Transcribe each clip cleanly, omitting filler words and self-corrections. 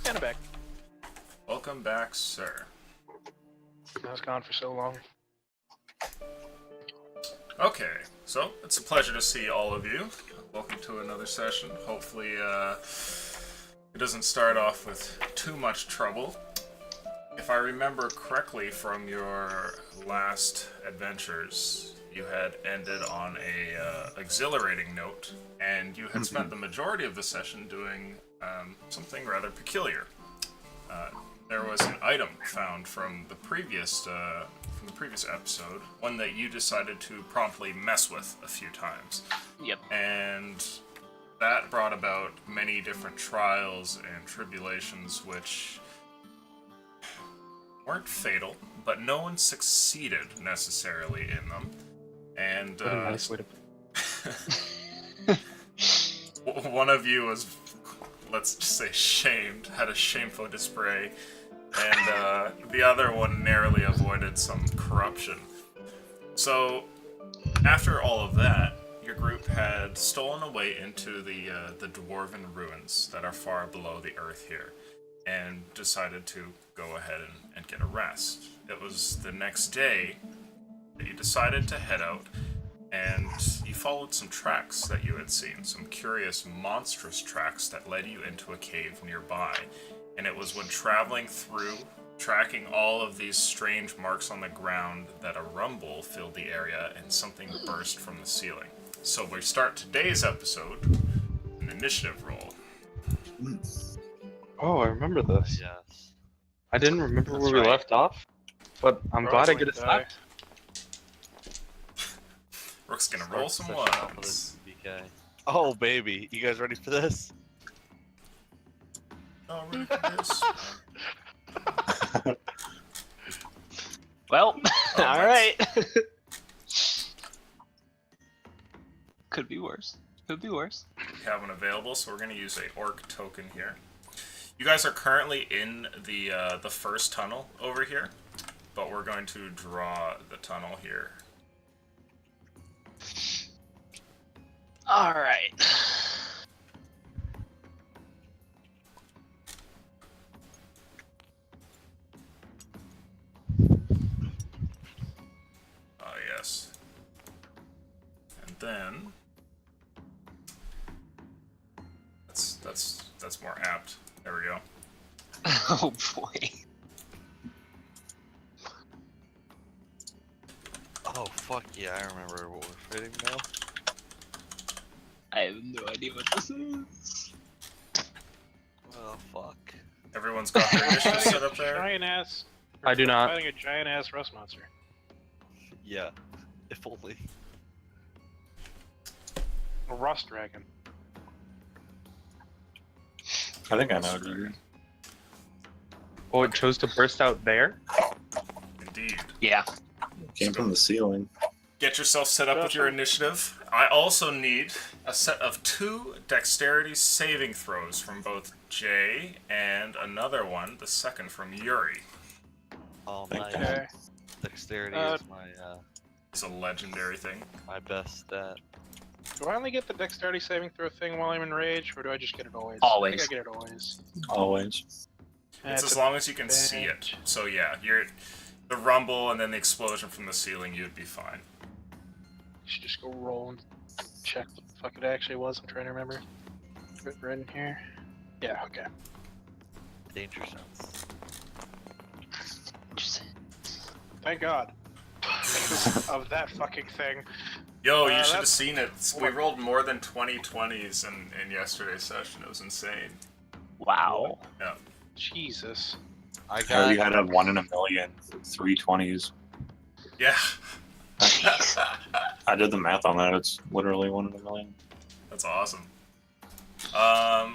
And I'm back. Welcome back, sir. I was gone for so long. Okay, so it's a pleasure to see all of you. Welcome to another session. Hopefully, it doesn't start off with too much trouble. If I remember correctly from your last adventures, you had ended on a exhilarating note, and you had spent the majority of the session doing something rather peculiar. There was an item found from the previous episode, one that you decided to promptly mess with a few times. Yep. And that brought about many different trials and tribulations, which weren't fatal, but no one succeeded necessarily in them. And What a nice way to one of you was, let's just say, shamed, had a shameful display, and the other one narrowly avoided some corruption. So, after all of that, your group had stolen away into the dwarven ruins that are far below the earth here, and decided to go ahead and get a rest. It was the next day that you decided to head out, and you followed some tracks that you had seen, some curious, monstrous tracks that led you into a cave nearby. And it was when traveling through, tracking all of these strange marks on the ground, that a rumble filled the area and something burst from the ceiling. So we start today's episode, an initiative roll. Oh, I remember this. Yes. I didn't remember That's where we right. left off, but I'm glad I get it Probably snapped. Rook's gonna roll some Session off with ones. a BK. Oh baby, you guys ready for this? Oh, Rook, yes. Well, Oh, alright. Could be worse. Could be worse. We have one available, so we're going to use a orc token here. You guys are currently in the first tunnel over here, but we're going to draw the tunnel here. Alright. Oh yes. And then that's more apt. There we go. Oh boy. Oh fuck yeah, I remember what we're fighting now. I have no idea what this is. Oh fuck. Everyone's got their initiative set up there. Giant ass. I do not. Fighting a giant ass rust monster. Yeah. If only. A rust dragon. I think I know. Oh, it chose to burst out there? Indeed. Yeah. Came from the ceiling. Get yourself set up with your initiative. I also need a set of 2 dexterity saving throws from both Jay and another one, the second from Yuri. Oh Thank nice. you. Okay. Dexterity Uh, is It's a legendary thing. my best stat. Do I only get the dexterity saving throw thing while I'm in rage, or do I just get it always? Always. I think I get it always. Always. It's That's as a long as you can see it. bitch. So yeah, the rumble and then the explosion from the ceiling, you'd be fine. You should just go roll and check what the fuck it actually was. I'm trying to remember. Right in here. Yeah, okay. Danger sense. Thank God. Because of that fucking thing. Yo, you should have that's- seen it. We rolled more than 20 20s in yesterday's session. It was insane. Wow. Yeah. Jesus. I I got already had a 1 in a million, 320s. Yeah. I did the math on that. It's literally 1 in a million. That's awesome.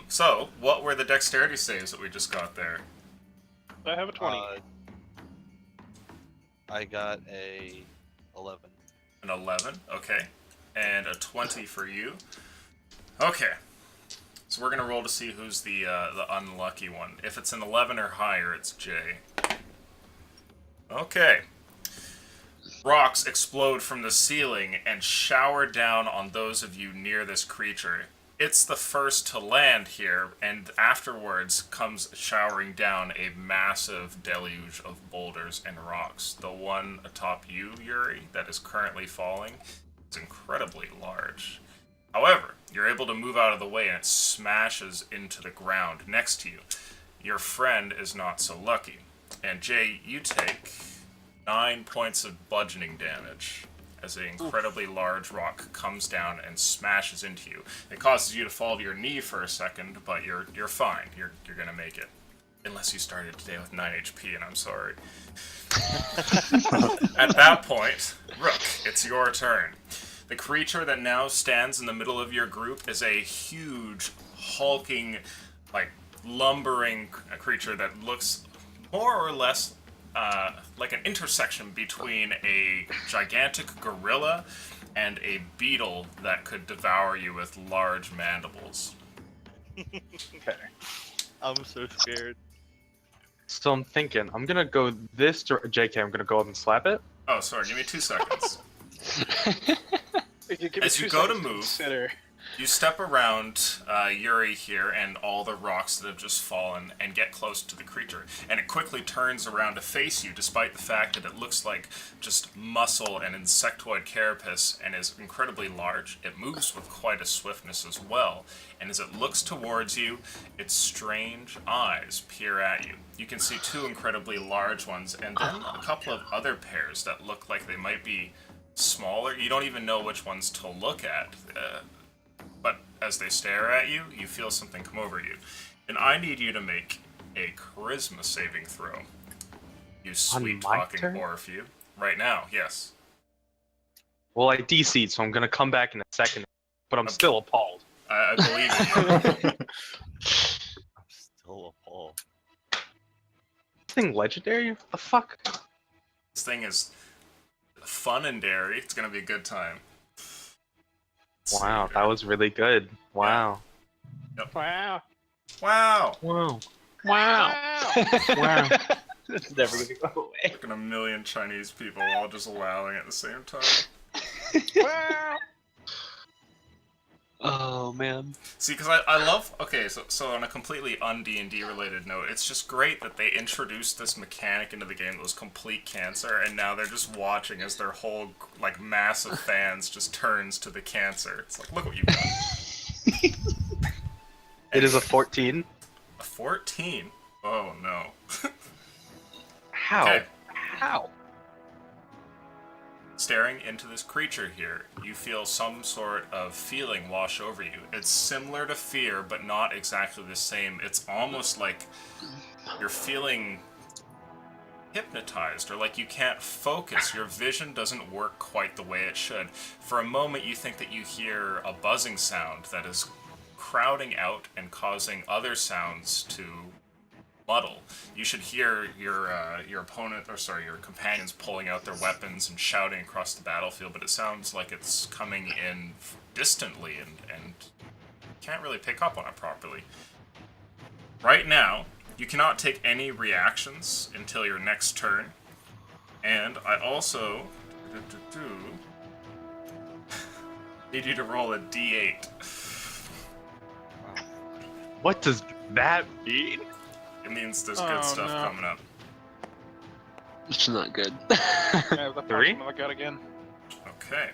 So, what were the dexterity saves that we just got there? I have a 20. I got a 11. An 11, okay. And a 20 for you. Okay. So we're gonna roll to see who's the unlucky one. If it's an 11 or higher, it's Jay. Okay. Rocks explode from the ceiling and shower down on those of you near this creature. it's the first to land here, and afterwards comes showering down a massive deluge of boulders and rocks. The one atop you, Yuri, that is currently falling, is incredibly large. However, you're able to move out of the way and it smashes into the ground next to you. Your friend is not so lucky. And Jay, you take 9 points of bludgeoning damage as an incredibly large rock comes down and smashes into you. It causes you to fall to your knee for a second, but you're fine. You're gonna make it. Unless you started today with 9 HP, and I'm sorry. At that point, Rook, it's your turn. The creature that now stands in the middle of your group is a huge, hulking, like, lumbering creature that looks more or less like an intersection between a gigantic gorilla and a beetle that could devour you with large mandibles. Okay. I'm so scared. So I'm thinking, I'm gonna go this JK, I'm gonna go up and slap it. Oh, sorry, give me 2 seconds. Give me As you 2 go to seconds move, consider. You step around Yuri here and all the rocks that have just fallen and get close to the creature. And it quickly turns around to face you, despite the fact that it looks like just muscle and insectoid carapace and is incredibly large. It moves with quite a swiftness as well. And as it looks towards you, its strange eyes peer at you. You can see 2 incredibly large ones and then a couple of other pairs that look like they might be smaller. You don't even know which ones to look at. But as they stare at you, you feel something come over you. And I need you to make a charisma saving throw. You sweet talking Orpheus. Right now, yes. Well, I DC'd, so I'm gonna come back in a second, but I'm still appalled. I believe in you. I'm still appalled. This thing legendary? What the fuck? This thing is fun and dairy. It's gonna be a good time. Wow, that was really good. Wow. Yep. Wow. Wow! Wow. Wow. Wow. It's never gonna go away. Fucking a million Chinese people all just wowing at the same time. Wow. Oh man. See, because I love... Okay, so on a completely un-D&D related note, it's just great that they introduced this mechanic into the game that was complete cancer, and now they're just watching as their whole, like, mass of fans just turns to the cancer. It's like, look what you've done. It is a 14. A 14? Oh, no. How? Okay. How? Staring into this creature here, you feel some sort of feeling wash over you. It's similar to fear, but not exactly the same. It's almost like you're feeling hypnotized, or like you can't focus. Your vision doesn't work quite the way it should. For a moment, you think that you hear a buzzing sound that is crowding out and causing other sounds to muddle. You should hear your opponent, or sorry, your companions pulling out their weapons and shouting across the battlefield, but it sounds like it's coming in distantly and can't really pick up on it properly. Right now, you cannot take any reactions until your next turn, and I also need you to roll a d8. What does that mean? It means there's good stuff coming up. It's not good. Yeah, the 3? I got again. Okay.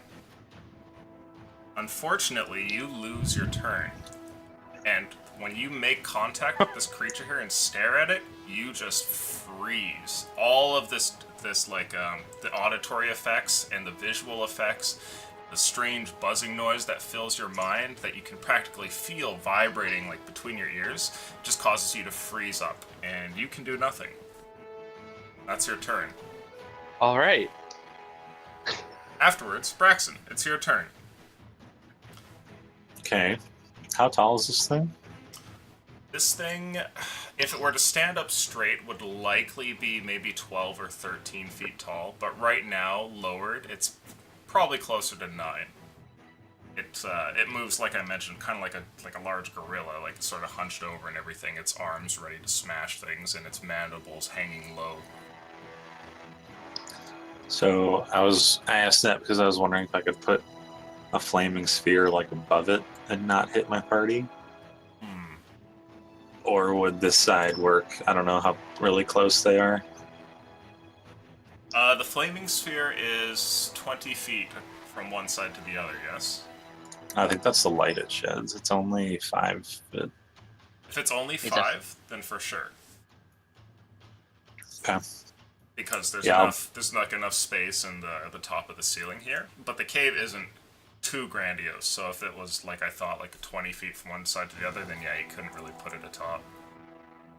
Unfortunately, you lose your turn. And when you make contact with this creature here and stare at it, you just freeze. All of this like, the auditory effects and the visual effects, the strange buzzing noise that fills your mind that you can practically feel vibrating like between your ears, just causes you to freeze up, and you can do nothing. That's your turn. Alright. Afterwards, Braxton, it's your turn. Okay. How tall is this thing? This thing, if it were to stand up straight, would likely be maybe 12 or 13 feet tall, but right now, lowered, it's probably closer to 9. It moves, like I mentioned, kind of like a large gorilla, like sort of hunched over and everything. Its arms ready to smash things, and its mandibles hanging low. So I asked that because I was wondering if I could put a flaming sphere like above it and not hit my party? Hmm. Or would this side work? I don't know how really close they are. The flaming sphere is 20 feet from one side to the other, yes? I think that's the light it sheds. It's only 5 feet. If it's only It's a- 5, then for sure. Okay. Because there's Yeah, there's like enough space in the top of the ceiling here. But the cave isn't too grandiose, so if it was like I thought, like 20 feet from one side to the other, then yeah, you couldn't really put it atop.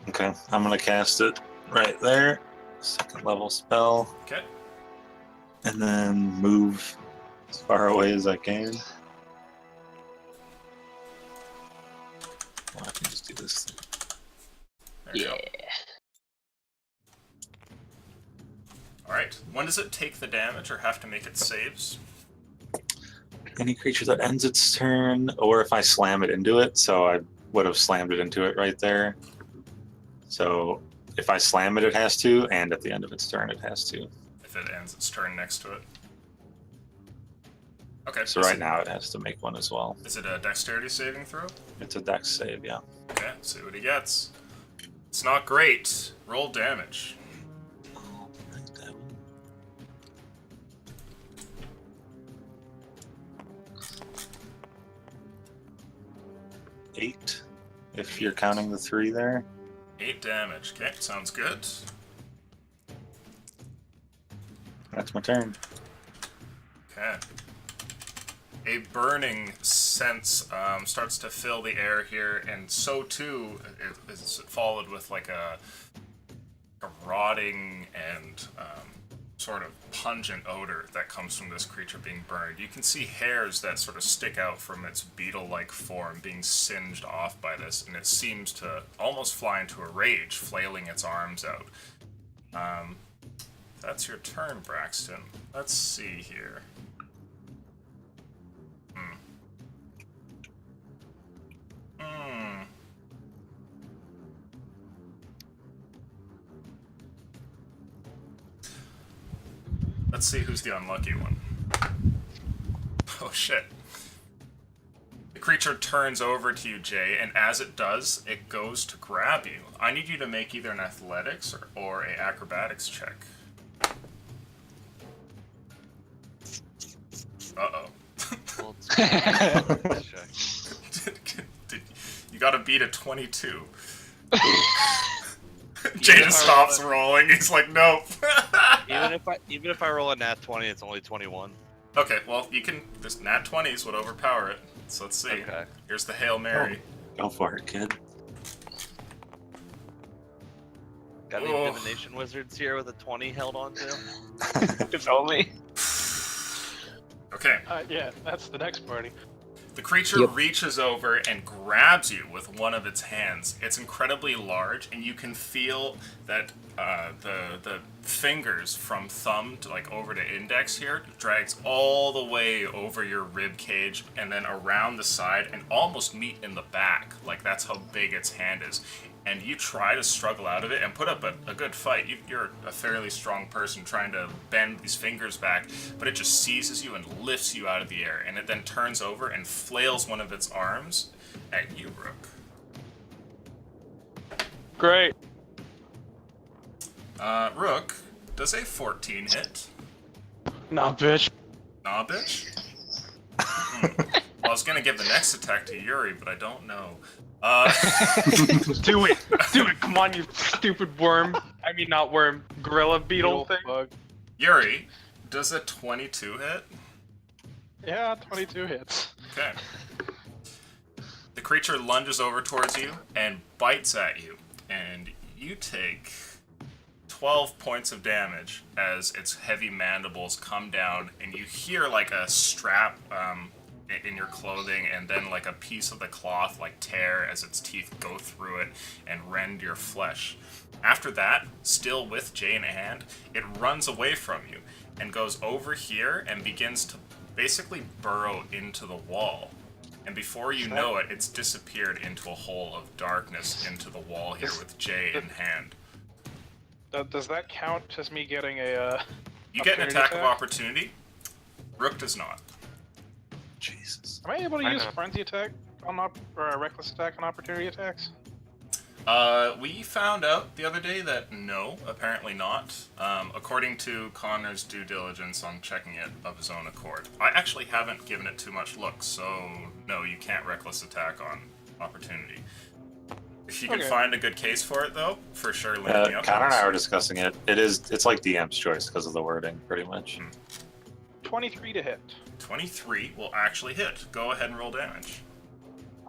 Okay, I'm gonna cast it right there. Second level spell. Okay. And then move as far away as I can. Well, I can just do this thing. There you Yeah. go. Alright, when does it take the damage or have to make its saves? Any creature that ends its turn, or if I slam it into it, so I would have slammed it into it right there. So if I slam it, it has to, and at the end of its turn, it has to. If it ends its turn next to it. Okay, So right now, it has to make one as well. Is it a dexterity saving throw? It's a dex save, yeah. Okay, see what he gets. It's not great. Roll damage. 8, if you're counting the 3 there. 8 damage. Okay, sounds good. That's my turn. Okay. A burning sense starts to fill the air here, and so too is followed with like a rotting and sort of pungent odor that comes from this creature being burned. You can see hairs that sort of stick out from its beetle-like form being singed off by this, and it seems to almost fly into a rage, flailing its arms out. That's your turn, Braxton. Let's see here. Let's see who's the unlucky one. Oh shit. The creature turns over to you, Jay, and as it does, it goes to grab you. I need you to make either an athletics or a acrobatics check. Uh-oh. Well, it's check. You gotta beat a 22. Jay just stops rolling. He's like, nope. even if I roll a nat 20, it's only 21. Okay, well, you can. This nat 20s would overpower it. So let's see. Okay. Here's the Hail Mary. Go for it, kid. Got any Oh. divination wizards here with a 20 held on to? If only. Okay. Yeah, that's the next party. The creature Yep. reaches over and grabs you with one of its hands. It's incredibly large, and you can feel that the fingers from thumb to like over to index here drags all the way over your rib cage and then around the side and almost meet in the back. Like that's how big its hand is. And you try to struggle out of it and put up a good fight. You're a fairly strong person trying to bend these fingers back, but it just seizes you and lifts you out of the air, and it then turns over and flails one of its arms at you, Rook. Great. Rook, does a 14 hit? Nah, bitch. Nah, bitch? Well, I was gonna give the next attack to Yuri, but I don't know. Do it! Do it! Come on, you stupid worm. I mean, not worm. Gorilla beetle thing. Bug. Yuri, does a 22 hit? Yeah, 22 hits. Okay. The creature lunges over towards you and bites at you, and you take 12 points of damage as its heavy mandibles come down, and you hear like a strap in your clothing, and then like a piece of the cloth like tear as its teeth go through it and rend your flesh. After that, still with Jay in hand, it runs away from you and goes over here and begins to basically burrow into the wall. And before you know it, it's disappeared into a hole of darkness into the wall here with Jay in hand. Does that count as me getting a, You get an opportunity attack of attack? opportunity. Rook does not. Jesus. Am I able to I use know. frenzy attack on or a reckless attack on opportunity attacks? We found out the other day that no, apparently not. According to Connor's due diligence on checking it of his own accord. I actually haven't given it too much look, so no, you can't reckless attack on opportunity. If you can Okay. find a good case for it, though, for sure land me up. Connor on and I this. were discussing it. It's like DM's choice because of the wording, pretty much. 23 to hit. 23 will actually hit. Go ahead and roll damage.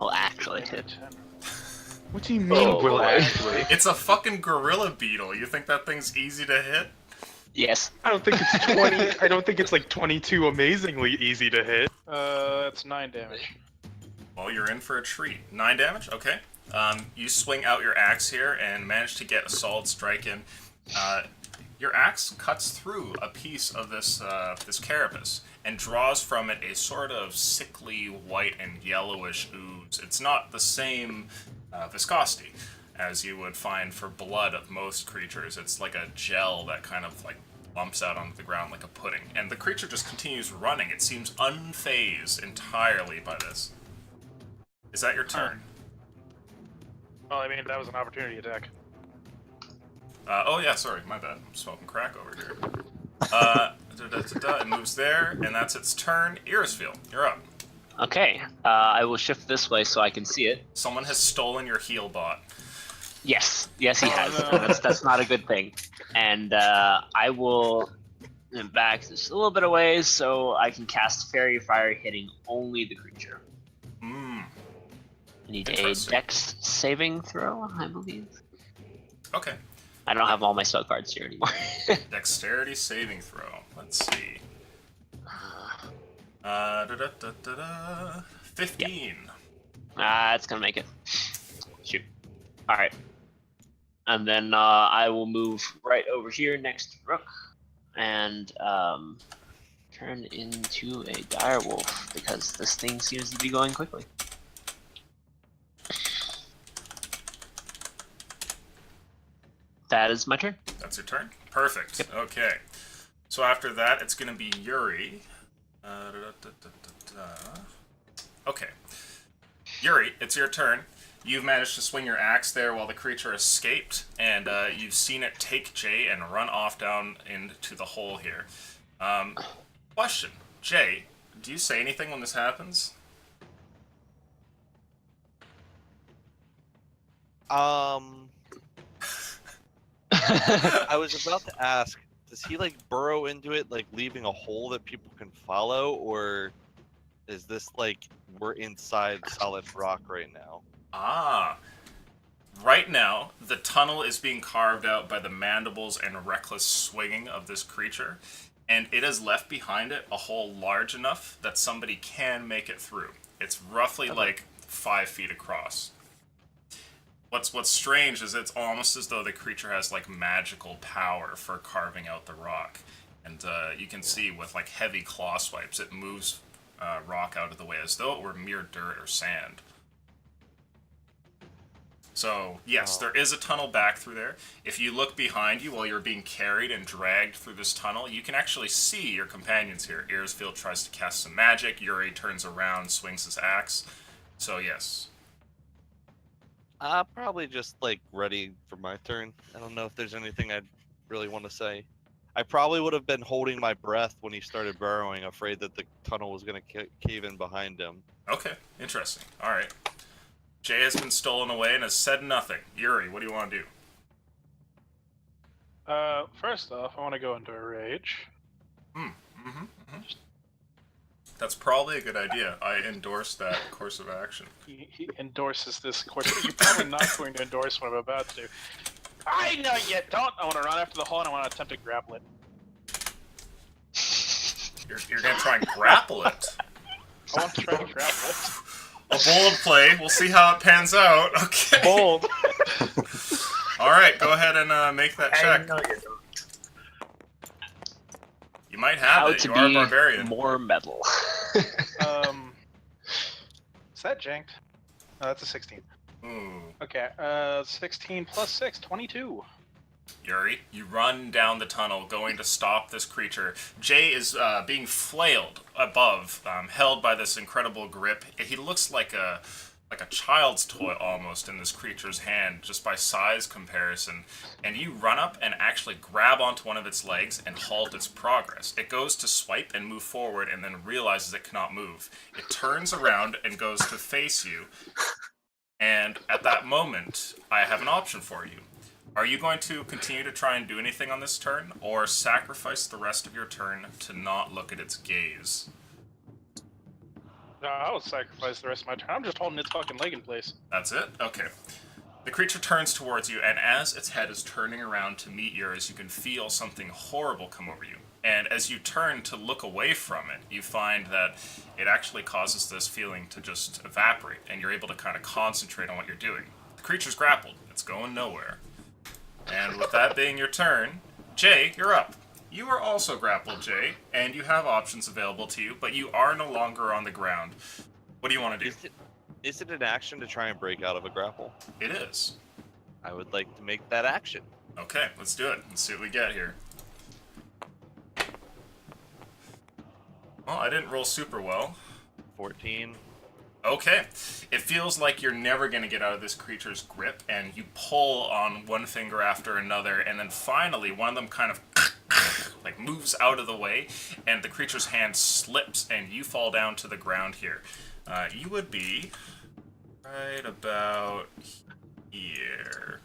Well, actually, hit. What do you mean, Oh, will boy. actually? It's a fucking gorilla beetle. You think that thing's easy to hit? Yes. I don't think it's 20. I don't think it's like 22 amazingly easy to hit. It's 9 damage. Well, you're in for a treat. 9 damage? Okay. You swing out your axe here and manage to get a solid strike in. Your axe cuts through a piece of this carapace and draws from it a sort of sickly white and yellowish ooze. It's not the same viscosity as you would find for blood of most creatures. It's like a gel that kind of like lumps out onto the ground like a pudding. And the creature just continues running. It seems unfazed entirely by this. Is that your turn? Well, I mean, that was an opportunity attack. Oh yeah, sorry, my bad. I'm smoking crack over here. It moves there, and that's its turn. Irisfield, you're up. Okay. I will shift this way so I can see it. Someone has stolen your heal bot. Yes. Yes, he Oh, has. no. That's not a good thing. And I will back just a little bit away so I can cast Fairy Fire, hitting only the creature. Hmm. I need a Interesting. Dex saving throw, I believe. Okay. I don't have all my spell cards here anymore. Dexterity saving throw. Let's see. 15. It's gonna make it. Shoot. All right. And then I will move right over here next to Rook and turn into a direwolf because this thing seems to be going quickly. That is my turn. That's your turn? Perfect. Okay. So after that, it's going to be Yuri. Okay. Yuri, it's your turn. You've managed to swing your axe there while the creature escaped, and you've seen it take Jay and run off down into the hole here. Question. Jay, do you say anything when this happens? I was about to ask, does he like burrow into it, like leaving a hole that people can follow, or is this like we're inside solid rock right now? Ah. Right now, the tunnel is being carved out by the mandibles and reckless swinging of this creature, and it has left behind it a hole large enough that somebody can make it through. It's roughly like 5 feet across. What's strange is it's almost as though the creature has like magical power for carving out the rock, and you can see with like heavy claw swipes, it moves rock out of the way as though it were mere dirt or sand. So, yes, there is a tunnel back through there. If you look behind you while you're being carried and dragged through this tunnel, you can actually see your companions here. Irisfield tries to cast some magic. Yuri turns around, swings his axe. So, yes. Probably just like ready for my turn. I don't know if there's anything I'd really want to say. I probably would have been holding my breath when he started burrowing, afraid that the tunnel was going to cave in behind him. Okay, interesting. All right. Jay has been stolen away and has said nothing. Yuri, what do you want to do? First off, I want to go into a rage. That's probably a good idea. I endorse that course of action. He endorses this course, but you're probably not going to endorse what I'm about to do. I know you don't! I want to run after the hole and I want to attempt to grapple it. You're going to try and grapple it. I want to try and grapple it. A bold play. We'll see how it pans out. Okay. Bold. All right, go ahead and make that check. You might have How it. to You are a be barbarian. more metal. Is that janked? No, that's a 16. Ooh. Okay, 16 plus 6, 22. Yuri, you run down the tunnel, going to stop this creature. Jay is being flailed above, held by this incredible grip. He looks like a child's toy almost in this creature's hand, just by size comparison. And you run up and actually grab onto one of its legs and halt its progress. It goes to swipe and move forward, and then realizes it cannot move. It turns around and goes to face you. And at that moment, I have an option for you. Are you going to continue to try and do anything on this turn, or sacrifice the rest of your turn to not look at its gaze? No, I'll sacrifice the rest of my turn. I'm just holding its fucking leg in place. That's it? Okay. The creature turns towards you, and as its head is turning around to meet yours, you can feel something horrible come over you. And as you turn to look away from it, you find that it actually causes this feeling to just evaporate, and you're able to kind of concentrate on what you're doing. The creature's grappled. It's going nowhere. And with that being your turn, Jay, you're up. You are also grappled, Jay, and you have options available to you, but you are no longer on the ground. What do you want to do? Is it an action to try and break out of a grapple? It is. I would like to make that action. Okay, let's do it. Let's see what we get here. Well, I didn't roll super well. 14. Okay. It feels like you're never going to get out of this creature's grip, and you pull on one finger after another, and then finally one of them kind of like moves out of the way, and the creature's hand slips, and you fall down to the ground here. You would be right about here.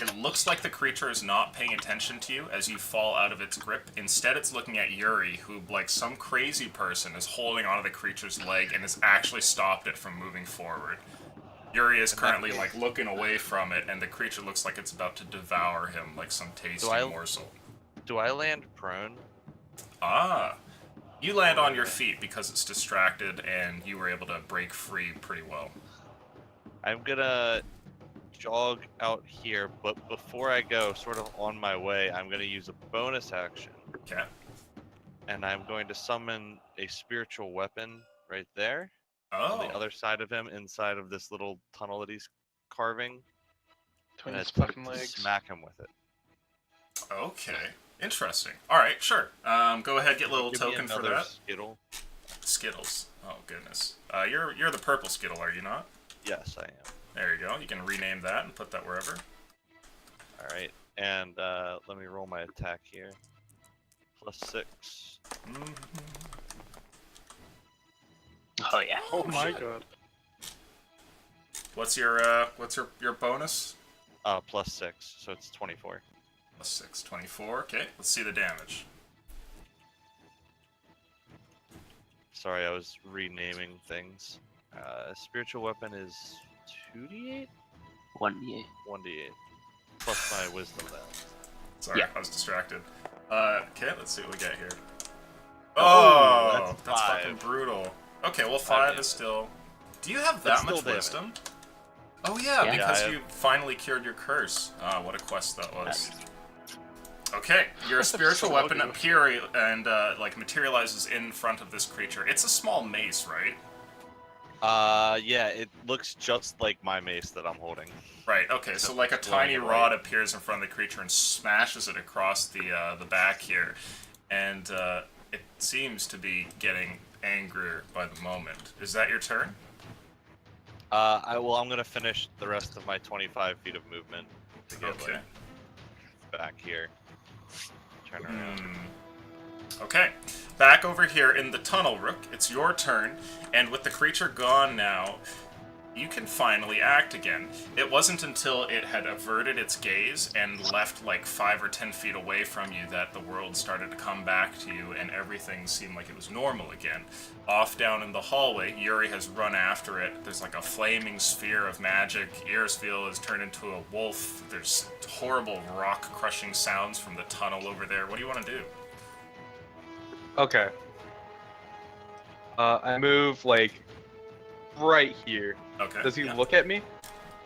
It looks like the creature is not paying attention to you as you fall out of its grip. Instead, it's looking at Yuri, who, like some crazy person, is holding onto the creature's leg and has actually stopped it from moving forward. Yuri is currently, like, looking away from it, and the creature looks like it's about to devour him like some tasty morsel. Do I land prone? Ah. You land on your feet because it's distracted, and you were able to break free pretty well. I'm gonna jog out here, but before I go, sort of on my way, I'm gonna use a bonus action. Okay. And I'm going to summon a spiritual weapon right there. Oh. On the other side of him, inside of this little tunnel that he's carving. Between And his attempt fucking to legs. smack him with it. Okay. Interesting. Alright, sure. Go ahead, get a little Give me token for another that. Skittle. Skittles. Oh, goodness. You're the purple Skittle, are you not? Yes, I am. There you go. You can rename that and put that wherever. Alright, and let me roll my attack here. +6. Mm-hmm. Oh yeah. Oh my god. What's your bonus? +6, so it's 24. +6, 24. Okay, let's see the damage. Sorry, I was renaming things. Spiritual weapon is 2d8? 1d8. 1d8. Plus my wisdom then. Sorry, Yeah. I was distracted. Okay, let's see what we get here. Oh, Oh, that's that's 5. fucking brutal. Okay, well, 5 5 is still... Do you have That's that much still wisdom? Oh yeah, Yeah. because Yeah, I you finally cured your curse. Ah, what a quest that was. Nice. Okay, your spiritual So weapon ugly. appear and like materializes in front of this creature. It's a small mace, right? Yeah, it looks just like my mace that I'm holding. Right. Okay, so like a It's glowing tiny in rod white. appears in front of the creature and smashes it across the back here, and it seems to be getting angrier by the moment. Is that your turn? I'm gonna finish the rest of my 25 feet of movement to get Okay. like back here. Turn around. Okay, back over here in the tunnel, Rook, it's your turn, and with the creature gone now, you can finally act again. It wasn't until it had averted its gaze and left like 5 or 10 feet away from you that the world started to come back to you and everything seemed like it was normal again. Off down in the hallway, Yuri has run after it. There's like a flaming sphere of magic. Earsville has turned into a wolf. There's horrible rock-crushing sounds from the tunnel over there. What do you want to do? Okay. I move like right here. Okay. Does he yeah. look at me?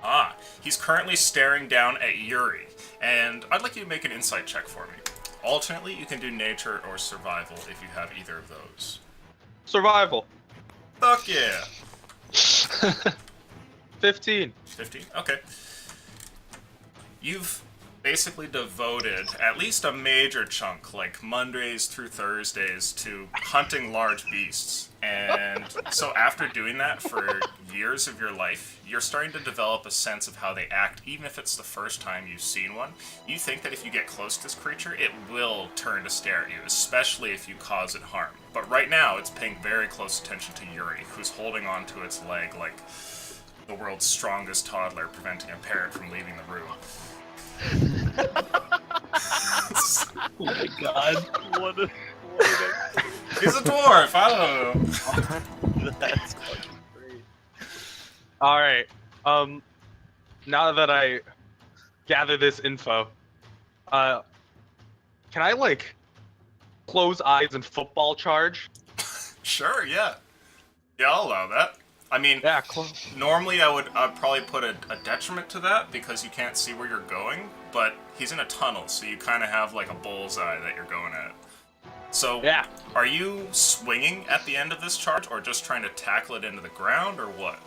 Ah, he's currently staring down at Yuri, and I'd like you to make an insight check for me. Alternately, you can do nature or survival if you have either of those. Survival. Fuck yeah! 15. 15? Okay. You've basically devoted at least a major chunk, like Mondays through Thursdays, to hunting large beasts. And so after doing that for years of your life, you're starting to develop a sense of how they act, even if it's the first time you've seen one. You think that if you get close to this creature, it will turn to stare at you, especially if you cause it harm. But right now, it's paying very close attention to Yuri, who's holding onto its leg like the world's strongest toddler, preventing a parent from leaving the room. Oh my god. What a, He's a dwarf, I don't know. that's fucking great. Alright. Now that I gather this info, can I, like, close eyes and football charge? Sure, yeah. Yeah, I'll allow that. I mean, Yeah, normally I'd probably put a detriment to that because you can't see where you're going, but he's in a tunnel, so you kind of have like a bullseye that you're going at. So, yeah. Are you swinging at the end of this charge, or just trying to tackle it into the ground, or what?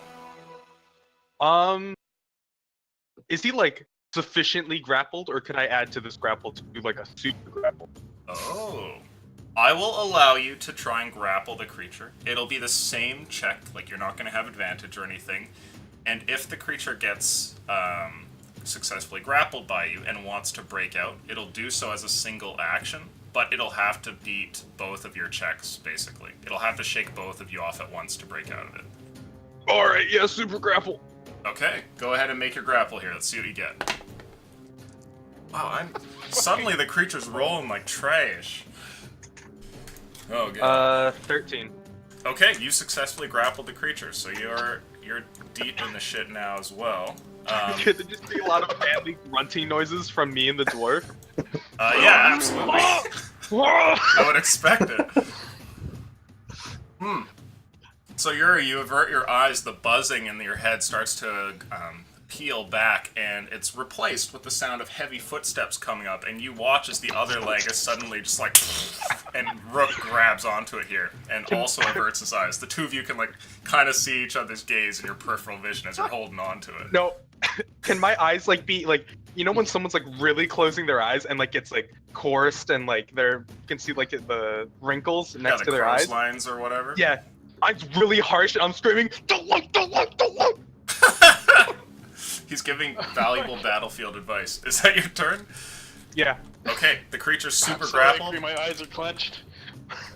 Is he, like, sufficiently grappled, or could I add to this grapple to do, like, a super grapple? Oh. I will allow you to try and grapple the creature. It'll be the same check, like you're not going to have advantage or anything. And if the creature gets successfully grappled by you and wants to break out, it'll do so as a single action, but it'll have to beat both of your checks, basically. It'll have to shake both of you off at once to break out of it. Alright, yeah, super grapple. Okay, go ahead and make your grapple here. Let's see what you get. Wow, suddenly the creature's rolling like trash. Oh, God. 13. Okay, you successfully grappled the creature, so you're deep in the shit now as well. Could there just be a lot of family grunting noises from me and the dwarf? Yeah, absolutely. I would expect it. So you avert your eyes, the buzzing in your head starts to peel back, and it's replaced with the sound of heavy footsteps coming up, and you watch as the other leg is suddenly just like, and Rook grabs onto it here, and also averts his eyes. The two of you can like kind of see each other's gaze in your peripheral vision as you're holding on to it. No, can my eyes like be like, you know when someone's like really closing their eyes and like it's like coursed and like you can see like the wrinkles next to their eyes? Lines or whatever? Yeah, I'm really harsh and I'm screaming, don't look, don't look, don't look! He's giving valuable battlefield advice. Is that your turn? Yeah. Okay, the creature's super I'm so grappled. angry, my eyes are clenched.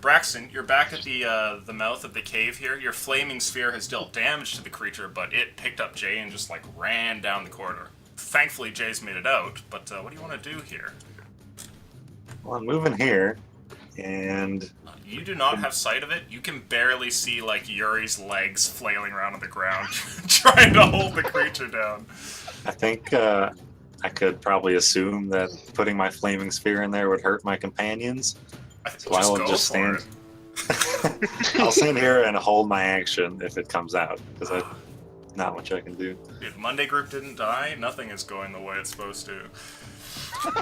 Braxton, you're back at the mouth of the cave here. Your flaming sphere has dealt damage to the creature, but it picked up Jay and just like ran down the corridor. Thankfully, Jay's made it out, but what do you want to do here? Well, I'm moving here, and You do not have sight of it. You can barely see like Yuri's legs flailing around on the ground, trying to hold the creature down. I think I could probably assume that putting my flaming sphere in there would hurt my companions. I think So I will go just for stand. it. I'll stand here and hold my action if it comes out, because not much I can do. Dude, Monday Group didn't die. Nothing is going the way it's supposed to. This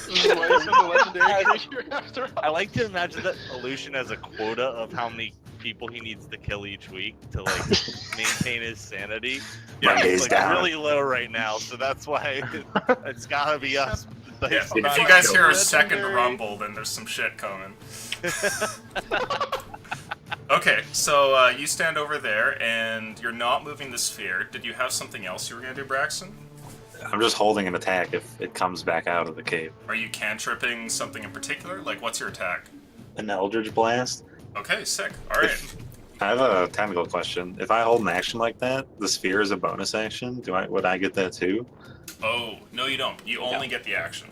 is why it's a legendary creature after all. I like to imagine that Illusion has a quota of how many people he needs to kill each week to like maintain his sanity. Yeah, Monday's It's like down. really low right now, so that's why it's gotta be us. Like, Yeah, if you guys hear a second rumble, then there's some shit coming. Okay, so you stand over there, and you're not moving the sphere. Did you have something else you were going to do, Braxton? I'm just holding an attack if it comes back out of the cave. Are you cantripping something in particular? Like, what's your attack? An Eldritch Blast? Okay, sick. Alright. I have a technical question. If I hold an action like that, the sphere is a bonus action. Would I get that too? Oh, no you don't. You only get the action.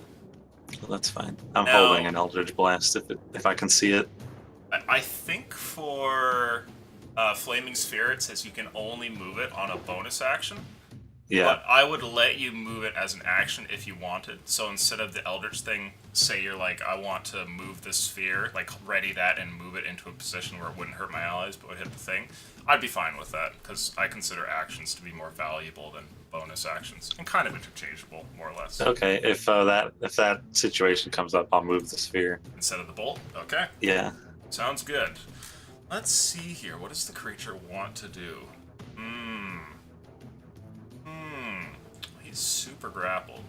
Well, that's fine. I'm No. holding an Eldritch Blast if I can see it. I think for Flaming Sphere, it says you can only move it on a bonus action. Yeah. But I would let you move it as an action if you wanted. So instead of the Eldritch thing, say you're like, I want to move this sphere, like ready that and move it into a position where it wouldn't hurt my allies but would hit the thing. I'd be fine with that, because I consider actions to be more valuable than bonus actions. And kind of interchangeable, more or less. Okay, if that situation comes up, I'll move the sphere. Instead of the bolt? Okay. Yeah. Sounds good. Let's see here. What does the creature want to do? He's super grappled.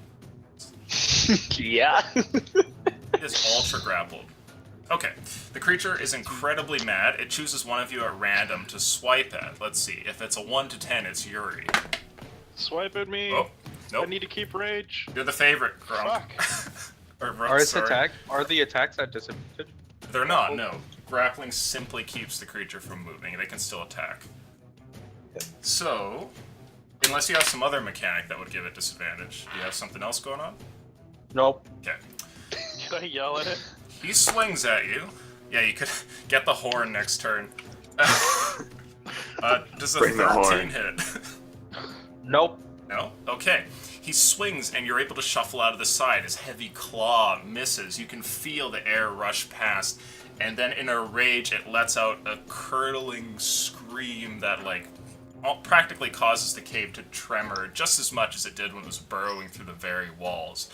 Yeah. He is ultra grappled. Okay, the creature is incredibly mad. It chooses one of you at random to swipe at. Let's see. If it's a 1 to 10, it's Yuri. Swipe at me. Oh, I nope. need to keep rage. You're the favorite, Grump. Fuck. Or Rook, Are its sorry. are the attacks at disadvantage? They're not, no. Grappling simply keeps the creature from moving. They can still attack. So, unless you have some other mechanic that would give it disadvantage, do you have something else going on? Nope. Okay. Can I yell at it? He swings at you. Yeah, you could get the horn next turn. Does a Bring the 13 horn. hit? Nope. No? Okay. He swings and you're able to shuffle out of the side. His heavy claw misses. You can feel the air rush past. And then in a rage, it lets out a curdling scream that, like, practically causes the cave to tremor just as much as it did when it was burrowing through the very walls.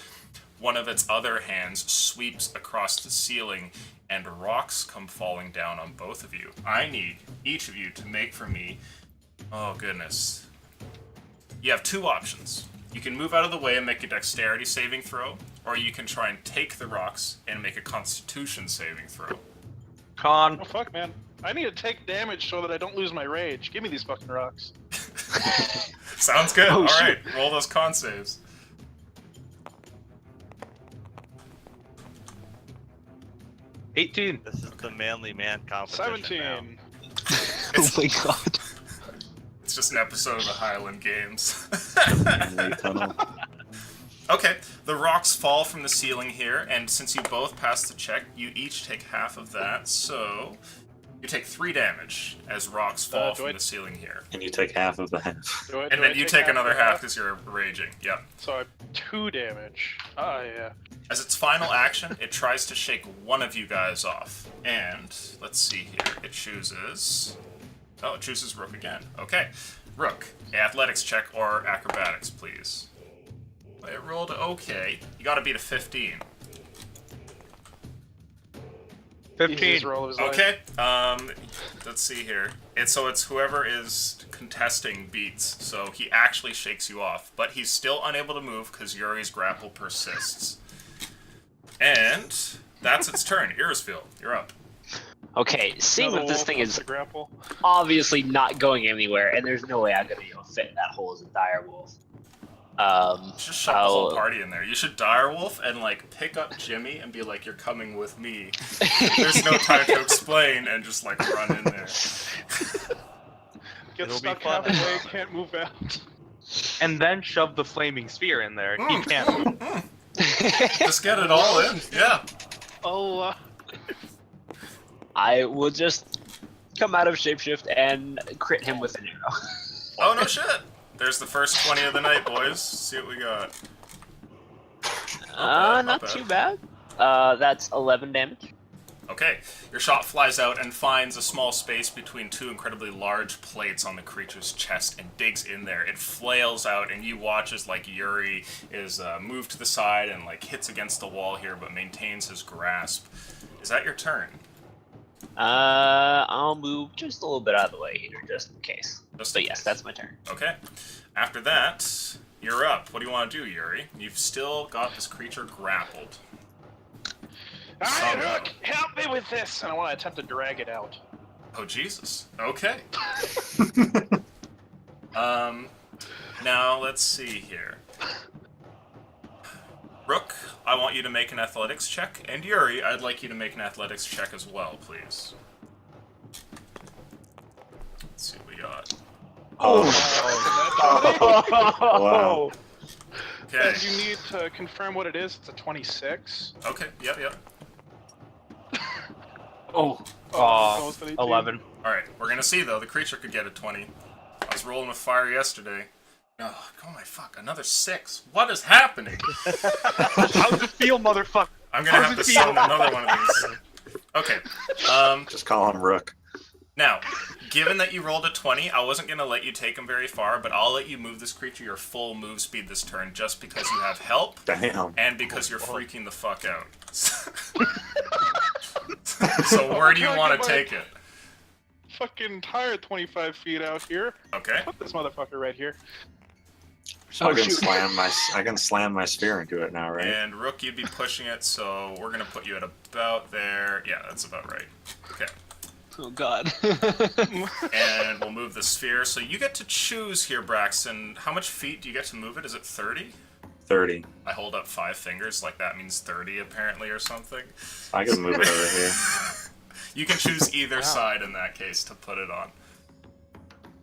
One of its other hands sweeps across the ceiling, and rocks come falling down on both of you. I need each of you to make for me... Oh, goodness. You have two options. You can move out of the way and make a dexterity saving throw, or you can try and take the rocks and make a constitution saving throw. Con. Oh fuck, man. I need to take damage so that I don't lose my rage. Give me these fucking rocks. Sounds good. Oh, Alright, roll those con saves. 18. This is the manly man competition. 17. Oh my god. It's just an episode of the Highland Games. Manly tunnel. Okay, the rocks fall from the ceiling here, and since you both passed the check, you each take half of that, so you take 3 damage as rocks fall do from I- the ceiling here. And you take half of the half. Do I, And then you take another half because you're raging. Yep. So I have 2 damage. Ah, yeah. As its final action, it tries to shake one of you guys off. And, let's see here, it chooses... Oh, it chooses Rook again. Okay. Rook, athletics check or acrobatics, please. It rolled okay. You gotta beat a 15. 15. Easiest roll of his life. Okay, let's see here. It's whoever is contesting beats, so he actually shakes you off, but he's still unable to move because Yuri's grapple persists. And that's its turn. Irisfield, you're up. Okay, seeing Another that this wolf thing wants is to grapple. obviously not going anywhere, and there's no way I'm gonna fit in that hole as a dire wolf. Just shove the whole party in there. You should direwolf and like pick up Jimmy and be like, "You're coming with me." There's no time to explain, and just like run in there. Get It'll be stuck fun. halfway, can't move out. And then shove the flaming spear in there. He can't move. Just get it all in. Yeah. Oh, I will just come out of shapeshift and crit him with an arrow. Oh no shit. There's the first 20 of the night, boys. See what we got. Not Not bad. too bad. That's 11 damage. Okay, your shot flies out and finds a small space between 2 incredibly large plates on the creature's chest and digs in there. It flails out, and you watch as like Yuri is moved to the side and like hits against the wall here, but maintains his grasp. Is that your turn? I'll move just a little bit out of the way here, just in case. Just But in yes, case. that's my turn. Okay. After that, you're up. What do you want to do, Yuri? You've still got this creature grappled. Alright, Somehow. Rook, help me with this! And I want to attempt to drag it out. Oh Jesus. Okay. Now let's see here. Rook, I want you to make an athletics check, and Yuri, I'd like you to make an athletics check as well, please. Let's see what we got. Oh, wow. Okay. And you need to confirm what it is. It's a 26. Okay. Yep. Oh. almost an 18. 11. All right. We're gonna see though. The creature could get a 20. I was rolling with fire yesterday. Oh my fuck! Another 6. What is happening? How's it feel, motherfucker? I'm gonna have to send another one of these. Okay. Just call him Rook. Now, given that you rolled a 20, I wasn't going to let you take him very far, but I'll let you move this creature your full move speed this turn just because you have help Damn. and because you're freaking the fuck out. So where do you want to take it? fucking entire 25 feet out here. Okay. Put this motherfucker right here. So I can shoot. slam my spear into it now, right? And Rook, you'd be pushing it, so we're gonna put you at about there. Yeah, that's about right. Okay. Oh God. And we'll move the sphere. So you get to choose here, Braxton. How much feet do you get to move it? Is it 30? 30. I hold up 5 fingers, like that means 30 apparently or something. I can move it over here. You can choose either side in that case to put it on.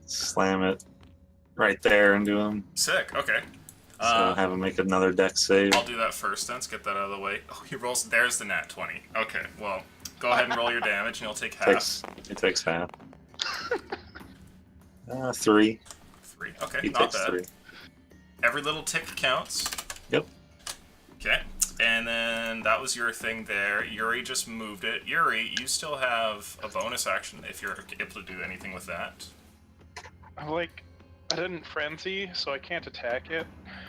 Slam it right there into him. Sick, okay. So have him make another dex save. I'll do that first then, let's get that out of the way. Oh, he rolls, there's the nat 20. Okay, well, go ahead and roll your damage and you'll take half. It takes half. 3. 3, okay, He not takes bad. 3. Every little tick counts. Yep. Okay, and then that was your thing there. Yuri just moved it. Yuri, you still have a bonus action if you're able to do anything with that. I didn't frenzy, so I can't attack it.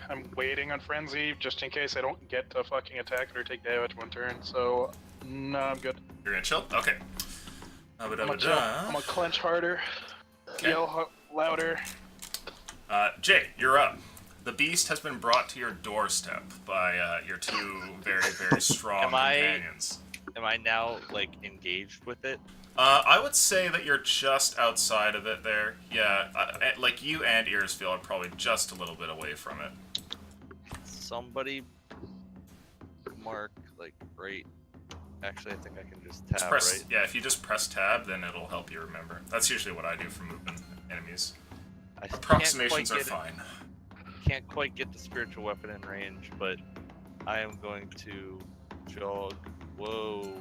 I'm waiting on frenzy just in case I don't get to fucking attack it or take damage one turn. So no, I'm good. You're gonna chill? Okay. I'm gonna clench harder, yell louder. Jay, you're up. The beast has been brought to your doorstep by your 2 very, very strong companions. Am I now, like, engaged with it? I would say that you're just outside of it there. Yeah, like you and Earsfield are probably just a little bit away from it. Somebody mark, like, right. Actually, I think I can just tab, Press, right? yeah, if you just press tab, then it'll help you remember. That's usually what I do for moving enemies. I Approximations are fine. Can't quite get the spiritual weapon in range, but I am going to jog. Whoa.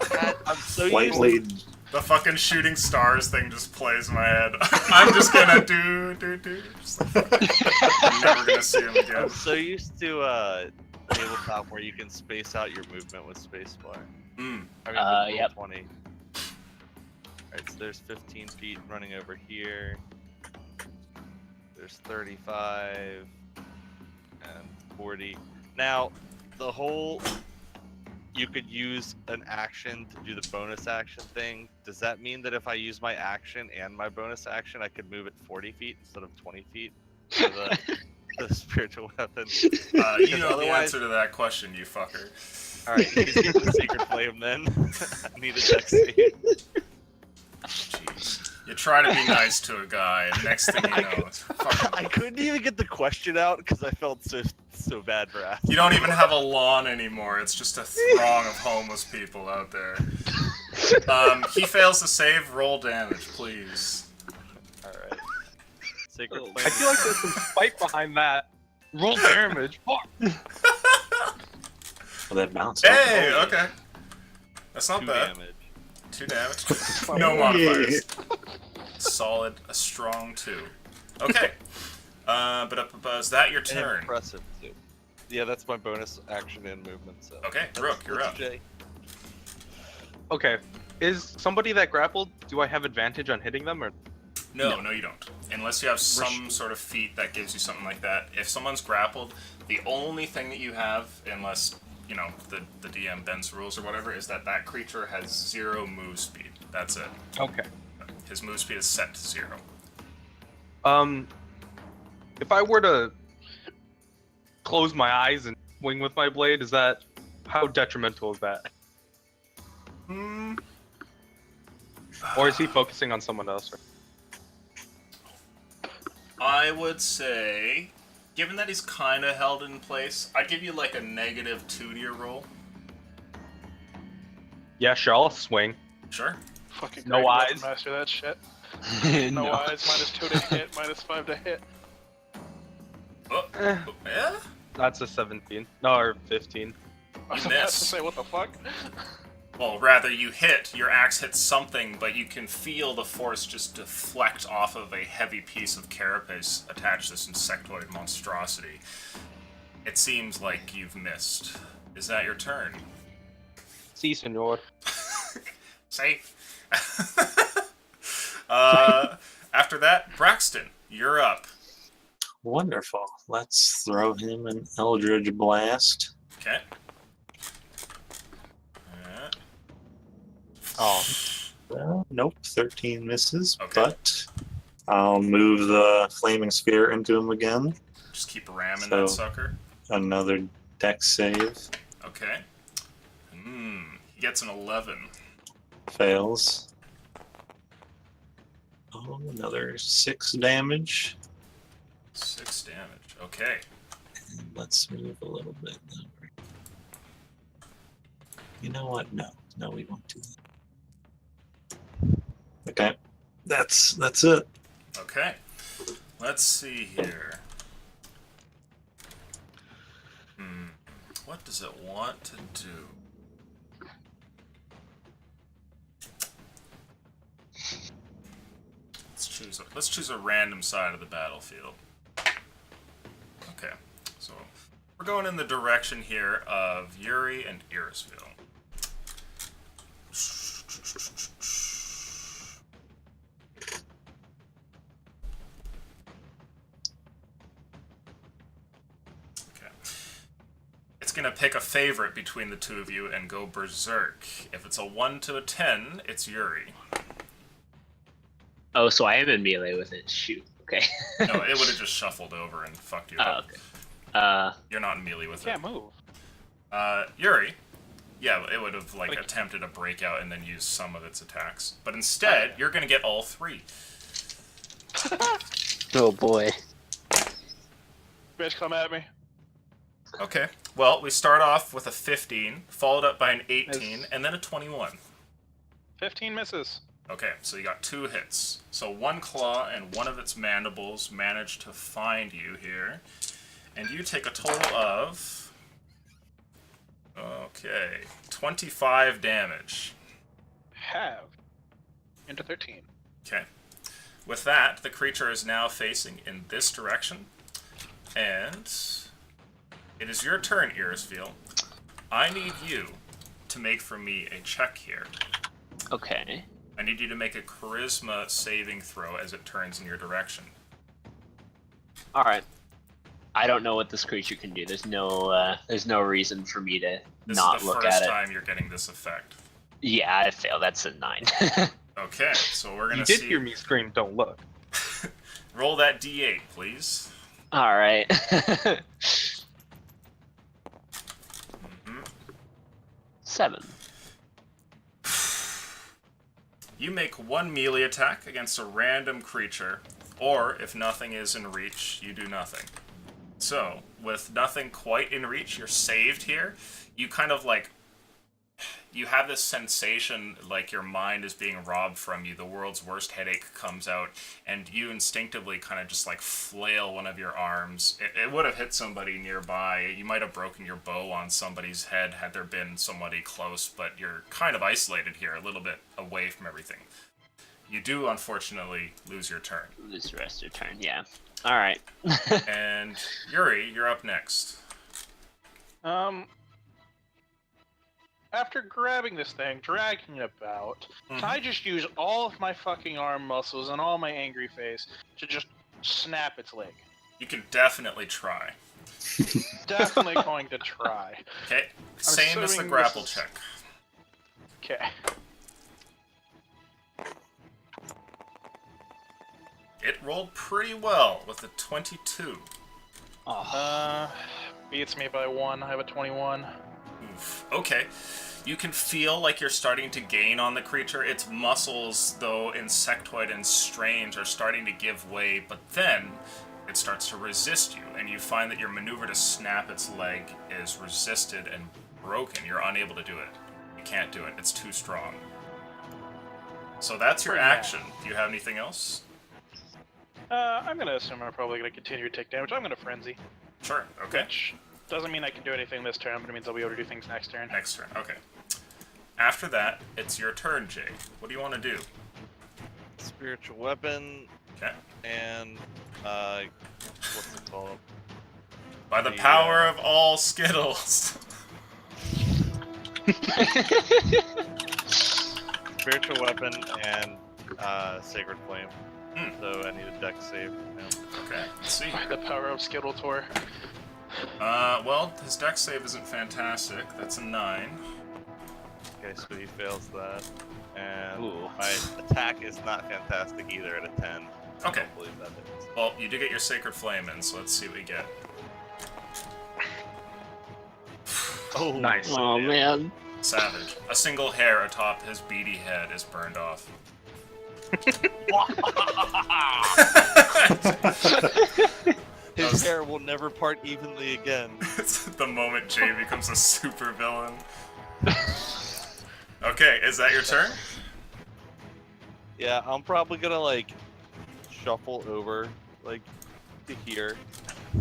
God, I'm so White used to, The fucking shooting stars thing just plays in my head. I'm just gonna do. I'm never gonna see him again. I'm so used to tabletop where you can space out your movement with spacebar. I mean, yep. 20. Alright, so there's 15 feet running over here. There's 35 and 40. Now, the whole you could use an action to do the bonus action thing. Does that mean that if I use my action and my bonus action, I could move it 40 feet instead of 20 feet for the spiritual weapon? You know the answer to that question, you fucker. Alright, he's getting the secret flame then. I need a dex save. Jeez. You try to be nice to a guy, and next thing you know, it's fucking... I couldn't even get the question out because I felt so bad for asking. You don't even have a lawn anymore. It's just a throng of homeless people out there. He fails to save. Roll damage, please. Alright. Sacred flame. I feel like there's some spike behind that. Roll damage. Fuck. Well, that bounce. Hey, okay. That's not 2 bad. damage. 2 damage. No modifiers. Solid, a strong 2. Okay. But is that your turn? Impressive too. Yeah, that's my bonus action and movement. So. Okay, Rook, you're up. Jay. Okay. Is somebody that grappled, do I have advantage on hitting them or? No, you don't. Unless you have some sort of feat that gives you something like that. If someone's grappled, the only thing that you have, unless, you know, the DM bends rules or whatever, is that creature has 0 move speed. That's it. Okay. His move speed is set to 0. If I were to close my eyes and swing with my blade, how detrimental is that? Or is he focusing on someone else? I would say, given that he's kind of held in place, I'd give you like a -2 to your roll. Yeah, sure, I'll swing. Sure. Fucking No Greg eyes. doesn't master that shit. No eyes, -2 to hit, -5 to hit. Oh, Eh, yeah? that's a 17. No, or 15. I was about to Miss. say, what the fuck? Well, rather, you hit. Your axe hits something, but you can feel the force just deflect off of a heavy piece of carapace attached to this insectoid monstrosity. It seems like you've missed. Is that your turn? Si, senor. Safe. After that, Braxton, you're up. Wonderful. Let's throw him an Eldritch Blast. Okay. Oh, Nope, 13 misses, Okay. but I'll move the flaming sphere into him again. Just keep ramming So- that sucker. Another dex save. Okay. He gets an 11. Fails. Oh, another 6 damage. 6 damage. Okay. And let's move a little bit. You know what? No, we won't do that. Okay, that's it. Okay. Let's see here. What does it want to do? Let's choose a random side of the battlefield. Okay. So we're going in the direction here of Yuri and Irisville. It's going to pick a favorite between the two of you and go berserk. If it's a 1 to a 10, it's Yuri. Oh, so I am in melee with it. Shoot. Okay. No, it would have just shuffled over and fucked you up. Okay. You're not in melee with Can't move. it. Yuri, yeah, it would have like attempted a breakout and then used some of its attacks. But instead, you're going to get all 3. Oh boy. Bitch, come at me. Okay. Well, we start off with a 15, followed up by an 18, and then a 21. 15 misses. Okay, so you got 2 hits. So one claw and one of its mandibles managed to find you here. And you take a total of... Okay, 25 damage. Have. Into 13. Okay. With that, the creature is now facing in this direction. And it is your turn, Irisville. I need you to make for me a check here. Okay. I need you to make a charisma saving throw as it turns in your direction. All right. I don't know what this creature can do. There's no reason for me to not look This is at the it. first time you're getting this effect. Yeah, I failed. That's a 9. Okay, so we're gonna You did see. hear me scream, "Don't look." Roll that d8, please. All right. Mhm. 7. You make one melee attack against a random creature, or if nothing is in reach, you do nothing. So, with nothing quite in reach, you're saved here. You kind of like... You have this sensation like your mind is being robbed from you. The world's worst headache comes out, and you instinctively kind of just like flail one of your arms. It would have hit somebody nearby. You might have broken your bow on somebody's head had there been somebody close, but you're kind of isolated here, a little bit away from everything. You do, unfortunately, lose your turn. Lose the rest of your turn. Yeah. All right. And Yuri, you're up next. After grabbing this thing, dragging it about, can I just use all of my fucking arm muscles and all my angry face to just snap its leg? You can definitely try. Definitely going to try. Okay, same as the assuming grapple this is- check. Okay. It rolled pretty well with a 22. Beats me by 1. I have a 21. Oof. Okay. You can feel like you're starting to gain on the creature. Its muscles, though insectoid and strange, are starting to give way, but then it starts to resist you, and you find that your maneuver to snap its leg is resisted and broken. You're unable to do it. You can't do it. It's too strong. So that's your Pretty bad. action. Do you have anything else? I'm gonna assume I'm probably gonna continue to take damage. I'm gonna frenzy. Sure. Okay. Which doesn't mean I can do anything this turn, but it means I'll be able to do things next turn. Next turn. Okay. After that, it's your turn, Jay. What do you want to do? Spiritual weapon Okay. and what's it called? By the The, power of all Skittles. Spiritual weapon and sacred flame. Hmm. So I need a dex save. Okay, let's see. By the power of Skittletour. Well, his dex save isn't fantastic. That's a 9. Okay, so he fails that. And Ooh. my attack is not fantastic either at a 10. Okay. I believe that is. Well, you do get your Sacred Flame in, so let's see what we get. Oh, Nice. Oh man. Savage. A single hair atop his beady head is burned off. His hair will never part evenly again. It's the moment Jay becomes a supervillain. Okay, is that your turn? Yeah, I'm probably gonna like shuffle over like to here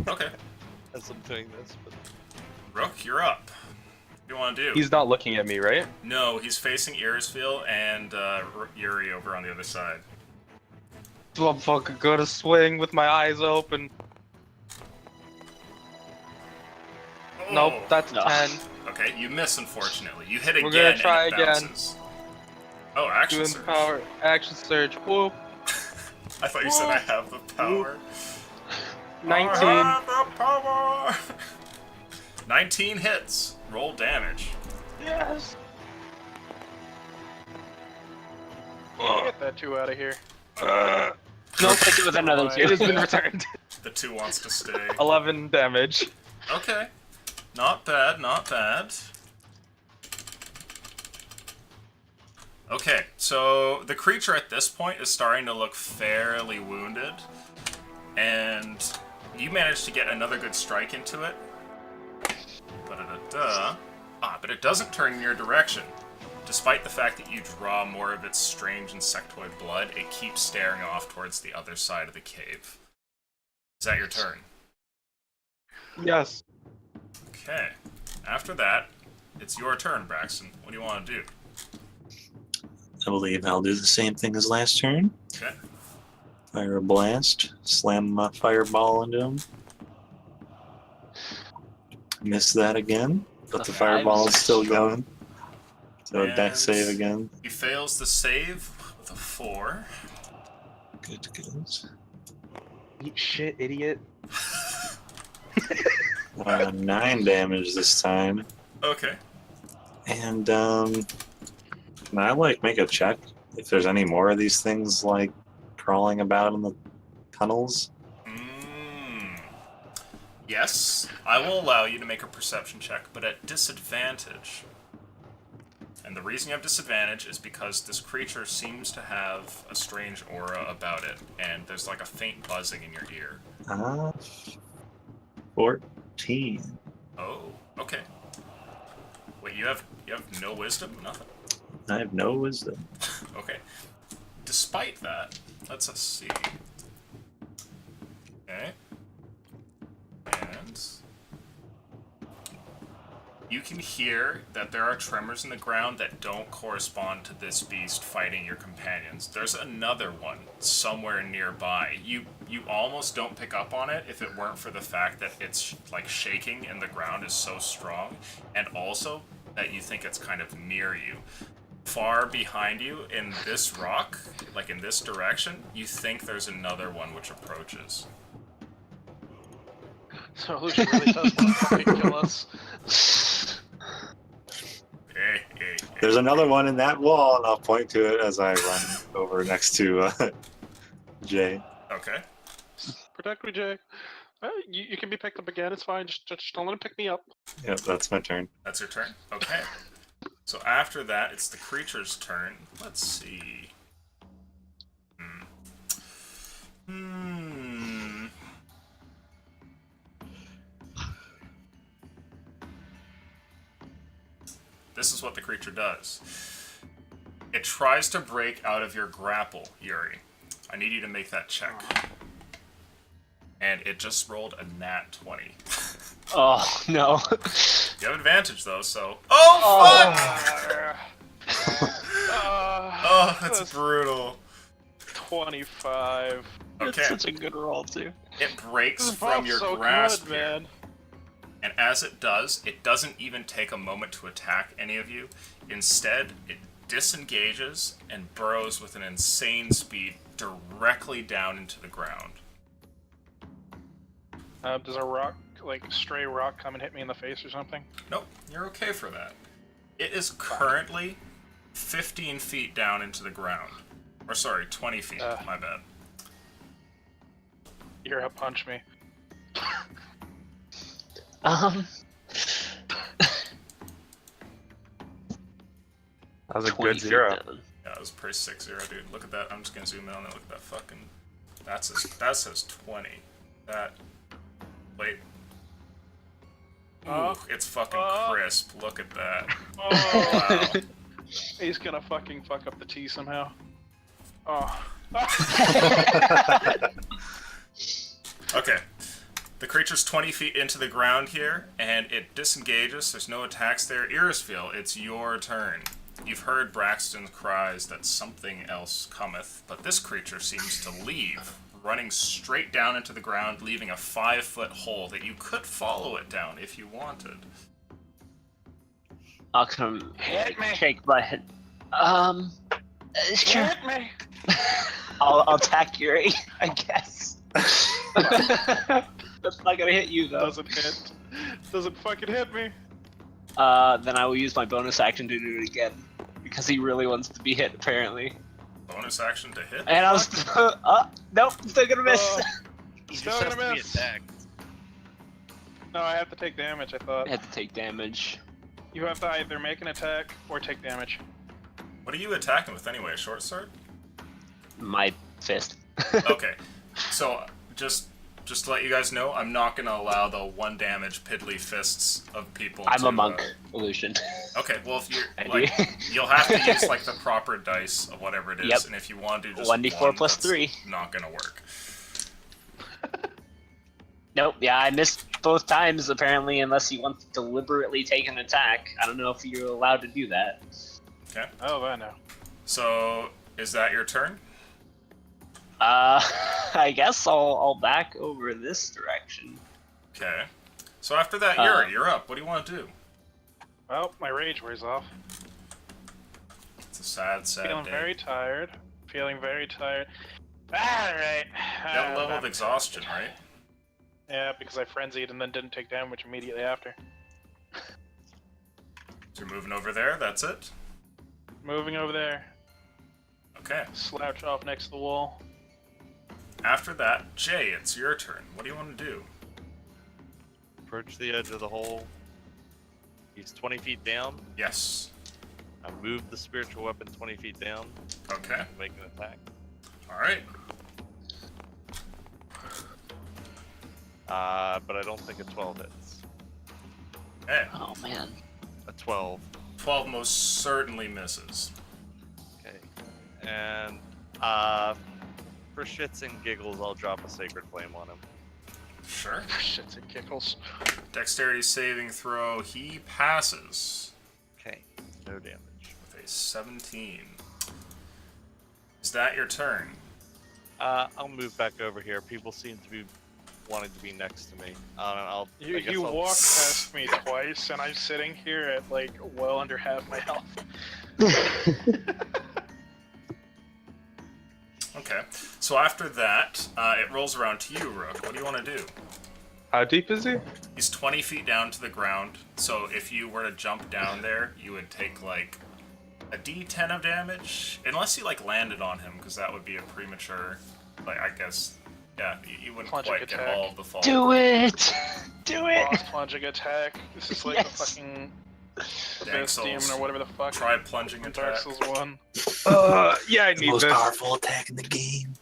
Okay. as I'm doing this. But... Rook, you're up. What do you want to do? He's not looking at me, right? No, he's facing Irisfield and Yuri over on the other side. I'm fucking gonna swing with my eyes open. Nope, that's No. 10. Okay, you miss, unfortunately. You hit We're again gonna try and it again. bounces. Oh, action Doing surge. power action surge. Whoop. I thought you said I have the power. 19. I have the power! 19 hits. Roll damage. Yes. Get that 2 out of here. No, take it with another It has two. been returned. The 2 wants to stay. 11 damage. Okay. Not bad, not bad. Okay, so the creature at this point is starting to look fairly wounded, and you managed to get another good strike into it. Ba-da-da-da. But it doesn't turn in your direction. Despite the fact that you draw more of its strange insectoid blood, it keeps staring off towards the other side of the cave. Is that your turn? Yes. Okay. After that, it's your turn, Braxton. What do you want to do? I believe I'll do the same thing as last turn. Okay. Fire a blast. Slam my fireball into him. Miss that again, but the fireball is still going. So And deck save again. He fails the save with a 4. Good goes. Eat shit, idiot. 9 damage this time. Okay. And can I like make a check if there's any more of these things like crawling about in the tunnels? Yes, I will allow you to make a perception check, but at disadvantage. And the reason you have disadvantage is because this creature seems to have a strange aura about it, and there's like a faint buzzing in your ear. 14. Oh, okay. Wait, you have no wisdom? Nothing. I have no wisdom. Okay. Despite that, let's see. Okay. And you can hear that there are tremors in the ground that don't correspond to this beast fighting your companions. There's another one somewhere nearby. You almost don't pick up on it if it weren't for the fact that it's like shaking and the ground is so strong, and also that you think it's kind of near you. Far behind you in this rock, like in this direction, you think there's another one which approaches. So Lucian really does want to fucking kill us. There's another one in that wall, and I'll point to it as I run over next to Jay. Okay. Protect me, Jay. You can be picked up again. It's fine. Just don't let him pick me up. Yep, that's my turn. That's your turn? Okay. So after that, it's the creature's turn. Let's see. This is what the creature does. It tries to break out of your grapple, Yuri. I need you to make that check. And it just rolled a nat 20. Oh no. You have advantage though, so. Oh fuck! Oh, that's brutal. 25. Okay. It's such a good roll too. It breaks This from felt your so grasp, good, here. man. And as it does, it doesn't even take a moment to attack any of you. Instead, it disengages and burrows with an insane speed directly down into the ground. Does a rock, like stray rock, come and hit me in the face or something? Nope, you're okay for that. It is currently 15 feet down into the ground. Or sorry, 20 feet. My bad. You're up, punch me. That was a 20 good feet 0. down. Yeah, it was pretty 6-0, dude. Look at that. I'm just gonna zoom in on it. Look at that fucking. That says 20. That. Wait. Ooh, it's fucking crisp. Look at that. Oh, Wow. he's gonna fucking fuck up the T somehow. Oh. Okay. The creature's 20 feet into the ground here, and it disengages. There's no attacks there. Irisfiel, it's your turn. You've heard Braxton's cries that something else cometh, but this creature seems to leave, running straight down into the ground, leaving a 5-foot hole that you could follow it down if you wanted. I'll come Hit me. shake my head. Sure. Hit me. I'll attack Yuri, I guess. That's not gonna hit you though. Doesn't hit. Doesn't fucking hit me. Then I will use my bonus action to do it again. Because he really wants to be hit, apparently. Bonus action to hit? And I was... nope, still gonna miss. He Still just has gonna to be miss. attacked. No, I have to take damage, I thought. I had to take damage. You have to either make an attack or take damage. What are you attacking with anyway? A short sword? My fist. Okay. So, just to let you guys know, I'm not gonna allow the 1 damage piddly fists of people I'm to, a monk, illusion. Okay, well if you're I like, do. you'll have to use like the proper dice of whatever it is, Yep. and if you want to do just 1d4 one, plus that's 3. not gonna work. Nope, yeah, I missed both times apparently, unless you want to deliberately take an attack. I don't know if you're allowed to do that. Okay. Oh, I know. So, is that your turn? I guess I'll back over this direction. Okay. So after that, you're up. What do you want to do? Well, my rage wears off. It's a sad Feeling day. very tired. Feeling very tired. Alright. You have a level of exhaustion, right? Yeah, because I frenzied and then didn't take damage immediately after. So you're moving over there, that's it? Moving over there. Okay. Slouch off next to the wall. After that, Jay, it's your turn. What do you want to do? Approach the edge of the hole. He's 20 feet down. Yes. I move the spiritual weapon 20 feet down. Okay. Make an attack. Alright. But I don't think a 12 hits. Hey, Oh man. A 12. 12 most certainly misses. Okay. And, for shits and giggles, I'll drop a Sacred Flame on him. Sure. Shits and giggles. Dexterity saving throw, he passes Okay. No damage. with a 17. Is that your turn? I'll move back over here. People seem to be wanting to be next to me. I guess You I'll- walked past me twice, and I'm sitting here at like well under half my health. Okay. So after that, it rolls around to you, Rook. What do you want to do? How deep is he? He's 20 feet down to the ground, so if you were to jump down there, you would take, like, a d10 of damage. Unless you, like, landed on him, because that would be a premature, like, I guess, yeah, you wouldn't Plunging quite get attack. all of the fall. Do it! Do it! Boss plunging attack. This is like Yes. the fucking Dang Abyss Demon souls. or whatever the fuck. Try plunging from Dark attack. Souls 1. Yeah, I The need most this. powerful attack in the game.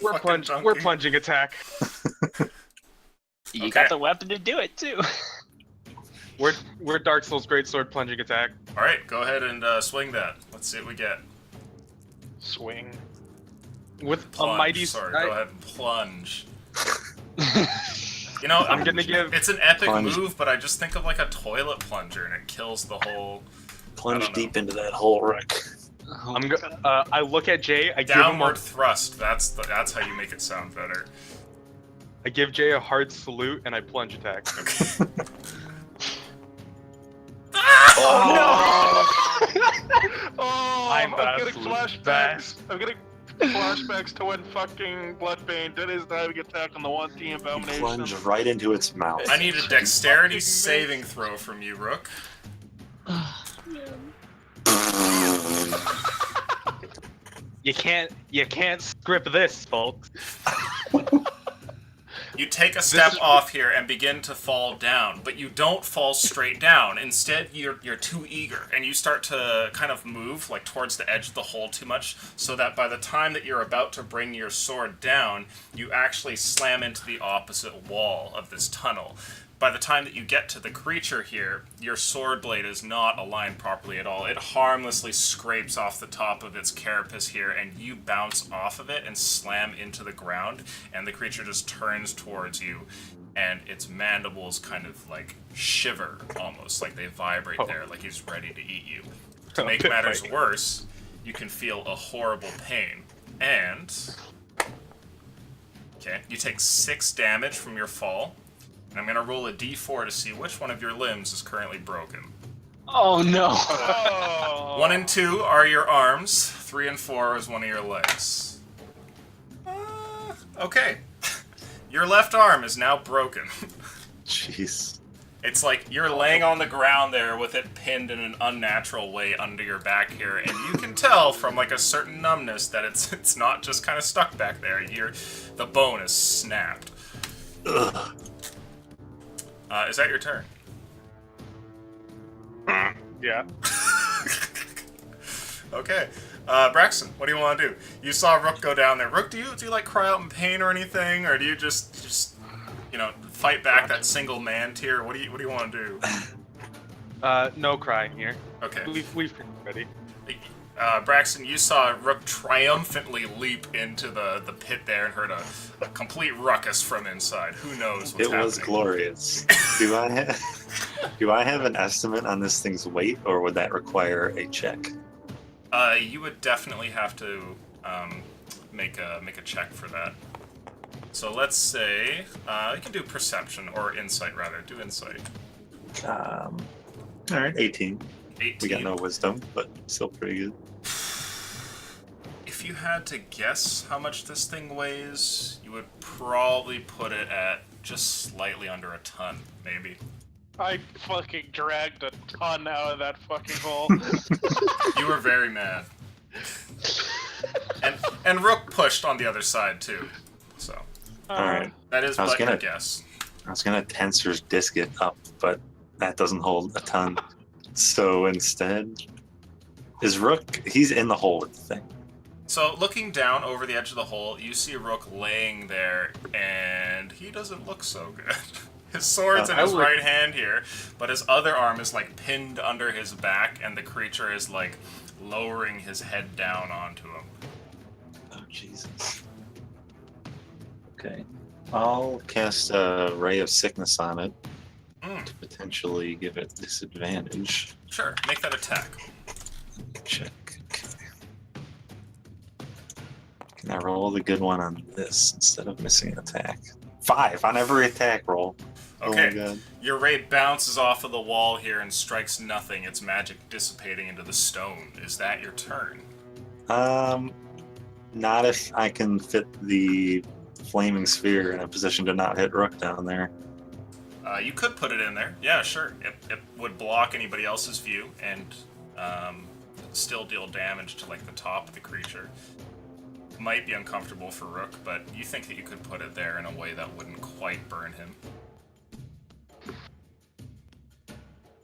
We're Fucking donkey. plunging attack. You Okay. got the weapon to do it too. We're Dark Souls Greatsword plunging attack. Alright, go ahead and swing that. Let's see what we get. Swing. With Plunge. a mighty Sorry, I- go ahead and plunge. You know, I'm gonna give it's an epic Plunge. move, but I just think of like a toilet plunger and it kills the whole I Plunge don't know. deep into that hole, Rook. I look at Jay. I give him downward a, thrust. That's how you make it sound better. I give Jay a hard salute and I plunge attack. Oh, I'm I'm the getting absolute flashbacks. best. I'm getting flashbacks to when fucking Bloodbane did his diving attack on the one team You abomination. plunge right into its mouth. I need a dexterity Fucking saving throw from you, Rook. You can't script this, folks. You take a step off here and begin to fall down, but you don't fall straight down. Instead, you're too eager, and you start to kind of move like towards the edge of the hole too much, so that by the time that you're about to bring your sword down, you actually slam into the opposite wall of this tunnel. By the time that you get to the creature here, your sword blade is not aligned properly at all. It harmlessly scrapes off the top of its carapace here, and you bounce off of it and slam into the ground, and the creature just turns towards you, and its mandibles kind of like shiver almost, like they vibrate there, like he's ready to eat you. To make matters worse, you can feel a horrible pain, and... Okay, you take 6 damage from your fall. And I'm going to roll a d4 to see which one of your limbs is currently broken. Oh no! 1 and 2 are your arms. 3 and 4 is one of your legs. Okay. Your left arm is now broken. Jeez. It's like you're laying on the ground there with it pinned in an unnatural way under your back here, and you can tell from like a certain numbness that it's not just kind of stuck back there. The bone is snapped. Ugh. Is that your turn? Yeah. Okay. Braxton, what do you want to do? You saw Rook go down there. Rook, do you like cry out in pain or anything, or do you just fight back that single man tier? What do you want to do? No crying here. Okay. We've been ready. Braxton, you saw Rook triumphantly leap into the pit there and heard a complete ruckus from inside. Who knows what's happening? It was glorious. Do I have an estimate on this thing's weight, or would that require a check? You would definitely have to make a check for that. So let's say you can do perception or insight rather. Do insight. All right, 18. 18. We got no wisdom, but still pretty good. If you had to guess how much this thing weighs, you would probably put it at just slightly under a ton, maybe. I fucking dragged a ton out of that fucking hole. You were very mad. And Rook pushed on the other side too. So All right. that is I was but your gonna- guess. I was gonna Tensor's disc it up, but that doesn't hold a ton. So instead, is Rook? He's in the hole with the thing. So looking down over the edge of the hole, you see Rook laying there, and he doesn't look so good. His sword's in his right hand here, but his other arm is like pinned under his back, and the creature is like lowering his head down onto him. Oh Jesus. Okay, I'll cast a Ray of Sickness on it to potentially give it disadvantage. Sure, make that attack. Check. Okay. Can I roll the good one on this instead of missing an attack? 5 on every attack roll. Okay, Oh my god. your ray bounces off of the wall here and strikes nothing, its magic dissipating into the stone. Is that your turn? Not if I can fit the flaming sphere in a position to not hit Rook down there. You could put it in there. Yeah, sure. It would block anybody else's view and still deal damage to like the top of the creature. Might be uncomfortable for Rook, but you think that you could put it there in a way that wouldn't quite burn him.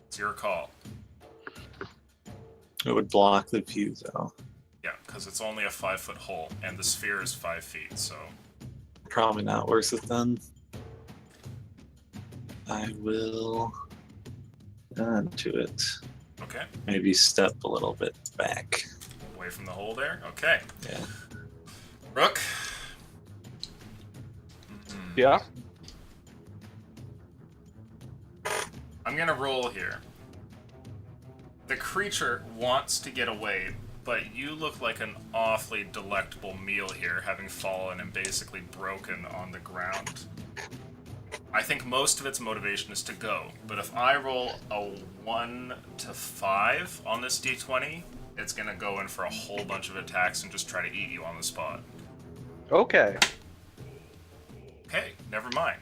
It's your call. It would block the view though. Yeah, because it's only a 5-foot hole, and the sphere is 5 feet, so... Probably not worth it then. I will to it. Okay, Maybe step a little bit back. away from the hole there. Okay. Yeah. Rook? Yeah. I'm gonna roll here. The creature wants to get away, but you look like an awfully delectable meal here, having fallen and basically broken on the ground. I think most of its motivation is to go, but if I roll a 1 to 5 on this d20, it's gonna go in for a whole bunch of attacks and just try to eat you on the spot. Okay. Okay, never mind.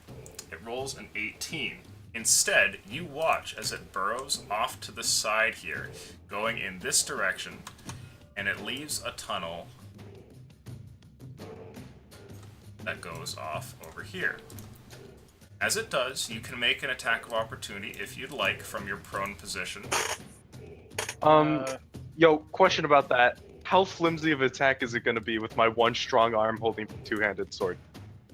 It rolls an 18. Instead, you watch as it burrows off to the side here, going in this direction, and it leaves a tunnel that goes off over here. As it does, you can make an attack of opportunity if you'd like from your prone position. Yo, question about that. How flimsy of an attack is it going to be with my one strong arm holding a two-handed sword?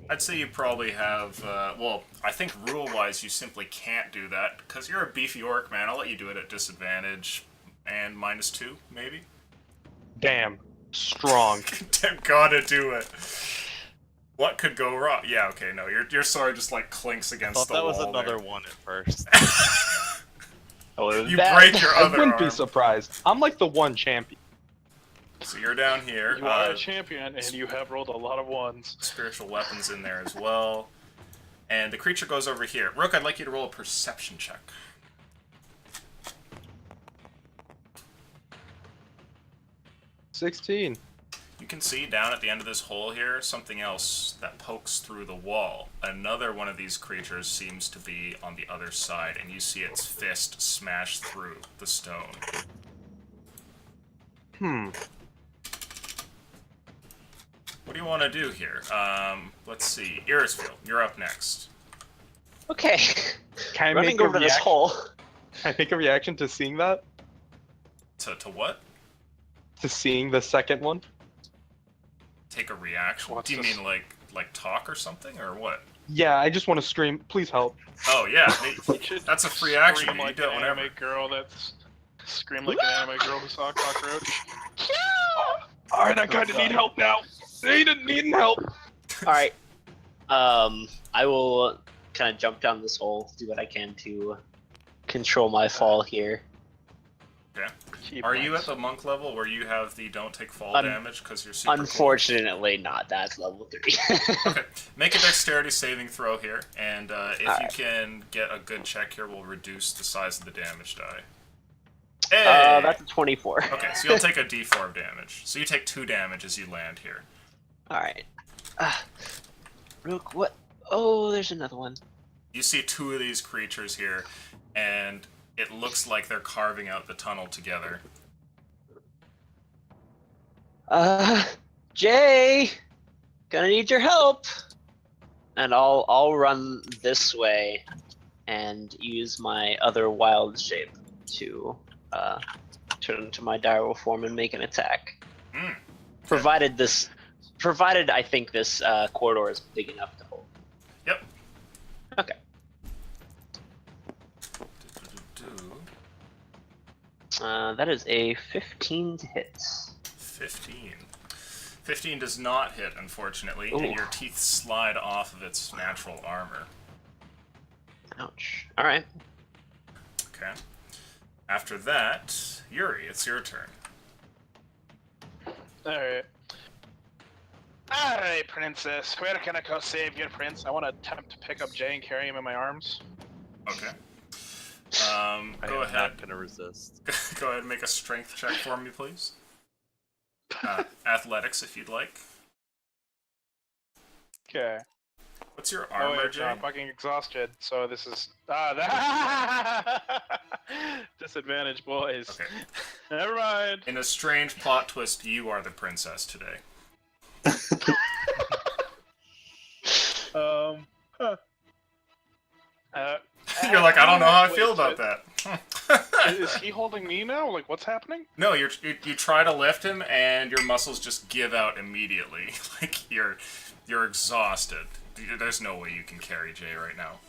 I'd say you probably have, well, I think rule-wise you simply can't do that, because you're a beefy orc, man. I'll let you do it at disadvantage and -2, maybe? Damn. Strong. Gotta do it. What could go wrong? Yeah, okay, no, your sword just, like, clinks I against thought the that wall was another there. one at first. You break your I other wouldn't be arm. surprised. I'm like the one champion. So you're down here. You are a champion, and you have rolled a lot of ones. Spiritual weapons in there as well. And the creature goes over here. Rook, I'd like you to roll a perception check. 16. You can see down at the end of this hole here something else that pokes through the wall. Another one of these creatures seems to be on the other side, and you see its fist smash through the stone. What do you want to do here? Let's see. Irisfield, you're up next. Okay. Can I Running make a over this reaction? hole. Can I make a reaction to seeing that? To what? To seeing the second one? Take a reaction? What's Do you this? mean like talk or something, or what? Yeah, I just want to scream, please help. Oh yeah, You should that's a free action. Scream You like do it an whenever. anime girl that's scream like an anime girl who saw a cockroach. Alright, I kinda need help now. Needing help. Alright. I will kind of jump down this hole, do what I can to control my fall here. Okay. Key Are you at points. the monk level where you have the don't take fall Un- damage because you're super Unfortunately not. That's level 3. cool? Okay. Make a dexterity saving throw here, and if you Alright. can get a good check here, we'll reduce the size of the damage die. Hey! That's a 24. Okay, so you'll take a d4 of damage. So you take 2 damage as you land here. Alright. Rook, what? Oh, there's another one. You see 2 of these creatures here, and it looks like they're carving out the tunnel together. Jay! Gonna need your help! And I'll run this way and use my other wild shape to turn into my direwolf form and make an attack. Hmm. Provided I think this corridor is big enough to hold. Yep. Okay. That is a 15 to hit. 15. 15 does not hit, unfortunately, Ooh. and your teeth slide off of its natural armor. Ouch. Alright. Okay. After that, Yuri, it's your turn. Alright. Alright, princess. Where can I go save your prince? I want to attempt to pick up Jay and carry him in my arms. Okay. I Go am ahead. not gonna resist. Go ahead and make a strength check for me, please. Athletics, if you'd like. Okay. What's your Oh, armor, wait, Jay? I'm fucking exhausted, so this is... Disadvantage, boys. Okay. Never mind. In a strange plot twist, you are the princess today. Huh. You're like, I don't know how I wait, feel about so that. Is he holding me now? Like, what's happening? No, you try to lift him, and your muscles just give out immediately. Like you're exhausted. There's no way you can carry Jay right now.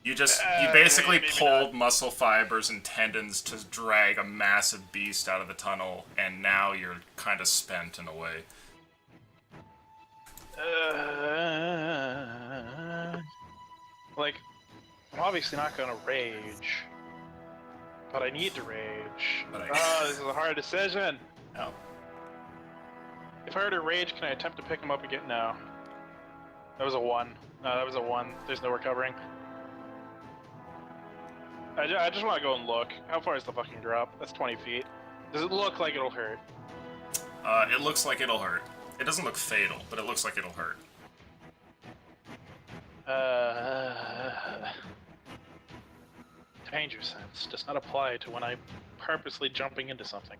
You basically maybe pulled muscle fibers and tendons to drag a massive beast out of the tunnel, and now you're kind of spent in a way. Like, I'm obviously not gonna rage, but I need to rage. But This is a hard decision. No. If I were to rage, can I attempt to pick him up again? No. That was a 1. No, that was a 1. There's no recovering. I just want to go and look. How far is the fucking drop? That's 20 feet. Does it look like it'll hurt? It looks like it'll hurt. It doesn't look fatal, but it looks like it'll hurt. Danger sense does not apply to when I'm purposely jumping into something.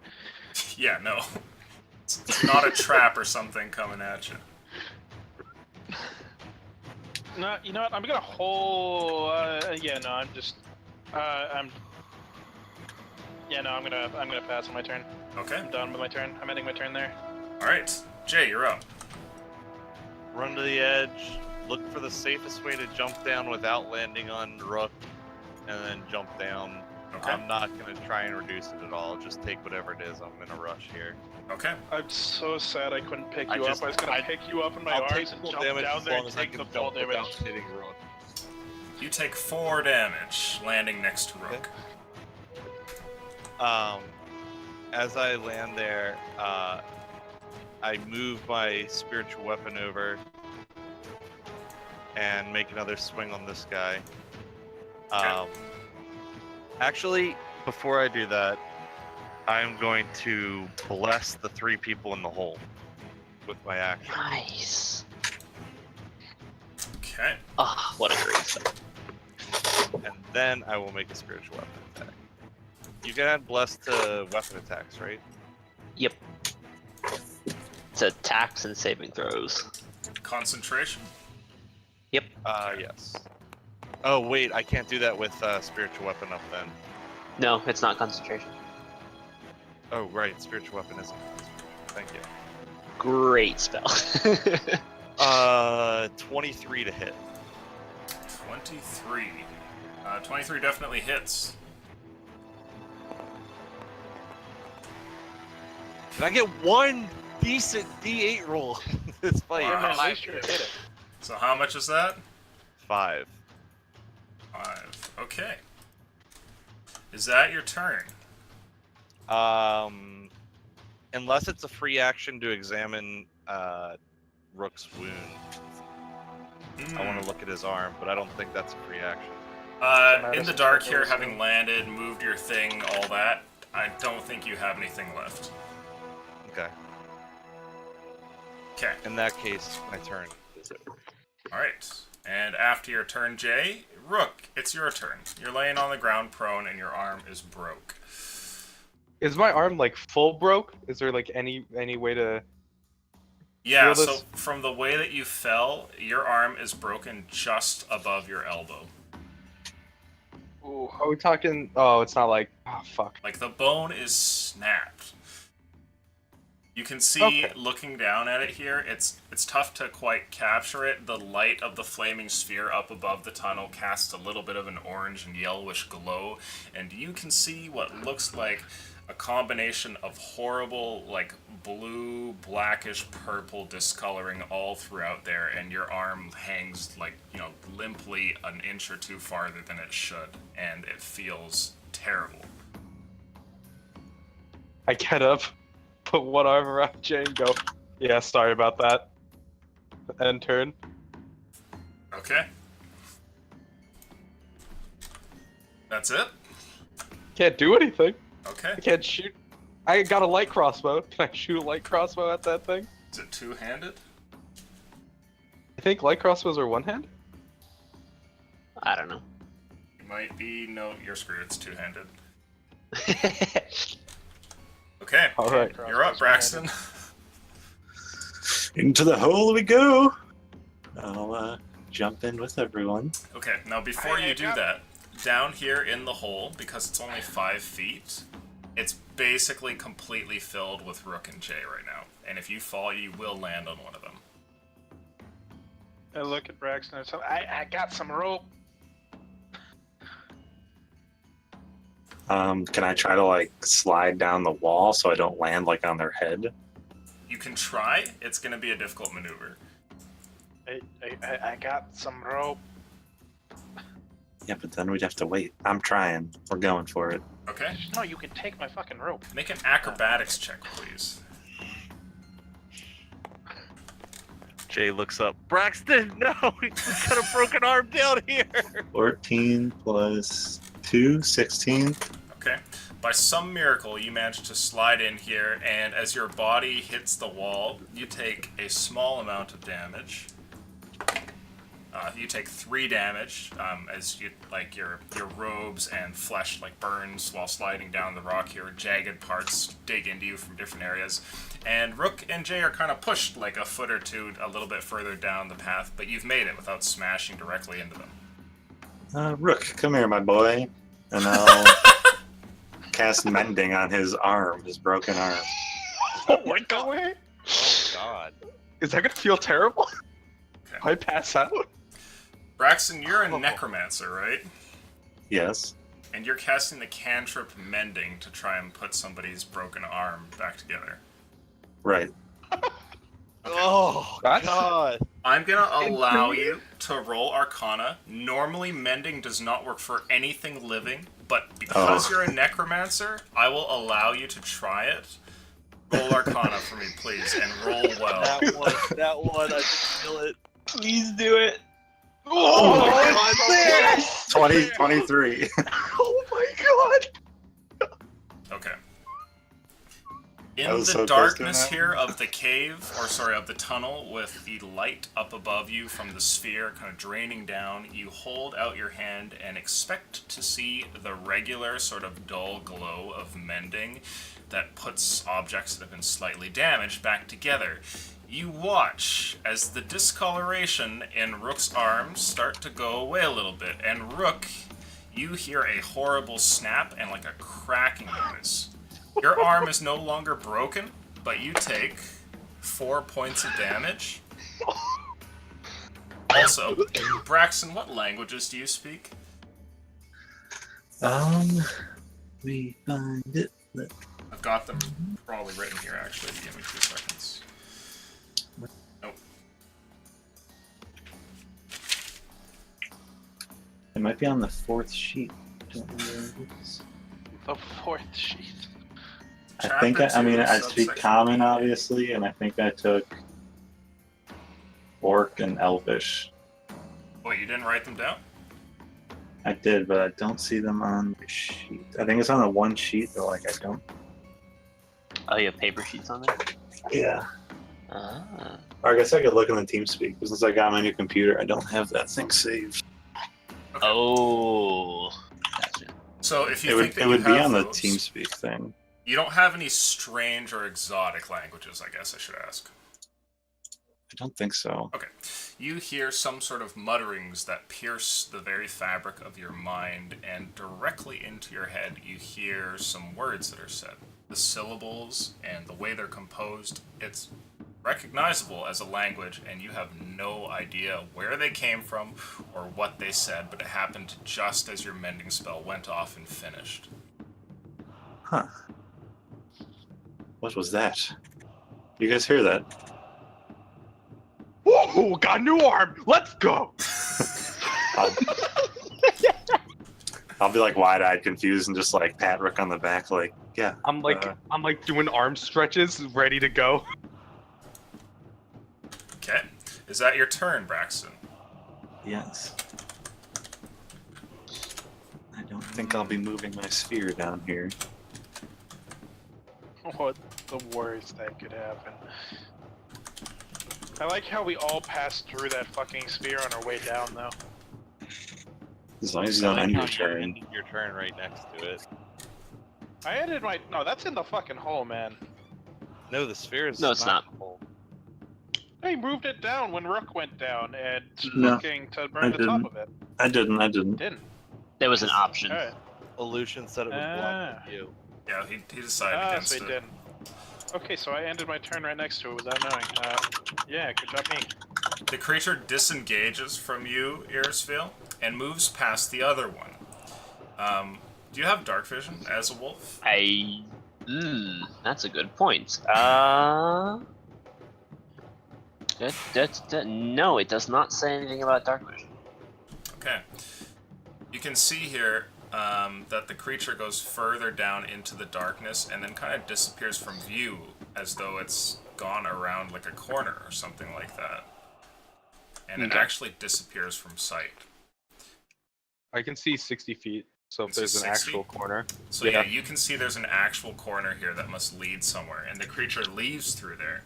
Yeah, no. It's not a trap or something coming at you. No, you know what? I'm gonna hold. Yeah, no, I'm just. I'm. Yeah, no, I'm gonna pass on my turn. Okay. I'm done with my turn. I'm ending my turn there. All right. Jay, you're up. Run to the edge. Look for the safest way to jump down without landing on Rook, and then jump down. Okay. I'm not gonna try and reduce it at all. Just take whatever it is. I'm in a rush here. Okay. I'm so sad I couldn't pick I you just- up. I was gonna pick you up in my I'll take arms and full jump damage down as there long and as I take can the fall jump without damage. hitting Rook. You take 4 damage, landing next to Rook. As I land there, I move my spiritual weapon over and make another swing on this guy. Actually, before I do that, I'm going to bless the 3 people in the hole with my action. Nice. Okay. Ah, what a great spell. And then I will make a spiritual weapon attack. You can add bless to weapon attacks, right? Yep. It's attacks and saving throws. Concentration. Yes. Oh, wait, I can't do that with spiritual weapon up then. No, it's not concentration. Oh, right, spiritual weapon isn't. Thank you. Great spell. 23 to hit. 23. 23 definitely hits. Can I get one decent D8 roll this fight? Wow. Yeah, man, at least you hit it. So how much is that? 5. 5. Okay. Is that your turn? Unless it's a free action to examine Rook's wound. I want to look at his arm, but I don't think that's a free action. In the dark here, having landed, moved your thing, all that, I don't think you have anything left. Okay. Okay. In that case, my turn is over. Alright. And after your turn, Jay, Rook, it's your turn. You're laying on the ground prone and your arm is broke. Is my arm like full broke? Is there like any way to? Yeah, Feel so this? from the way that you fell, your arm is broken just above your elbow. Ooh. Are we talking? Oh, it's not like. Oh fuck. Like the bone is snapped. You can see, Okay. looking down at it here, it's tough to quite capture it. The light of the flaming sphere up above the tunnel casts a little bit of an orange and yellowish glow, and you can see what looks like a combination of horrible, like, blue, blackish, purple discoloring all throughout there, and your arm hangs, like, you know, limply an inch or 2 farther than it should, and it feels terrible. I get up, put one arm around Jay and go. Yeah, sorry about that. End turn. Okay. That's it? Can't do anything. Okay. I can't shoot. I got a light crossbow. Can I shoot a light crossbow at that thing? Is it two-handed? I think light crossbows are one-handed. I don't know. It might be. No, you're screwed. It's two-handed. Okay. All right. You're up, Braxton. Into the hole we go. I'll jump in with everyone. Okay, now before you do that, down here in the hole, because it's only 5 feet, it's basically completely filled with Rook and Jay right now. And if you fall, you will land on one of them. I look at Braxton and say, I got some rope. Can I try to like slide down the wall so I don't land like on their head? You can try. It's going to be a difficult maneuver. I got some rope. Yeah, but then we'd have to wait. I'm trying. We're going for it. Okay. No, you can take my fucking rope. Make an acrobatics check, please. Jay looks up. Braxton, no! He's got a broken arm down here! 14 plus 2, 16. Okay. By some miracle, you manage to slide in here, and as your body hits the wall, you take a small amount of damage. You take 3 damage as you your robes and flesh burns while sliding down the rock here. Jagged parts dig into you from different areas, and Rook and Jay are kind of pushed a foot or two a little bit further down the path, but you've made it without smashing directly into them. Rook, come here, my boy, and I'll cast Mending on his arm, his broken arm. Oh my god! Oh god. Is that gonna feel terrible? Okay. I pass out? Braxton, you're a necromancer, right? Yes. And you're casting the cantrip Mending to try and put somebody's broken arm back together. Right. Oh That's- god. I'm gonna allow you to roll Arcana. Normally, Mending does not work for anything living, but because you're a necromancer, I will allow you to try it. Roll Arcana for me, please, and roll well. That one, I can feel it. Please do it. Oh my god! Yes! 23. Oh my god! Okay. I In was the so close to darkness that. here of the cave, of the tunnel, with the light up above you from the sphere kind of draining down, you hold out your hand and expect to see the regular sort of dull glow of mending that puts objects that have been slightly damaged back together. You watch as the discoloration in Rook's arms start to go away a little bit, and Rook, you hear a horrible snap and a cracking noise. Your arm is no longer broken, but you take 4 points of damage. Also, Braxton, what languages do you speak? We find it. I've got them probably written here, actually. Give me 2 seconds. Oh. It might be on the 4th sheet. Don't know where it is. The 4th sheet. I think I speak subsection Common, B. obviously, and I think I took Orc and Elvish. Wait, you didn't write them down? I did, but I don't see them on the sheet. I think it's on the one sheet, but I don't. Oh, you have paper sheets on there? Yeah. Ah. Or I guess I could look in the TeamSpeak, but since I got my new computer, I don't have that thing saved. Oh. Gotcha. So if you It think that would, you be have on the those, TeamSpeak thing. you don't have any strange or exotic languages, I guess I should ask. I don't think so. Okay. You hear some sort of mutterings that pierce the very fabric of your mind, and directly into your head you hear some words that are said. The syllables and the way they're composed, it's recognizable as a language, and you have no idea where they came from or what they said, but it happened just as your mending spell went off and finished. Huh. What was that? You guys hear that? Whoa! Got a new arm! Let's go! I'll be wide-eyed, confused, and just pat Rook on the back, yeah. I'm doing arm stretches, ready to go. Okay. Is that your turn, Braxton? Yes. I don't think I'll be moving my sphere down here. What the worst that could happen? I like how we all passed through that fucking sphere on our way down, though. As long as you don't end your You're turn. ending your turn right next to it. I ended my... No, that's in the fucking hole, man. No, the sphere is No, it's not. full. They moved it down when Rook went down and No, looking to I burn the top didn't. of it. I didn't. Didn't. There was an option. Alright. Illusion said it was blocking you. Yeah, he decided Ah, against so he it. didn't. Okay, so I ended my turn right next to it without knowing. Yeah, good job me. The creature disengages from you, Irisville, and moves past the other one. Do you have dark vision as a wolf? That's a good point. No, it does not say anything about dark vision. Okay. You can see here that the creature goes further down into the darkness and then kind of disappears from view as though it's gone around a corner or something like that. And it Okay. actually disappears from sight. I can see 60 feet, so if Is it there's an 60? actual corner. So Yeah. yeah, you can see there's an actual corner here that must lead somewhere, and the creature leaves through there.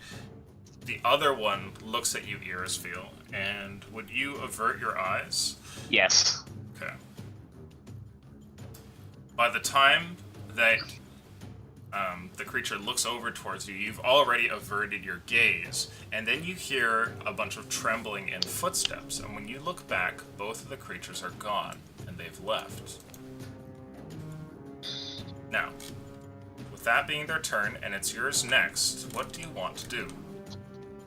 The other one looks at you, Irisfeel, and would you avert your eyes? Yes. Okay. By the time that the creature looks over towards you, you've already averted your gaze, and then you hear a bunch of trembling and footsteps, and when you look back, both of the creatures are gone, and they've left. Now, with that being their turn, and it's yours next, what do you want to do?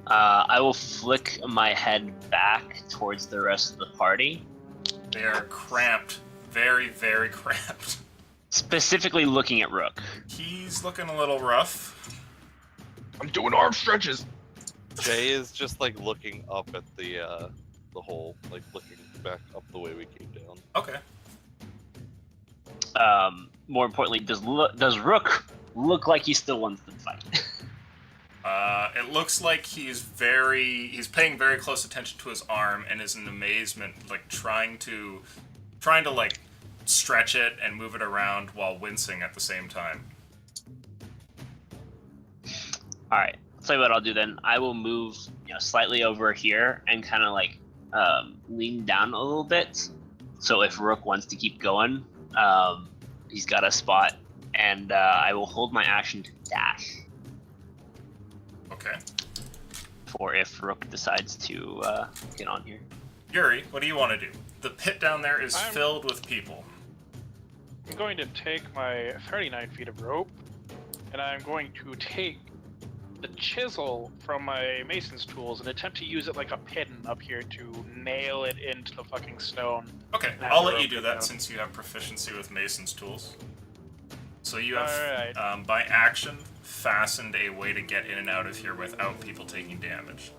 I will flick my head back towards the rest of the party, They are cramped, very, very cramped. specifically looking at Rook. He's looking a little rough. I'm doing arm stretches. Jay is just like looking up at the hole, like looking back up the way we came down. Okay. More importantly, does Rook look like he still wants to fight? It looks like he's paying very close attention to his arm and is in amazement, like trying to like stretch it and move it around while wincing at the same time. All right. I'll tell you what I'll do then. I will move, slightly over here and kind of like lean down a little bit. So if Rook wants to keep going, he's got a spot, and I will hold my action to dash. Okay. For if Rook decides to get on here. Yuri, what do you want to do? The pit down there is filled with people. I'm going to take my 39 feet of rope, and I'm going to take the chisel from my mason's tools and attempt to use it like a pin up here to nail it into the fucking stone. Okay, Have I'll the let you rope do go that down. since you have proficiency with mason's tools. So you have, Alright. by action, fastened a way to get in and out of here without people taking damage.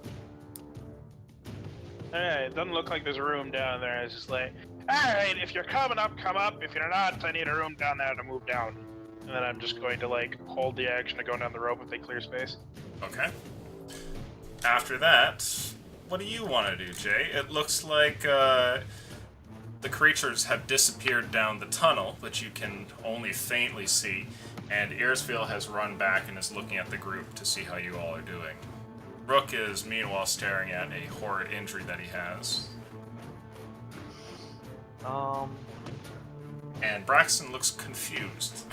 Alright, doesn't look like there's a room down there. It's just like, alright, if you're coming up, come up. If you're not, I need a room down there to move down. And then I'm just going to, like, hold the action to go down the rope if they clear space. Okay. After that, what do you want to do, Jay? It looks like the creatures have disappeared down the tunnel, which you can only faintly see, and Irisfeel has run back and is looking at the group to see how you all are doing. Rook is meanwhile staring at a horrid injury that he has. And Braxton looks confused.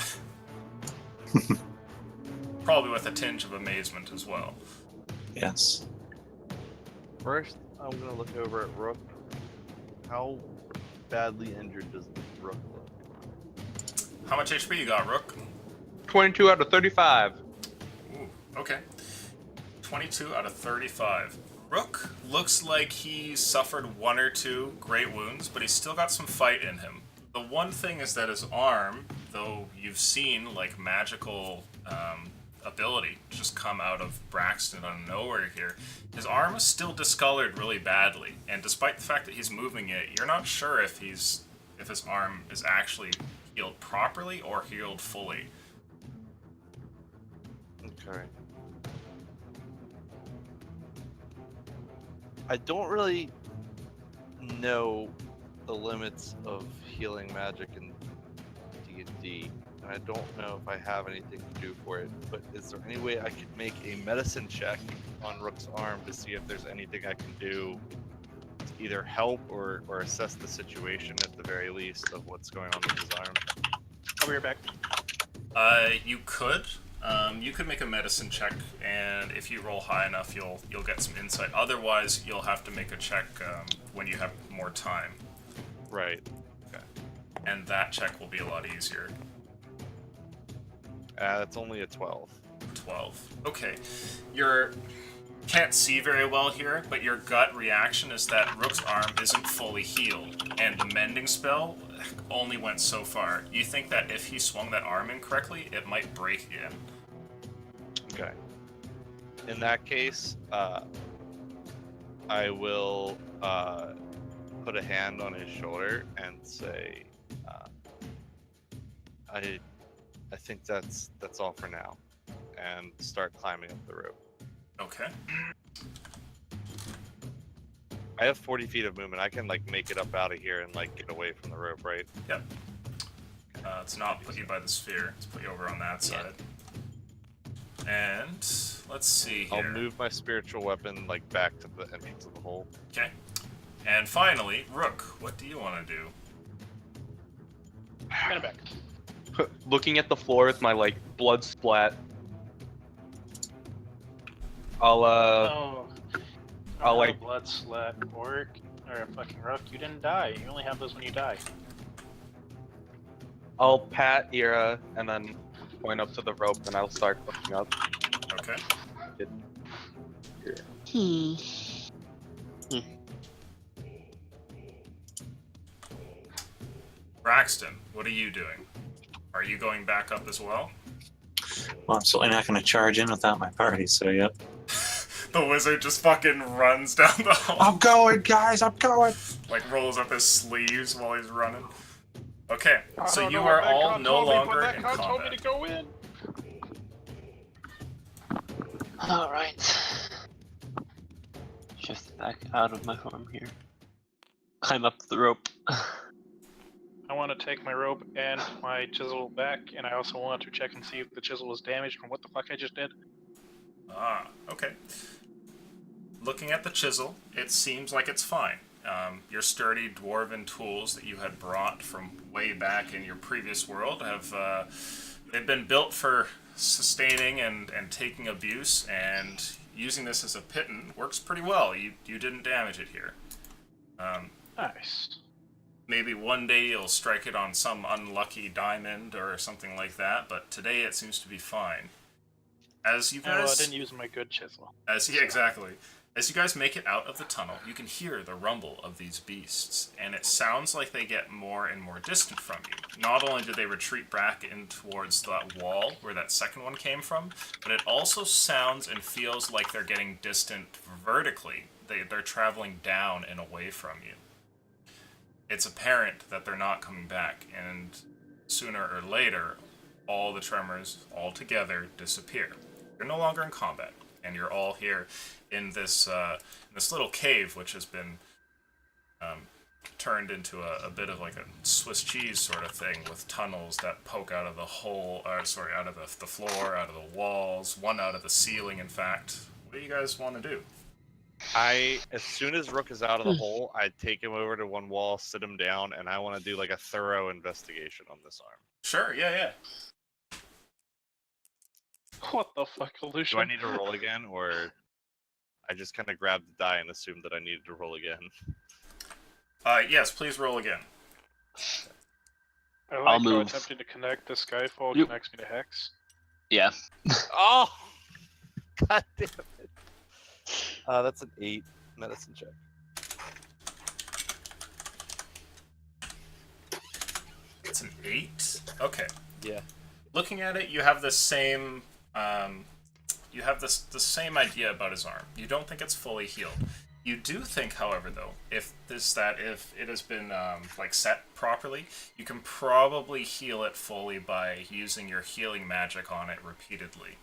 Probably with a tinge of amazement as well. Yes. First, I'm gonna look over at Rook. How badly injured does Rook look? How much HP you got, Rook? 22 out of 35. Ooh, okay. 22 out of 35. Rook looks like he suffered 1 or 2 great wounds, but he's still got some fight in him. The one thing is that his arm, though you've seen like magical ability just come out of Braxton out of nowhere here, his arm is still discolored really badly, and despite the fact that he's moving it, you're not sure if his arm is actually healed properly or healed fully. Okay. I don't really know the limits of healing magic in D&D, and I don't know if I have anything to do for it, but is there any way I could make a medicine check on Rook's arm to see if there's anything I can do to either help or assess the situation at the very least of what's going on with his arm? I'll be right back. You could. You could make a medicine check, and if you roll high enough, you'll get some insight. Otherwise, you'll have to make a check when you have more time, Right. and that check will be a lot easier. It's only a 12. 12. Okay. You can't see very well here, but your gut reaction is that Rook's arm isn't fully healed, and the mending spell only went so far. You think that if he swung that arm incorrectly, it might break again. Okay. In that case, I will put a hand on his shoulder and say, I think that's all for now, and start climbing up the rope. Okay. I have 40 feet of movement. I can like make it up out of here and like get away from the rope, right? Yep. It's not put you by the sphere. It's put you over on that side. And let's see here. I'll move my spiritual weapon like back to the entrance of the hole. Okay. And finally, Rook, what do you want to do? Kind of back. Looking at the floor with my like blood splat. I'll Oh. I'll, like- blood slat orc or a fucking rook. You didn't die. You only have those when you die. I'll pat Ira and then point up to the rope and I'll start looking up. Okay. Hmm. Braxton, what are you doing? Are you going back up as well? Well, I'm certainly not going to charge in without my party, so yep. The wizard just fucking runs down the hall. I'm going, guys, I'm going! Like rolls up his sleeves while he's running. Okay, I so don't you know are what that all con no told me, but longer that in con told me to combat. go in. Alright. Shift back out of my form here. Climb up the rope. I want to take my rope and my chisel back, and I also want to check and see if the chisel was damaged from what the fuck I just did. Ah, okay. Looking at the chisel, it seems like it's fine. Your sturdy dwarven tools that you had brought from way back in your previous world have they've been built for sustaining and taking abuse, and using this as a pitten works pretty well. You didn't damage it here. Nice. Maybe one day you'll strike it on some unlucky diamond or something like that, but today it seems to be fine. As you Oh, I guys, didn't use my good chisel. exactly. As you guys make it out of the tunnel, you can hear the rumble of these beasts, and it sounds like they get more and more distant from you. Not only do they retreat back in towards that wall where that second one came from, but it also sounds and feels like they're getting distant vertically. They're traveling down and away from you. It's apparent that they're not coming back, and sooner or later, all the tremors altogether disappear. You're no longer in combat, and you're all here in this little cave, which has been turned into a bit of like a Swiss cheese sort of thing, with tunnels that poke out of the out of the floor, out of the walls, one out of the ceiling, in fact. What do you guys want to do? As soon as Rook is out of the hole, I take him over to one wall, sit him down, and I want to do like a thorough investigation on this arm. Sure, yeah. What the fuck, Lucian? Do I need to roll again, or I just kind of grabbed the die and assumed that I needed to roll again? Yes, please roll again. I I'll like how move. attempting to connect the Skyfall Yep. connects me to Hex. Yeah. Oh! God damn it. That's an 8 medicine check. It's an 8? Okay. Yeah. Looking at it, you have the same the same idea about his arm. You don't think it's fully healed. You do think, however, though, if it has been like set properly, you can probably heal it fully by using your healing magic on it repeatedly.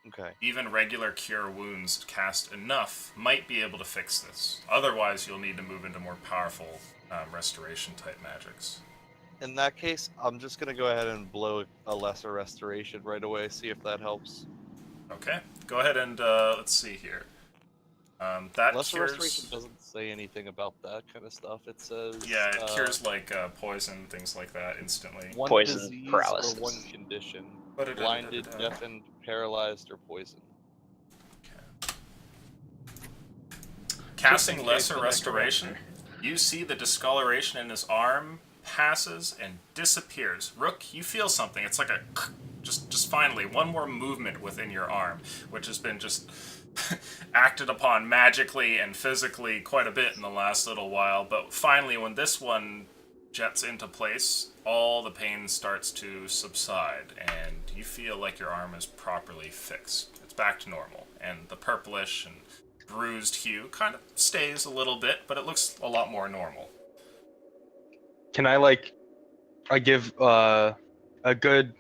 Okay. Even regular cure wounds cast enough might be able to fix this. Otherwise, you'll need to move into more powerful restoration type magics. In that case, I'm just gonna go ahead and blow a lesser restoration right away, see if that helps. Okay, go ahead and let's see here. That Lesser cures. restoration doesn't say anything about that kind of stuff. It says Yeah, it cures like poison, things like that instantly. one Poison, disease paralysis. or one condition: Ba-da-da-da-da-da. blinded, deafened, paralyzed, or poisoned. Casting Just in case Lesser the Restoration, necromancer. you see the discoloration in his arm passes and disappears. Rook, you feel something. It's like a just finally one more movement within your arm, which has been just acted upon magically and physically quite a bit in the last little while. But finally, when this one jets into place, all the pain starts to subside, and you feel like your arm is properly fixed. It's back to normal, and the purplish and bruised hue kind of stays a little bit, but it looks a lot more normal. Can I give a good,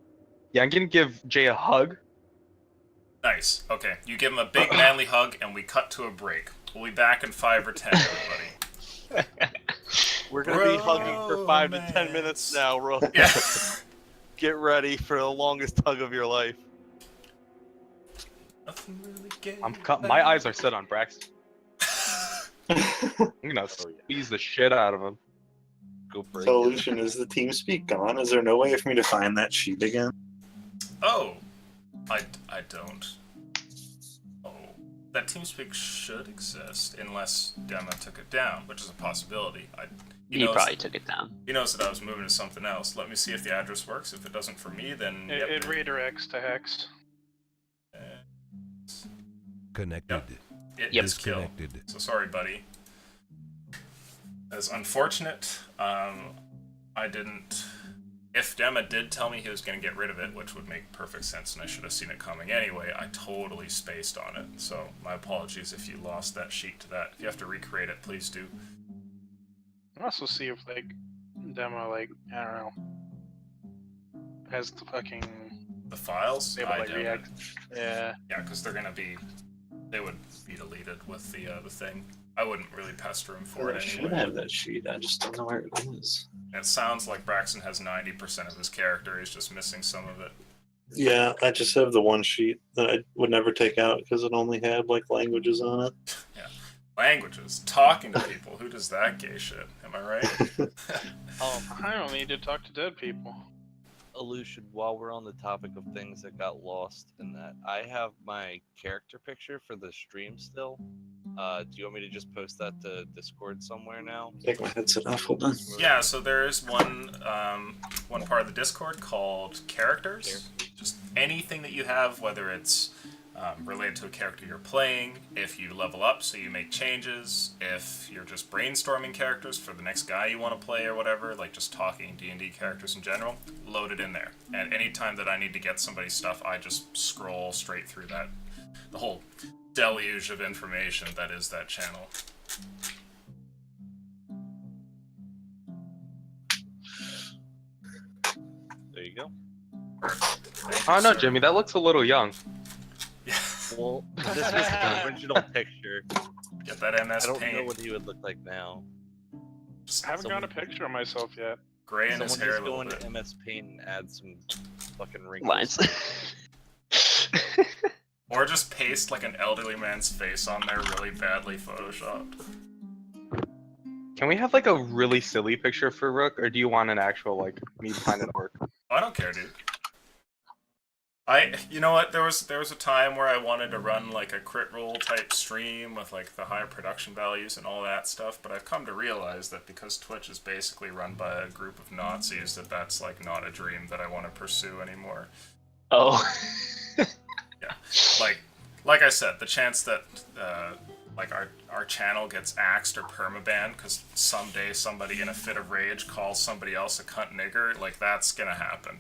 yeah, I'm gonna give Jay a hug. Nice. Okay, you give him a big manly hug, and we cut to a break. We'll be back in 5 or 10, everybody. We're gonna be hugging for 5 to 10 minutes now, Rook. Yeah. Get ready for the longest hug of your life. Nothing really gay. My eyes are set on Braxton. I'm gonna squeeze the shit out of him. Go break So, it. Lucian, is the TeamSpeak gone? Is there no way for me to find that sheet again? Oh, I don't. Oh, that TeamSpeak should exist unless Dema took it down, which is a possibility. He probably took it down. He knows that I was moving to something else. Let me see if the address works. If it doesn't for me, then It redirects to Hex. Connected. It Yep. is kill. Disconnected. So sorry, buddy. As unfortunate. I didn't. If Dema did tell me he was going to get rid of it, which would make perfect sense, and I should have seen it coming anyway, I totally spaced on it. So my apologies if you lost that sheet to that. If you have to recreate it, please do. I'll also see if like Demo I don't know has the fucking The files, able to I like doubt react. it. Yeah. Yeah, because they would be deleted with the thing. I wouldn't really pester him for I it should anyway. have that sheet. I just don't know where it is. It sounds like Braxton has 90% of his character. He's just missing some of it. Yeah, I just have the one sheet that I would never take out because it only had like languages on it. Yeah. Languages. Talking to people. Who does that gay shit? Am I right? I don't need to talk to dead people. Lucian, while we're on the topic of things that got lost in that, I have my character picture for the stream still. Do you want me to just post that to Discord somewhere now? Take my headset off. Hold on. Yeah, so there is one part of the Discord called characters. Just anything that you have, whether it's related to a character you're playing, if you level up so you make changes, if you're just brainstorming characters for the next guy you want to play or whatever, like just talking D&D characters in general, load it in there. And anytime that I need to get somebody's stuff, I just scroll straight through that, the whole deluge of information that is that channel. There you go. Thank Oh you, no, sir. Jimmy, that looks a little young. Yeah. Well, this was the original picture. Get that MS I don't Paint. know what he would look like now. Just I haven't got a picture of myself yet. gray in his Someone hair a just go little into bit. MS Paint and add some fucking wrinkles. Lines. Or just paste like an elderly man's face on there really badly photoshopped. Can we have like a really silly picture for Rook, or do you want an actual like me behind an orc? I don't care, dude. You know what? There was a time where I wanted to run like a crit roll type stream with like the higher production values and all that stuff, but I've come to realize that because Twitch is basically run by a group of Nazis, that's like not a dream that I want to pursue anymore. Oh. Yeah, like I said, the chance that like our channel gets axed or permabanned because someday somebody in a fit of rage calls somebody else a cunt nigger, like that's gonna happen.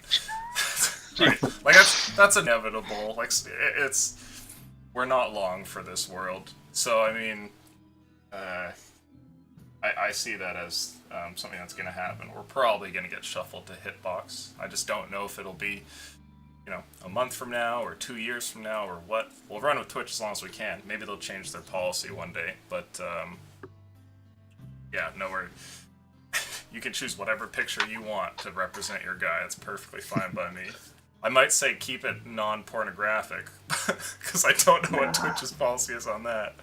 Right? Like that's inevitable. Like we're not long for this world. So I mean, I see that as something that's gonna happen. We're probably gonna get shuffled to Hitbox. I just don't know if it'll be, you know, a month from now or 2 years from now or what. We'll run with Twitch as long as we can. Maybe they'll change their policy one day, but yeah, no, you can choose whatever picture you want to represent your guy. It's perfectly fine by me. I might say keep it non-pornographic, because I don't know what Twitch's policy is on that.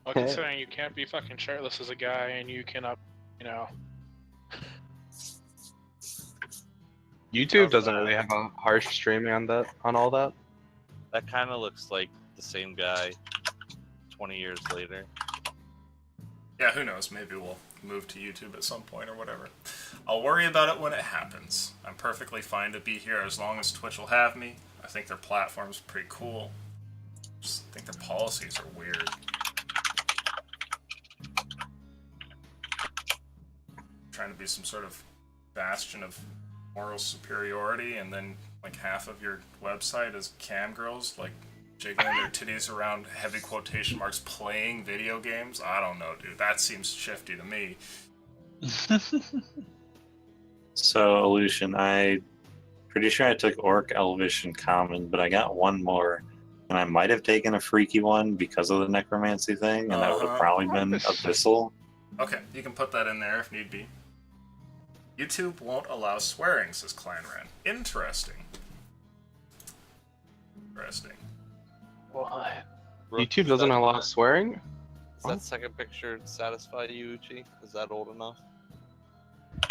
Well, considering you can't be fucking shirtless as a guy and you cannot, you know. YouTube doesn't really have a harsh streaming on all that. That kind of looks like the same guy 20 years later. Yeah, who knows? Maybe we'll move to YouTube at some point or whatever. I'll worry about it when it happens. I'm perfectly fine to be here as long as Twitch will have me. I think their platform's pretty cool. Just think their policies are weird. Trying to be some sort of bastion of moral superiority, and then like half of your website is cam girls like jiggling their titties around heavy quotation marks playing video games. I don't know, dude. That seems shifty to me. So, Lucian, I pretty sure I took Orc, Elvish, and Common, but I got one more, and I might have taken a freaky one because of the necromancy thing, and that would have probably been Abyssal. Okay, you can put that in there if need be. YouTube won't allow swearing, says Clanran. Interesting. Interesting. What? YouTube doesn't allow swearing? Does that second picture satisfy you, Uchi? Is that old enough?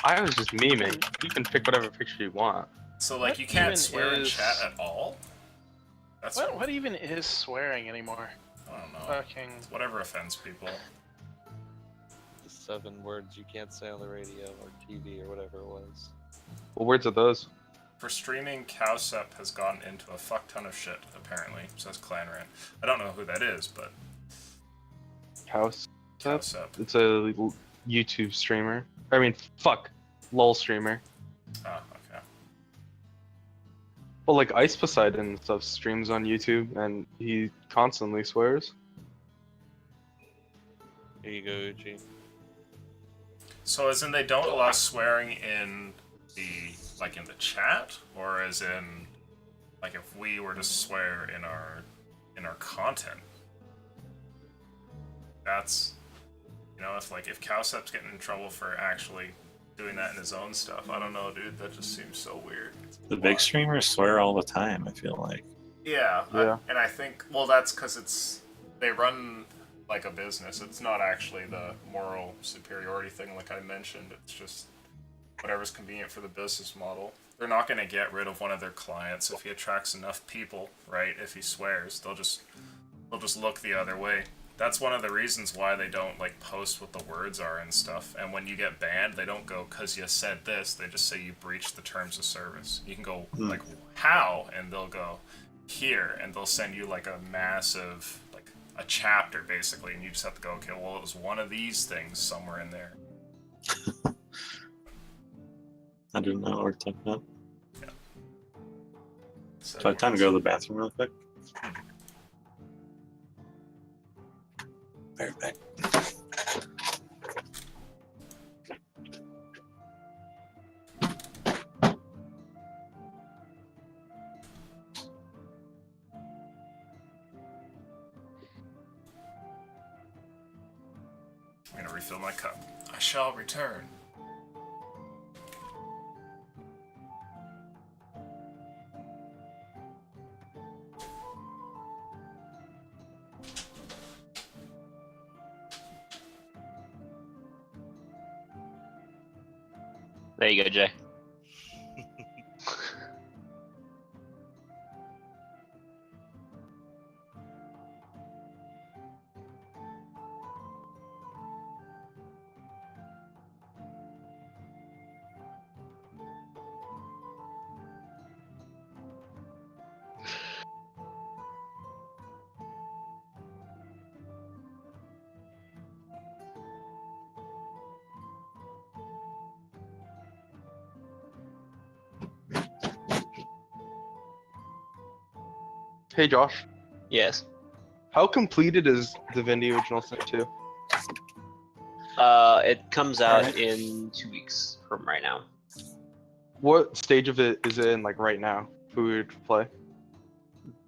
I was just memeing. You can pick whatever picture you want. So, like, What you can't even swear in is- chat at all? That's What even is swearing anymore? I don't know. Fucking. Whatever offends people. The 7 words you can't say on the radio or TV or whatever it was. What words are those? For streaming, Cowsep has gotten into a fuck ton of shit, apparently, says Clanran. I don't know who that is, but House? Cowsep. It's a YouTube streamer. I mean, fuck. LOL streamer. Oh, okay. Well, like Ice Poseidon and stuff streams on YouTube, and he constantly swears. Here you go, Uchi. So as in they don't allow swearing in the, like, in the chat? Or as in, like, if we were to swear in our content? That's, you know, if Cowsep's getting in trouble for actually doing that in his own stuff, I don't know, dude, that just seems so weird. The big streamers swear all the time, I feel like. Yeah, Yeah. and I think, well, that's because they run like a business. It's not actually the moral superiority thing like I mentioned. It's just whatever's convenient for the business model. They're not going to get rid of one of their clients if he attracts enough people, right? If he swears, they'll just look the other way. That's one of the reasons why they don't, like, post what the words are and stuff. And when you get banned, they don't go, "'cause you said this." They just say you breached the terms of service. You can go, like, "How?" And they'll go, "Here." And they'll send you, like, a massive, like, a chapter, basically. And you just have to go, "Okay, well, it was one of these things somewhere in there." I didn't know what we're talking about. Yeah. So I have time to go to the bathroom real quick. Right back. I'm gonna refill my cup. I shall return. There you go, Jay. Hey Josh, Yes. how completed is Divinity Original Sin 2? It comes out Alright. in 2 weeks from right now. What stage of it is it in, like, right now? If we were to play?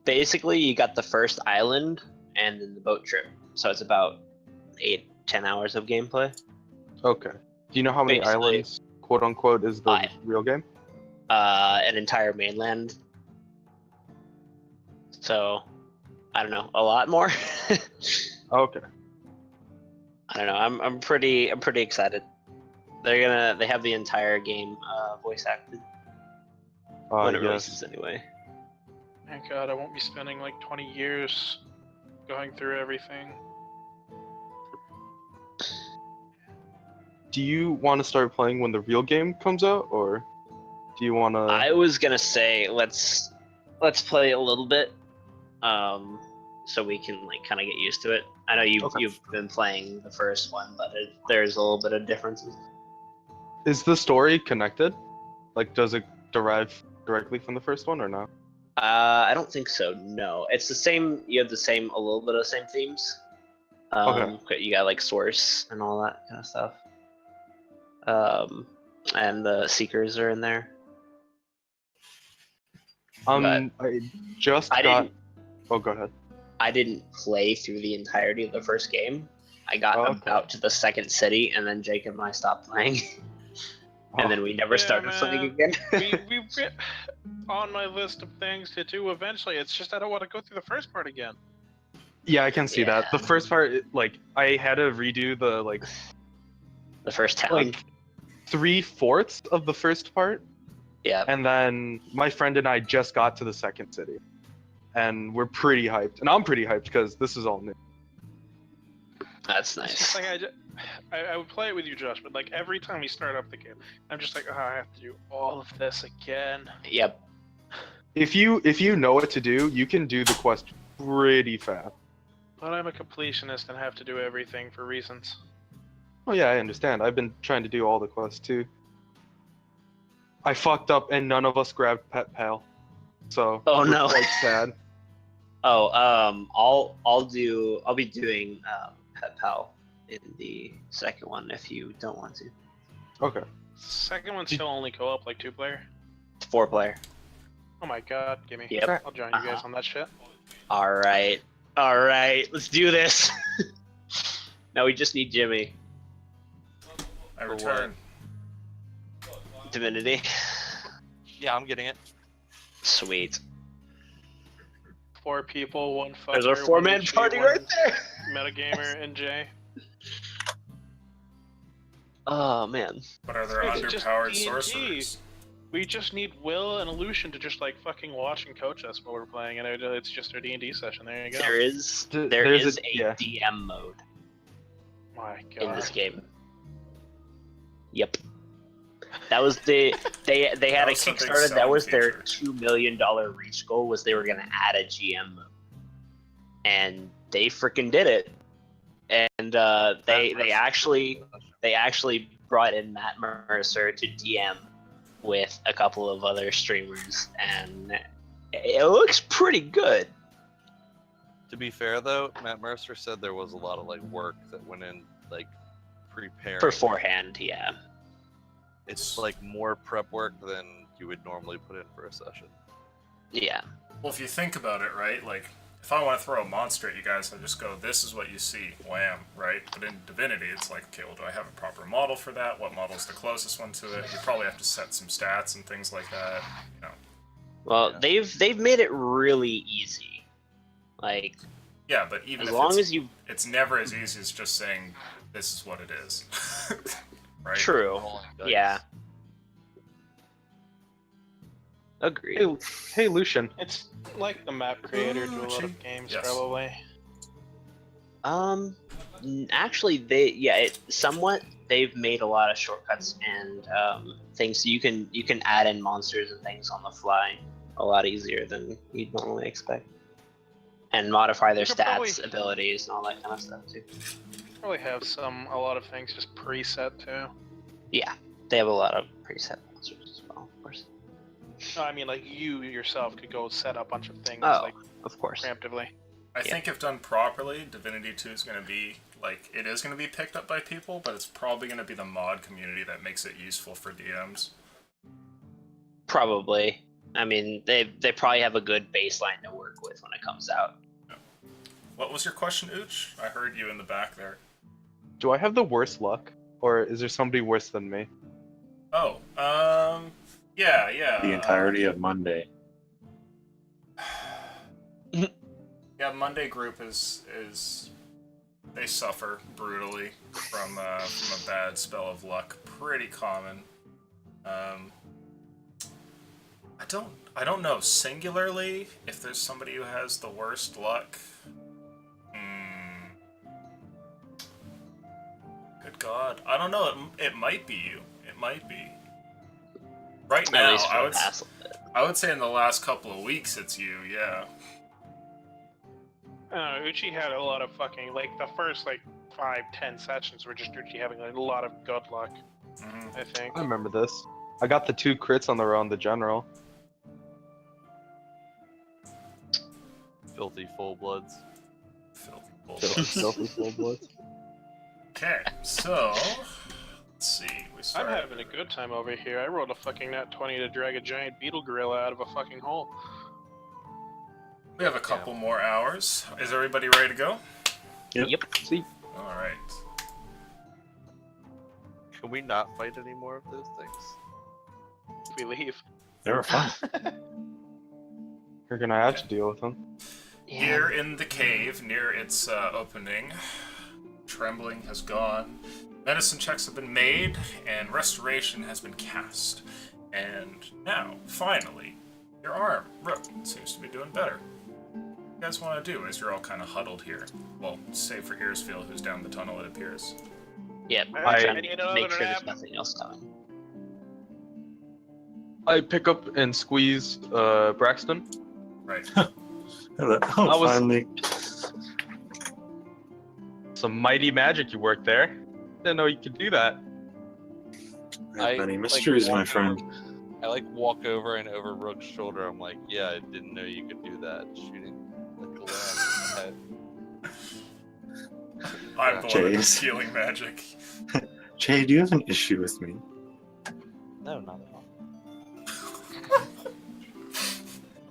Basically, you got the first island and then the boat trip. So it's about 8-10 hours of gameplay. Okay. Do you know how many Basically. islands, quote unquote, is the 5. real game? An entire mainland. So, I don't know, a lot more. Okay. I don't know. I'm pretty excited. They have the entire game voice acted when it Yes. releases anyway. Thank God I won't be spending like 20 years going through everything. Do you want to start playing when the real game comes out, or do you want to? I was gonna say let's play a little bit, so we can like kind of get used to it. I know Okay. you've been playing the first one, but there's a little bit of differences. Is the story connected? Like, does it derive directly from the first one, or no? I don't think so. No, it's the same. You have a little bit of the same themes. You got like source and all that kind of stuff. And the seekers are in there. I just I got. didn't. Oh, go ahead. I didn't play through the entirety of the first game. I got Oh, okay. about to the second city, and then Jacob and I stopped playing, and then we never Yeah, started man. playing again. we on my list of things to do eventually. It's just I don't want to go through the first part again. Yeah, I can see that. The Yeah. first part, like, I had to redo the The first town. like 3/4 of the first part, Yeah. and then my friend and I just got to the second city, and we're pretty hyped, and I'm pretty hyped because this is all new. That's It's just nice. like I would play it with you, Josh, but like every time we start up the game, I'm just like, oh, I have to do all of this again. Yep. If you know what to do, you can do the quest pretty fast. But I'm a completionist and have to do everything for reasons. Oh yeah, I understand. I've been trying to do all the quests too. I fucked up and none of us grabbed Pet Pal, so Oh, we're no. quite sad. Oh, I'll be doing Pet Pal in the second one if you don't want to. Okay. Second one's still only co-op, like 2-player. It's 4-player. Oh my god, gimme. Yep. I'll join you guys on that shit. All right, let's do this. Now we just need Jimmy. I For return. Divinity. Yeah, I'm getting it. Sweet. 4 people, 1 fucker. There's our 1 4-man HG, party 1 right there. Metagamer and Jay. Oh man. But are there It's just underpowered D&D. sorcerers? We just need Will and Lucian to just like fucking watch and coach us while we're playing, and it's just our D&D session. There you go. There is There's a- yeah. DM mode My in god. this game. Yep. That was they had That a was something Kickstarter. That selling was their feature. $2 million reach goal. Was they were gonna add a GM mode, and they freaking did it. And they actually brought in Matt Mercer to DM with a couple of other streamers, and it looks pretty good. To be fair though, Matt Mercer said there was a lot of like work that went in like preparing. Beforehand, yeah. It's like more prep work than you would normally put in for a session. Yeah. Well, if you think about it, right? Like, if I want to throw a monster at you guys, I just go, this is what you see, wham, right? But in Divinity, it's like, okay, well, do I have a proper model for that? What model's the closest one to it? You probably have to set some stats and things like that, you know. Well, Yeah. they've made it really easy. Like, Yeah, but even as if long it's, as you it's never as easy as just saying, this is what it is. Right? true. Rolling dice. Yeah. Agreed. Hey Lucian. It's like the map creator to a lot of games, Yes. probably. Actually, they've made a lot of shortcuts and things, so you can add in monsters and things on the fly a lot easier than you'd normally expect, and modify their You could stats, probably- abilities, and all that kind of stuff too. Probably have a lot of things just preset too. Yeah, they have a lot of preset monsters as well, of course. No, I mean like you yourself could go set up a bunch of things Oh, like of course. preemptively. I think if done properly, Divinity 2 is going to be, like, it is going to be picked up by people, but it's probably going to be the mod community that makes it useful for DMs. Probably. I mean, they probably have a good baseline to work with when it comes out. What was your question, Ooch? I heard you in the back there. Do I have the worst luck, or is there somebody worse than me? Oh, yeah. The entirety of Monday. Yeah, Monday group is they suffer brutally from a bad spell of luck. Pretty common. I don't know singularly if there's somebody who has the worst luck. Good God, I don't know. It might be you. It might be. Right At now, least for I the would past little bit. I would say in the last couple of weeks it's you. Yeah. Uchi had a lot of fucking like the first like 5-10 sessions were just Uchi having like, a lot of good luck. Mhm. I think. I remember this. I got the 2 crits on the row on the general. Filthy full bloods. Filthy bullshit. Filthy full bloods. Okay, so let's see. We I'm start. having a good time over here. I rolled a fucking nat 20 to drag a giant beetle gorilla out of a fucking hole. We have a couple more hours. Is everybody ready to go? Yep. See, All right. Can we not fight any more of those things? If we leave. They were fun. You're gonna have to deal with them. Here in the cave, near its opening, trembling has gone, medicine checks have been made, and restoration has been cast. And now, finally, your arm, Rook, seems to be doing better. What do you guys want to do as you're all kind of huddled here? Well, save for Earsfield, who's down the tunnel, it appears. Yep. I trying need to another make sure there's nap. nothing else coming. I pick up and squeeze Braxton. Right. Oh, I was- finally. Some mighty magic you worked there. Didn't know you could do that. I have many mysteries, my friend. I like walk over and over Rook's shoulder. I'm like, yeah, I didn't know you could do that. Shooting the glass in the head. I'm the one that's Jace. healing magic. Jay, do you have an issue with me? No, not at all.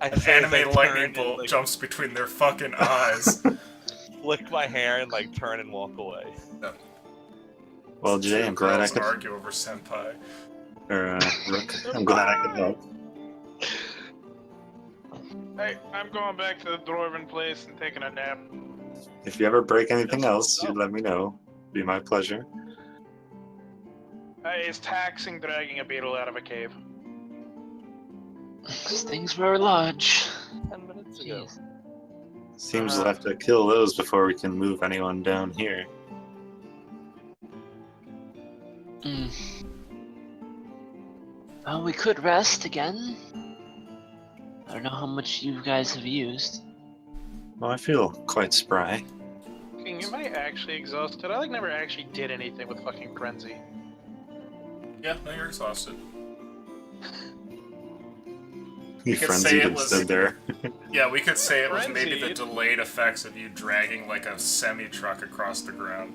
I An say as I anime turn lightning and, bolt like, jumps between their fucking eyes. flick my hair and like turn and walk away. Well, Jay, Two I'm glad I girls could. argue over senpai. Or, Rook, I'm glad I could help. Hey, I'm going back to the dwarven place and taking a nap. If you ever break anything Yes, else, no. you let me know. Be my pleasure. It's taxing dragging a beetle out of a cave. These things were large. 10 minutes ago. Jeez. Seems we'll have to kill those before we can move anyone down here. Mm. Well, we could rest again. I don't know how much you guys have used. Well, I feel quite spry. King, am I actually exhausted? I never actually did anything with fucking frenzy. Yeah, no, you're exhausted. You could say frenzied it and was- stood there. Yeah, we could say it was maybe the Frenzied. delayed effects of you dragging like a semi-truck across the ground.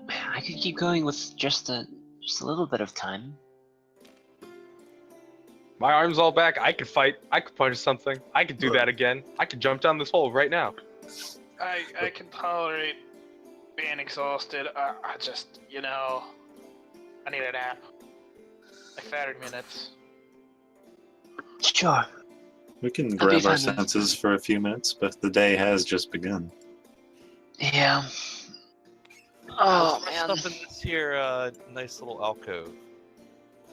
I could keep going with just a little bit of time. My arm's all back. I could fight. I could punch something. I could do that again. I could jump down this hole right now. I can tolerate being exhausted. I just, I need a nap. Like 30 minutes. Sure. We can be grab our fine then. senses for a few minutes, but the day has just begun. Yeah. Oh Let's man. Up in this here nice little alcove.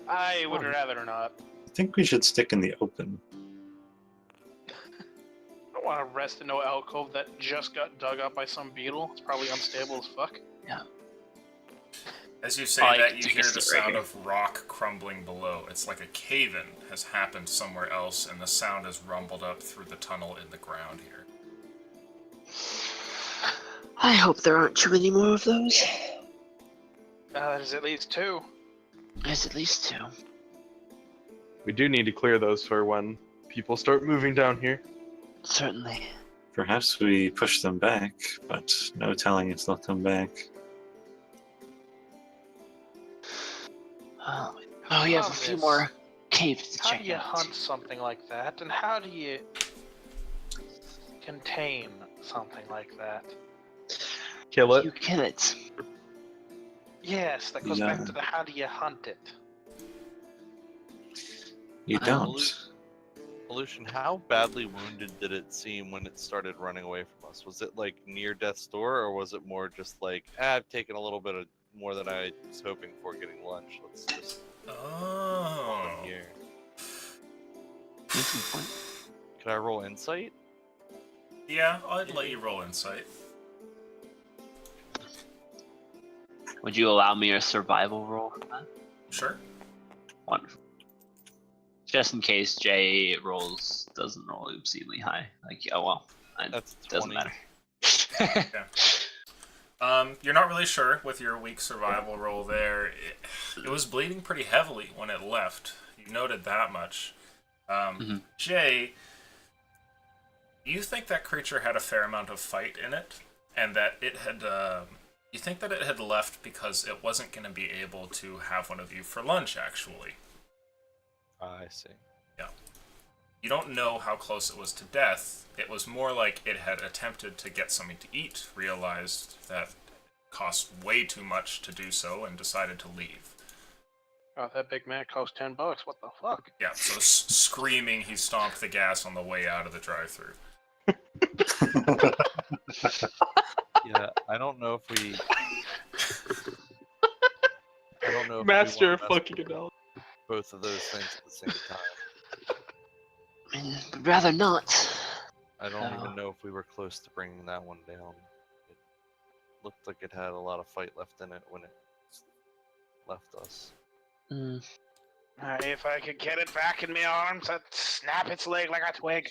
I would rather not. I think we should stick in the open. I don't want to rest in no alcove that just got dug up by some beetle. It's probably unstable as fuck. As you say I that, can you take a hear the sit right sound here. of rock crumbling below. It's like a cave-in has happened somewhere else, and the sound has rumbled up through the tunnel in the ground here. I hope there aren't too many more of those. There's at least 2. There's at least 2. We do need to clear those for when people start moving down here. Certainly. Perhaps we push them back, but no telling if they'll come back. Oh, we have a Love few this. more caves to How check do you out. hunt something like that? And how do you contain something like that? Kill it. You kill it. Yes, that goes Yeah. back to the how do you hunt it? You I don't. Evolution, how badly wounded did it seem when it started running away from us? Was it like near death's door, or was it more just like, I've taken a little bit of more than I was hoping for getting lunch? Let's just Oh. in here. Decent point. Could I roll insight? Yeah, I'd let you roll insight. Would you allow me a survival roll for that? Sure. Wonderful. Just in case Jay doesn't roll obscenely high. Like, oh well, it That's doesn't 20. matter. You're not really sure with your weak survival roll there. It was bleeding pretty heavily when it left. You noted that much. Mhm. Jay, you think that creature had a fair amount of fight in it, and that it had. You think that it had left because it wasn't going to be able to have one of you for lunch, actually. I see. You don't know how close it was to death. It was more like it had attempted to get something to eat, realized that cost way too much to do so and decided to leave. Oh, that Big Mac cost $10. What the fuck? Yeah, so screaming, he stomped the gas on the way out of the drive-thru. Yeah, I don't know if we. I don't know if Master we of want to fucking analogy. both of those things at the same time. I mean, I'd rather not. I don't Oh. even know if we were close to bringing that one down. It looked like it had a lot of fight left in it when it left us. Mm. If I could get it back in my arms, I'd snap its leg like a twig.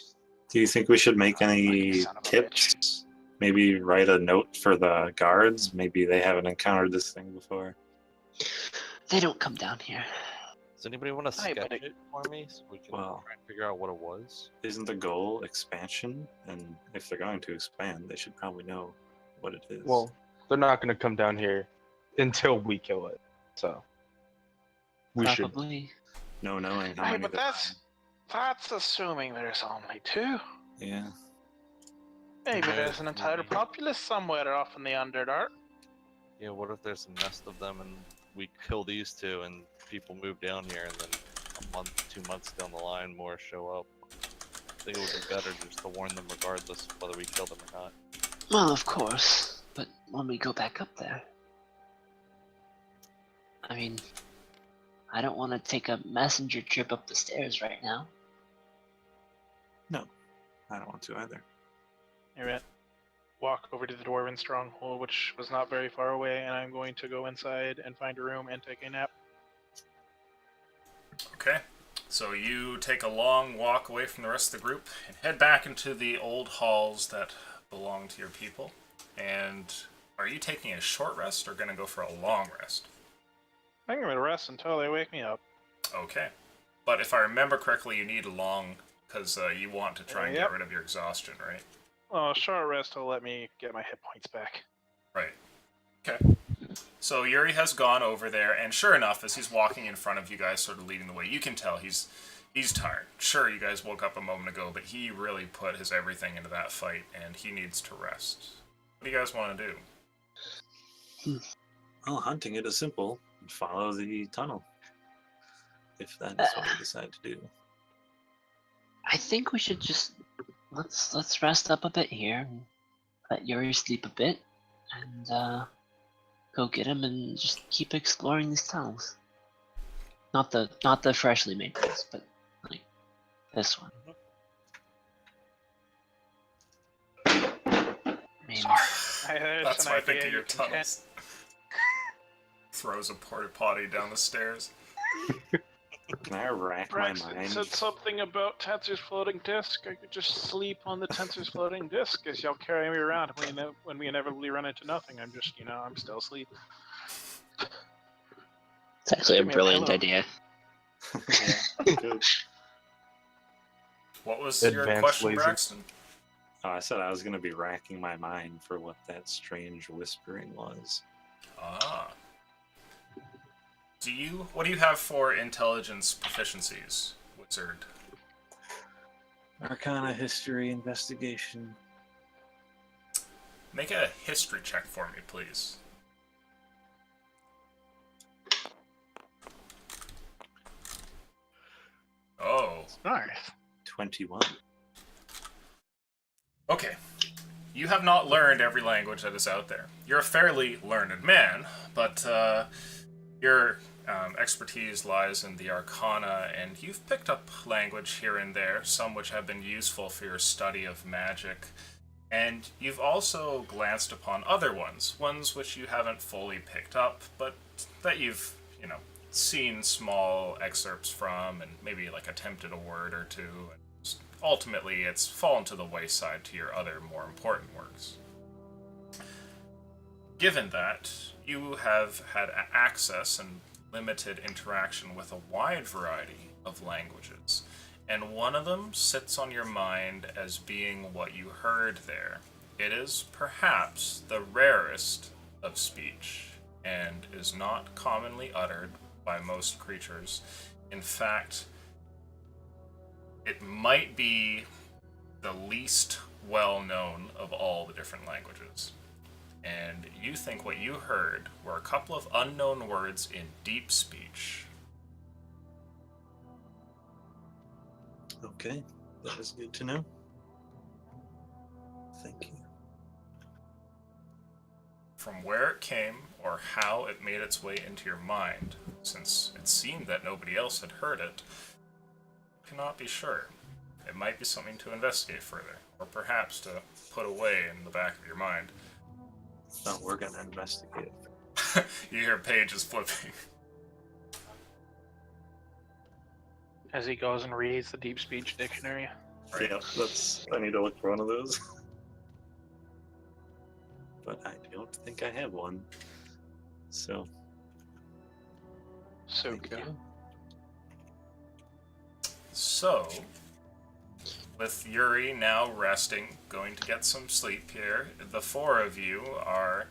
Do you think we should make any Fucking son of a tips? Maybe write a note for the guards? Maybe they haven't encountered this thing before. They don't come down here. Does anybody want to Hey, sketch buddy. it for me so we can Well- try and figure out what it was? Isn't the goal expansion? And if they're going to expand, they should probably know what it is. Well, they're not gonna come down here until we kill it. So we should. Probably. no knowing how Hey, many but there that's assuming there's only 2. are. Yeah. Maybe Yeah, there's an entire maybe. populace somewhere off in the Underdark. Yeah, what if there's a nest of them and we kill these 2 and people move down here and then a month, 2 months down the line more show up? I think it would be better just to warn them regardless of whether we kill them or not. Well, of course. But when we go back up there, I mean, I don't want to take a messenger trip up the stairs right now. I don't want to either. You're right. Walk over to the Dwarven stronghold, which was not very far away, and I'm going to go inside and find a room and take a nap. Okay, so you take a long walk away from the rest of the group and head back into the old halls that belong to your people. And are you taking a short rest or going to go for a long rest? I'm going to rest until they wake me up. Okay. But if I remember correctly, you need a long, because you want to try and Yep. get rid of your exhaustion, right? Oh, short rest will let me get my hit points back. Right. Okay. So Yuri has gone over there, and sure enough, as he's walking in front of you guys, sort of leading the way, you can tell he's tired. Sure, you guys woke up a moment ago, but he really put his everything into that fight, and he needs to rest. What do you guys want to do? Well, hunting it is simple. Follow the tunnel. If that is what we decide to do. I think we should just let's rest up a bit here, and let Yuri sleep a bit, and go get him and just keep exploring these tunnels. Not the freshly made ones, but like this one. I mean, That's what I think of your tunnels. Throws a porta potty down the stairs. Can I rack my Braxton mind? said something about Tensor's floating disc. I could just sleep on the Tensor's floating disc, because y'all carry me around when we inevitably run into nothing. I'm just, I'm still asleep. it's actually a Give me a brilliant pillow. idea. Yeah, good. What was your Advanced question, laser. Braxton? Oh, I said I was going to be racking my mind for what that strange whispering was. Ah. What do you have for intelligence proficiencies, Wizard? Arcana, history, investigation. Make a history check for me, please. Oh. Nice. 21. Okay. You have not learned every language that is out there. You're a fairly learned man, but your expertise lies in the Arcana, and you've picked up language here and there, some which have been useful for your study of magic. And you've also glanced upon other ones which you haven't fully picked up, but that you've, seen small excerpts from and maybe like attempted a word or two. And ultimately, it's fallen to the wayside to your other more important works. Given that, you have had access and limited interaction with a wide variety of languages, and one of them sits on your mind as being what you heard there. It is perhaps the rarest of speech, and is not commonly uttered by most creatures. In fact, it might be the least well known of all the different languages. and you think what you heard were a couple of unknown words in deep speech. Okay, that is good to know. Thank you. From where it came or how it made its way into your mind, since it seemed that nobody else had heard it, you cannot be sure. It might be something to investigate further, or perhaps to put away in the back of your mind. Oh, we're gonna investigate. You hear pages flipping. As he goes and reads the deep speech dictionary. Right. Yeah, I need to look for one of those. But I don't think I have one. So, So thank good. you. So, with Yuri now resting, going to get some sleep here, the four of you are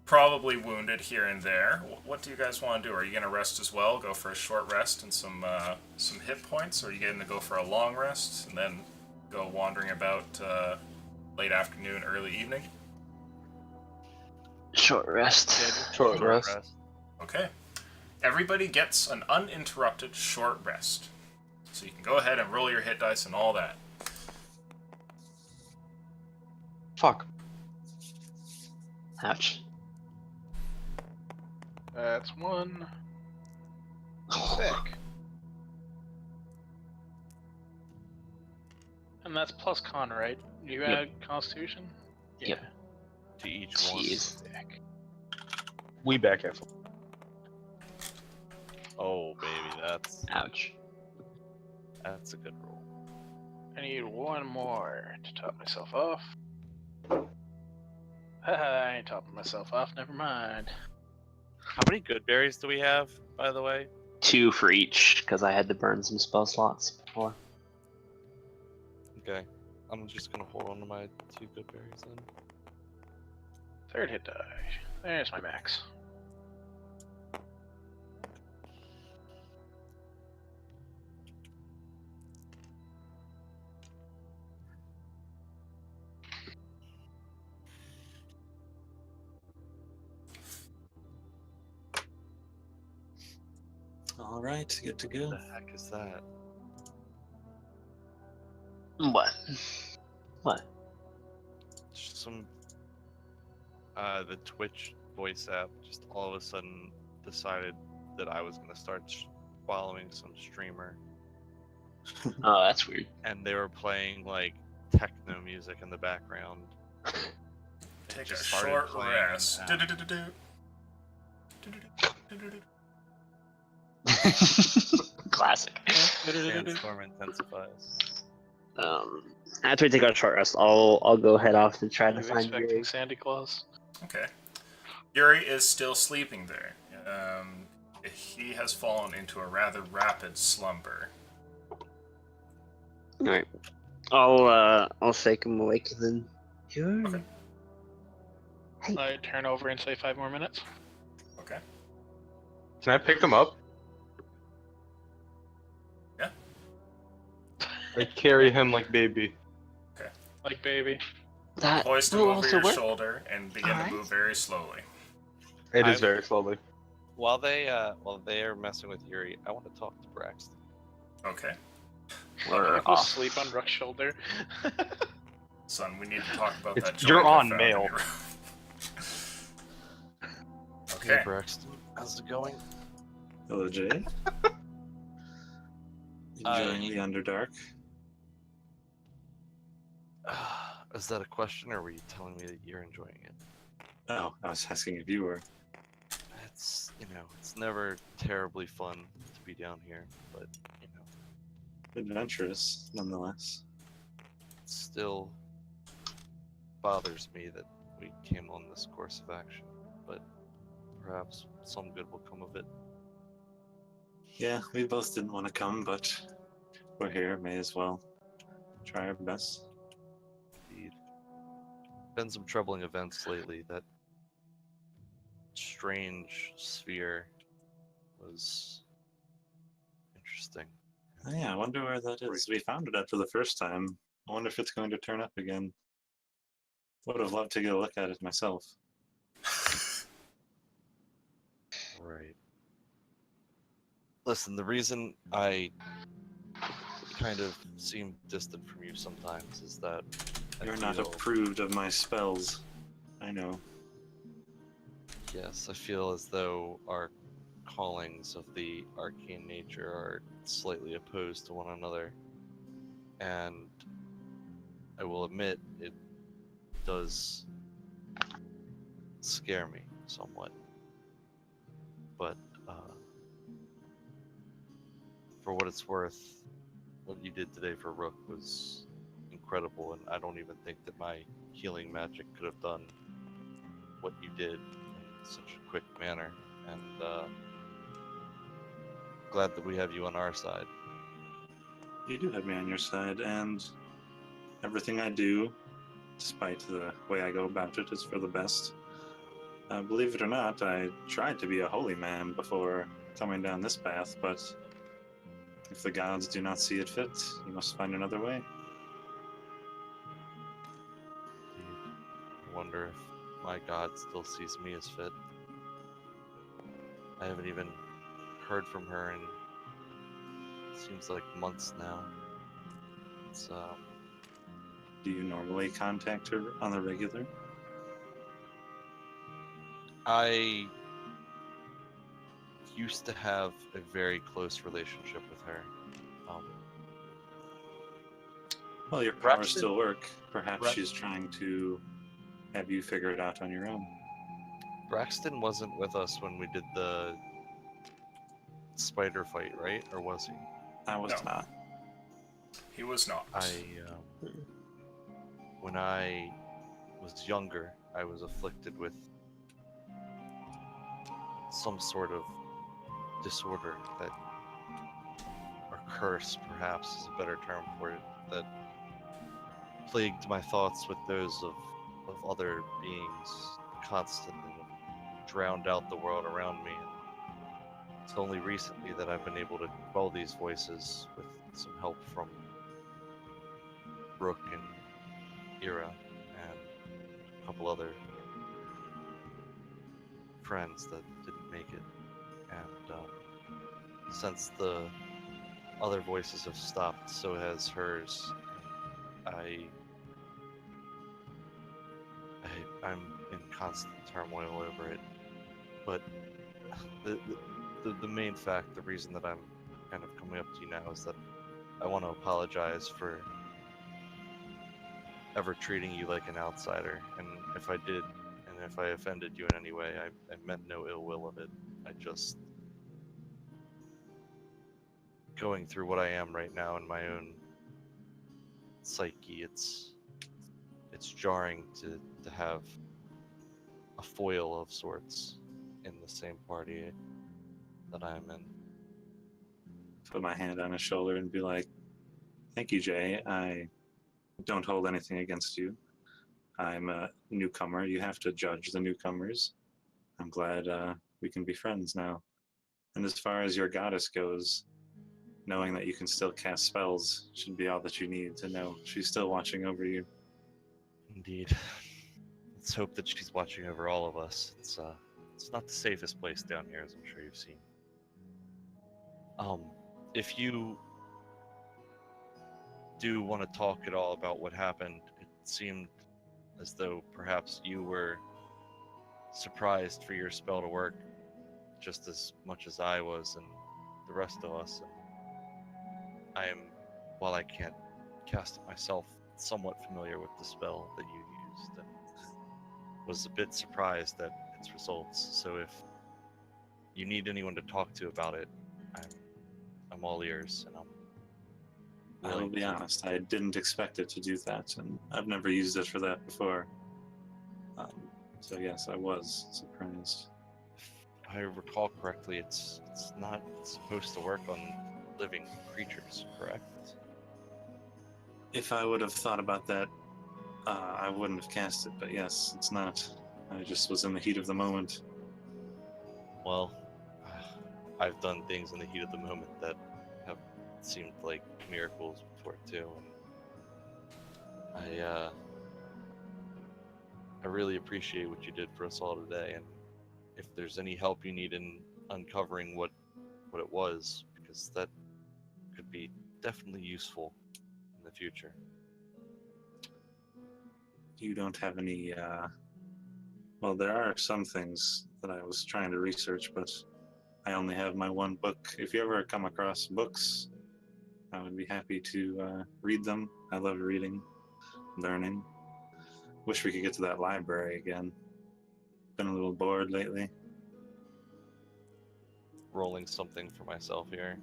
probably wounded here and there. What do you guys want to do? Are you going to rest as well? Go for a short rest and some hit points? Or are you going to go for a long rest and then go wandering about late afternoon, early evening? Short rest. Short rest. Okay. Everybody gets an uninterrupted short rest. So you can go ahead and roll your hit dice and all that. Fuck. Ouch. That's one. Sick. And that's plus con, right? You Yep. add Constitution? Yeah. Yep. To each one. Jeez. Sick. We back at. Oh baby, Ouch. that's a good roll. I need one more to top myself off. I ain't topping myself off, never mind. How many good berries do we have, by the way? 2 for each, because I had to burn some spell slots before. Okay. I'm just gonna hold on to my 2 good berries then. Third hit die. There's my max. All right, good to go. What the heck is that? What? What? Just some the Twitch voice app just all of a sudden decided that I was gonna start following some streamer, Oh, that's weird. and they were playing like techno music in the background. Take a just started short playing rest. an Classic. Sandstorm intensifies. After we take our short rest, I'll go head off to try to You find expecting Yuri. Santa Claus? Okay. Yuri is still sleeping there. He has fallen into a rather rapid slumber. All right. I'll shake him awake and then. Yuri. Okay. I turn over and say 5 more minutes. Okay. Can I pick him up? Yeah. I carry him like baby. Like baby. That Hoist him will over also your work. shoulder and begin Alright. to move very slowly. It is I've- very slowly. While they are messing with Yuri, I want to talk to Braxton. Okay. We're I go off. sleep on Rook's shoulder. Son, we need to talk about It's- that joint you're I on found in mail. your room. Hey Okay. Braxton, how's it going? Hello, Jay. Enjoying the Underdark. Is that a question, or were you telling me that you're enjoying it? Oh, I was asking if you were. It's it's never terribly fun to be down here, but Adventurous, nonetheless. it still bothers me that we came on this course of action. But perhaps some good will come of it. Yeah, we both didn't want to come, but we're here. May as well try our best. Indeed. Been some troubling events lately. That strange sphere was interesting. Oh, yeah, I wonder where that is. We found it after the first time. I wonder if it's going to turn up again. Would have loved to get a look at it myself. Right. Listen, the reason I kind of seem distant from you sometimes is that You're not feel, approved of my spells. I know. yes, I feel as though our callings of the arcane nature are slightly opposed to one another. And I will admit, it does scare me somewhat. But for what it's worth, what you did today for Rook was incredible, and I don't even think that my healing magic could have done what you did in such a quick manner. And glad that we have you on our side. You do have me on your side, and everything I do, despite the way I go about it, is for the best. Believe it or not, I tried to be a holy man before coming down this path, but if the gods do not see it fit, you must find another way. Indeed. I wonder if my God still sees me as fit. I haven't even heard from her in seems like months now. It's Do you normally contact her on the regular? I used to have a very close relationship with her. Well, your powers Braxton- still work. Perhaps Brax- she's trying to have you figure it out on your own. Braxton wasn't with us when we did the spider fight, right? Or was he? I was No. not. He was not. When I was younger, I was afflicted with some sort of disorder that, or curse perhaps is a better term for it, that plagued my thoughts with those of other beings constantly, drowned out the world around me. And it's only recently that I've been able to quell these voices with some help from Brooke and Ira and a couple other friends that didn't make it. And since the other voices have stopped, so has hers. I'm in constant turmoil over it. But the main fact, the reason that I'm kind of coming up to you now is that I want to apologize for ever treating you like an outsider. And if I did, and if I offended you in any way, I meant no ill will of it. I just... going through what I am right now in my own psyche, it's jarring to have a foil of sorts in the same party that I'm in. Put my hand on his shoulder and be like, "Thank you, Jay. I don't hold anything against you. I'm a newcomer. You have to judge the newcomers. I'm glad we can be friends now. And as far as your goddess goes, knowing that you can still cast spells should be all that you need to know she's still watching over you." Indeed. Let's hope that she's watching over all of us. It's not the safest place down here, as I'm sure you've seen. If you do want to talk at all about what happened, it seemed as though perhaps you were surprised for your spell to work just as much as I was and the rest of us. And I am, while I can't cast it myself, somewhat familiar with the spell that you used and was a bit surprised at its results. So if you need anyone to talk to about it, I'm all ears, and I'm I will willing be to... honest, I didn't expect it to do that, and I've never used it for that before. So yes, I was surprised. If I recall correctly, it's not supposed to work on living creatures, correct? If I would have thought about that, I wouldn't have cast it, but yes, it's not. I just was in the heat of the moment. Well, I've done things in the heat of the moment that have seemed like miracles before too, and I really appreciate what you did for us all today. And if there's any help you need in uncovering what it was, because that could be definitely useful in the future. You don't have any, well, there are some things that I was trying to research, but I only have my one book. If you ever come across books, I would be happy to read them. I love reading, learning. Wish we could get to that library again. Been a little bored lately. Rolling something for myself here.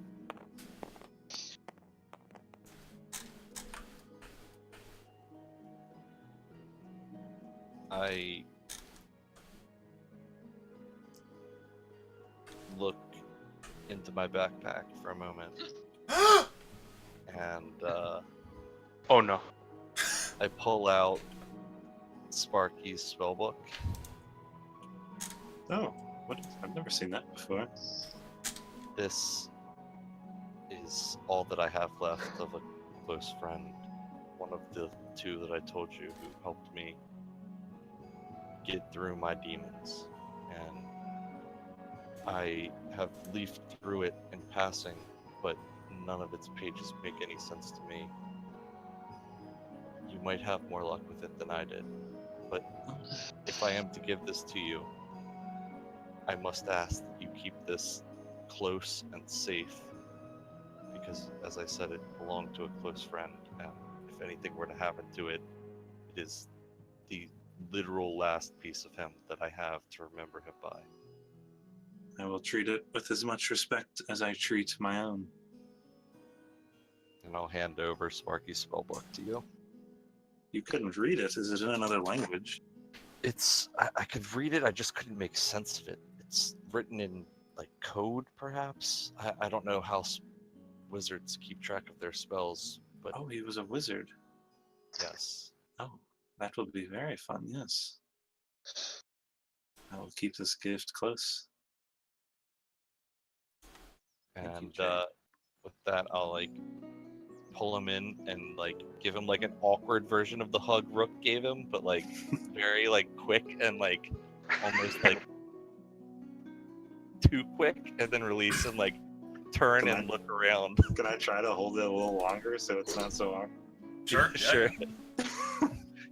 I look into my backpack for a moment, and Oh no. I pull out Sparky's spellbook. Oh, I've never seen that before. This is all that I have left of a close friend. One of the two that I told you who helped me get through my demons. And I have leafed through it in passing, but none of its pages make any sense to me. You might have more luck with it than I did, but if I am to give this to you, I must ask that you keep this close and safe, because, as I said, it belonged to a close friend, and if anything were to happen to it, it is the literal last piece of him that I have to remember him by. I will treat it with as much respect as I treat my own. And I'll hand over Sparky's spellbook to you. You couldn't read it. Is it in another language? I could read it, I just couldn't make sense of it. It's written in, like, code, perhaps? I don't know how wizards keep track of their spells, but Oh, he was a wizard. yes. Oh, that will be very fun, yes. I will keep this gift close. Thank you, And Jay. with that, I'll, like, pull him in and, like, give him, like, an awkward version of the hug Rook gave him, but, like, very, like, quick and, like, almost, like, too quick, and then release and, like, turn Can and I- look around. Can I try to hold it a little longer so it's not so awkward? Sure. Yeah. Sure.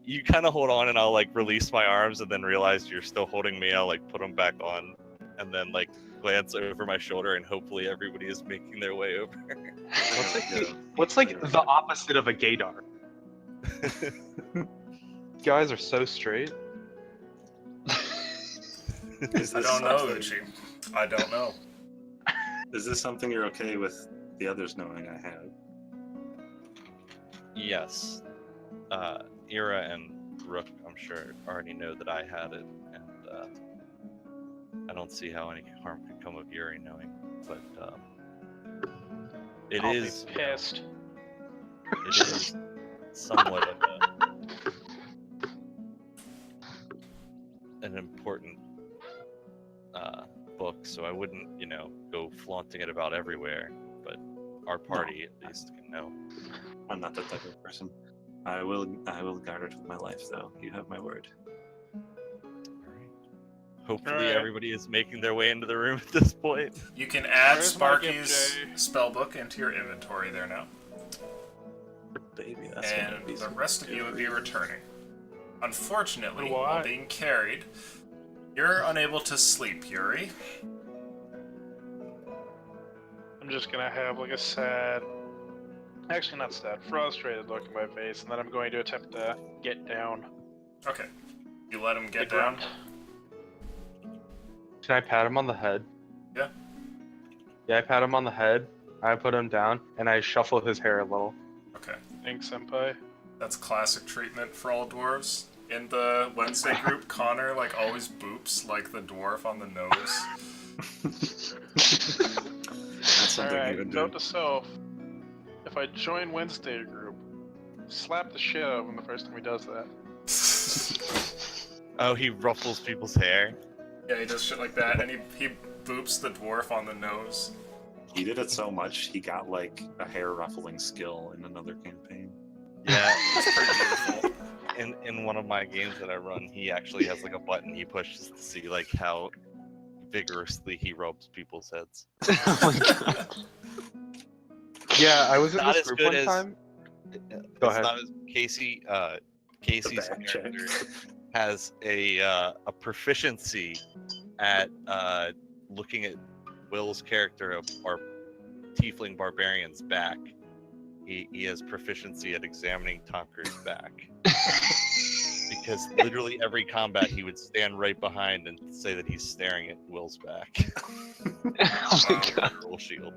You kind of hold on, and I'll, like, release my arms, and then realize you're still holding me. I'll, like, put them back on, and then, like, glance over my shoulder, and hopefully everybody is making their way over. What's like the opposite of a gaydar? You guys are so straight. Is I this don't know, something- Uchi. I don't know. Is this something you're okay with the others knowing I have? Yes. Ira and Rook, I'm sure, already know that I had it, and I don't see how any harm could come of Yuri knowing. But it I'll is be pissed. it is somewhat of an important book, so I wouldn't, go flaunting it about everywhere. But our party at least can know. I'm not that type of person. I will guard it with my life, though. You have my word. Alright. Hopefully Alright. everybody is making their way into the room at this point. You can add Where's my gift, Sparky's Jay? spellbook into your inventory there now. Baby, that's gonna And be the some rest of you would be returning. Unfortunately, What? while being carried, you're unable to sleep, Yuri. I'm just gonna have like a sad, actually not sad, frustrated look in my face, and then I'm going to attempt to get down. Okay. You let him the get down? ground. Can I pat him on the head? Yeah. Yeah, I pat him on the head. I put him down, and I shuffle his hair a little. Okay. Thanks, Senpai. That's classic treatment for all dwarves. In the Wednesday group, Connor always boops like the dwarf on the nose. That's something you Alright, would do. note to self. If I join Wednesday group, slap the shit out of him the first time he does that. Oh, he ruffles people's hair. Yeah, he does shit like that, and he boops the dwarf on the nose. He did it so much, he got a hair ruffling skill in another campaign. Yeah. It's pretty beautiful. In one of my games that I run, he actually has a button he pushes to see how vigorously he rubs people's heads. Oh my god. Yeah, I was in Not this as group good one as- time. Go It's ahead. not as Casey's back check. character has a proficiency at looking at Will's character of our tiefling barbarian's back. He has proficiency at examining Tonker's back. Because literally every combat he would stand right behind and say that he's staring at Will's back. Oh my god. Roll shield.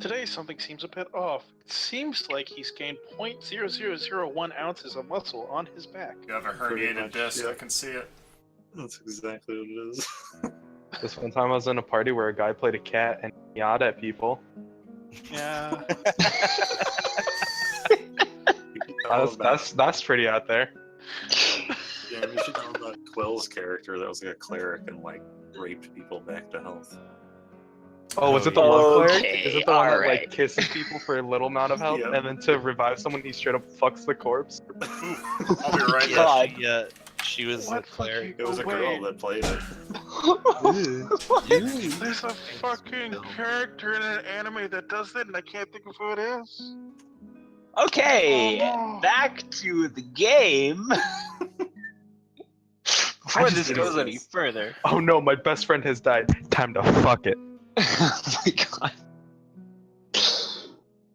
Today something seems a bit off. It seems like he's gained 0.0001 ounces of muscle on his back. You have a Pretty herniated much, disc, yeah. I can see it. That's exactly what it is. This one time I was in a party where a guy played a cat and yelled at people. Yeah. That's pretty out there. Yeah, we should know about Quill's character that was like a cleric and like raped people back to health. Oh, was it the yeah. love cleric? Okay, Is it the one that alright. like kisses people for a little amount of health, Yep. and then to revive someone, he straight up fucks the corpse? I'll be right God. back. She was What a cleric. It was a girl that played it. There's a fucking character in an anime that does that, and I can't think of who it is. Okay, Oh, no. back to the game. Before just this did goes this. any further. Oh no, my best friend has died. Time to fuck it. Oh my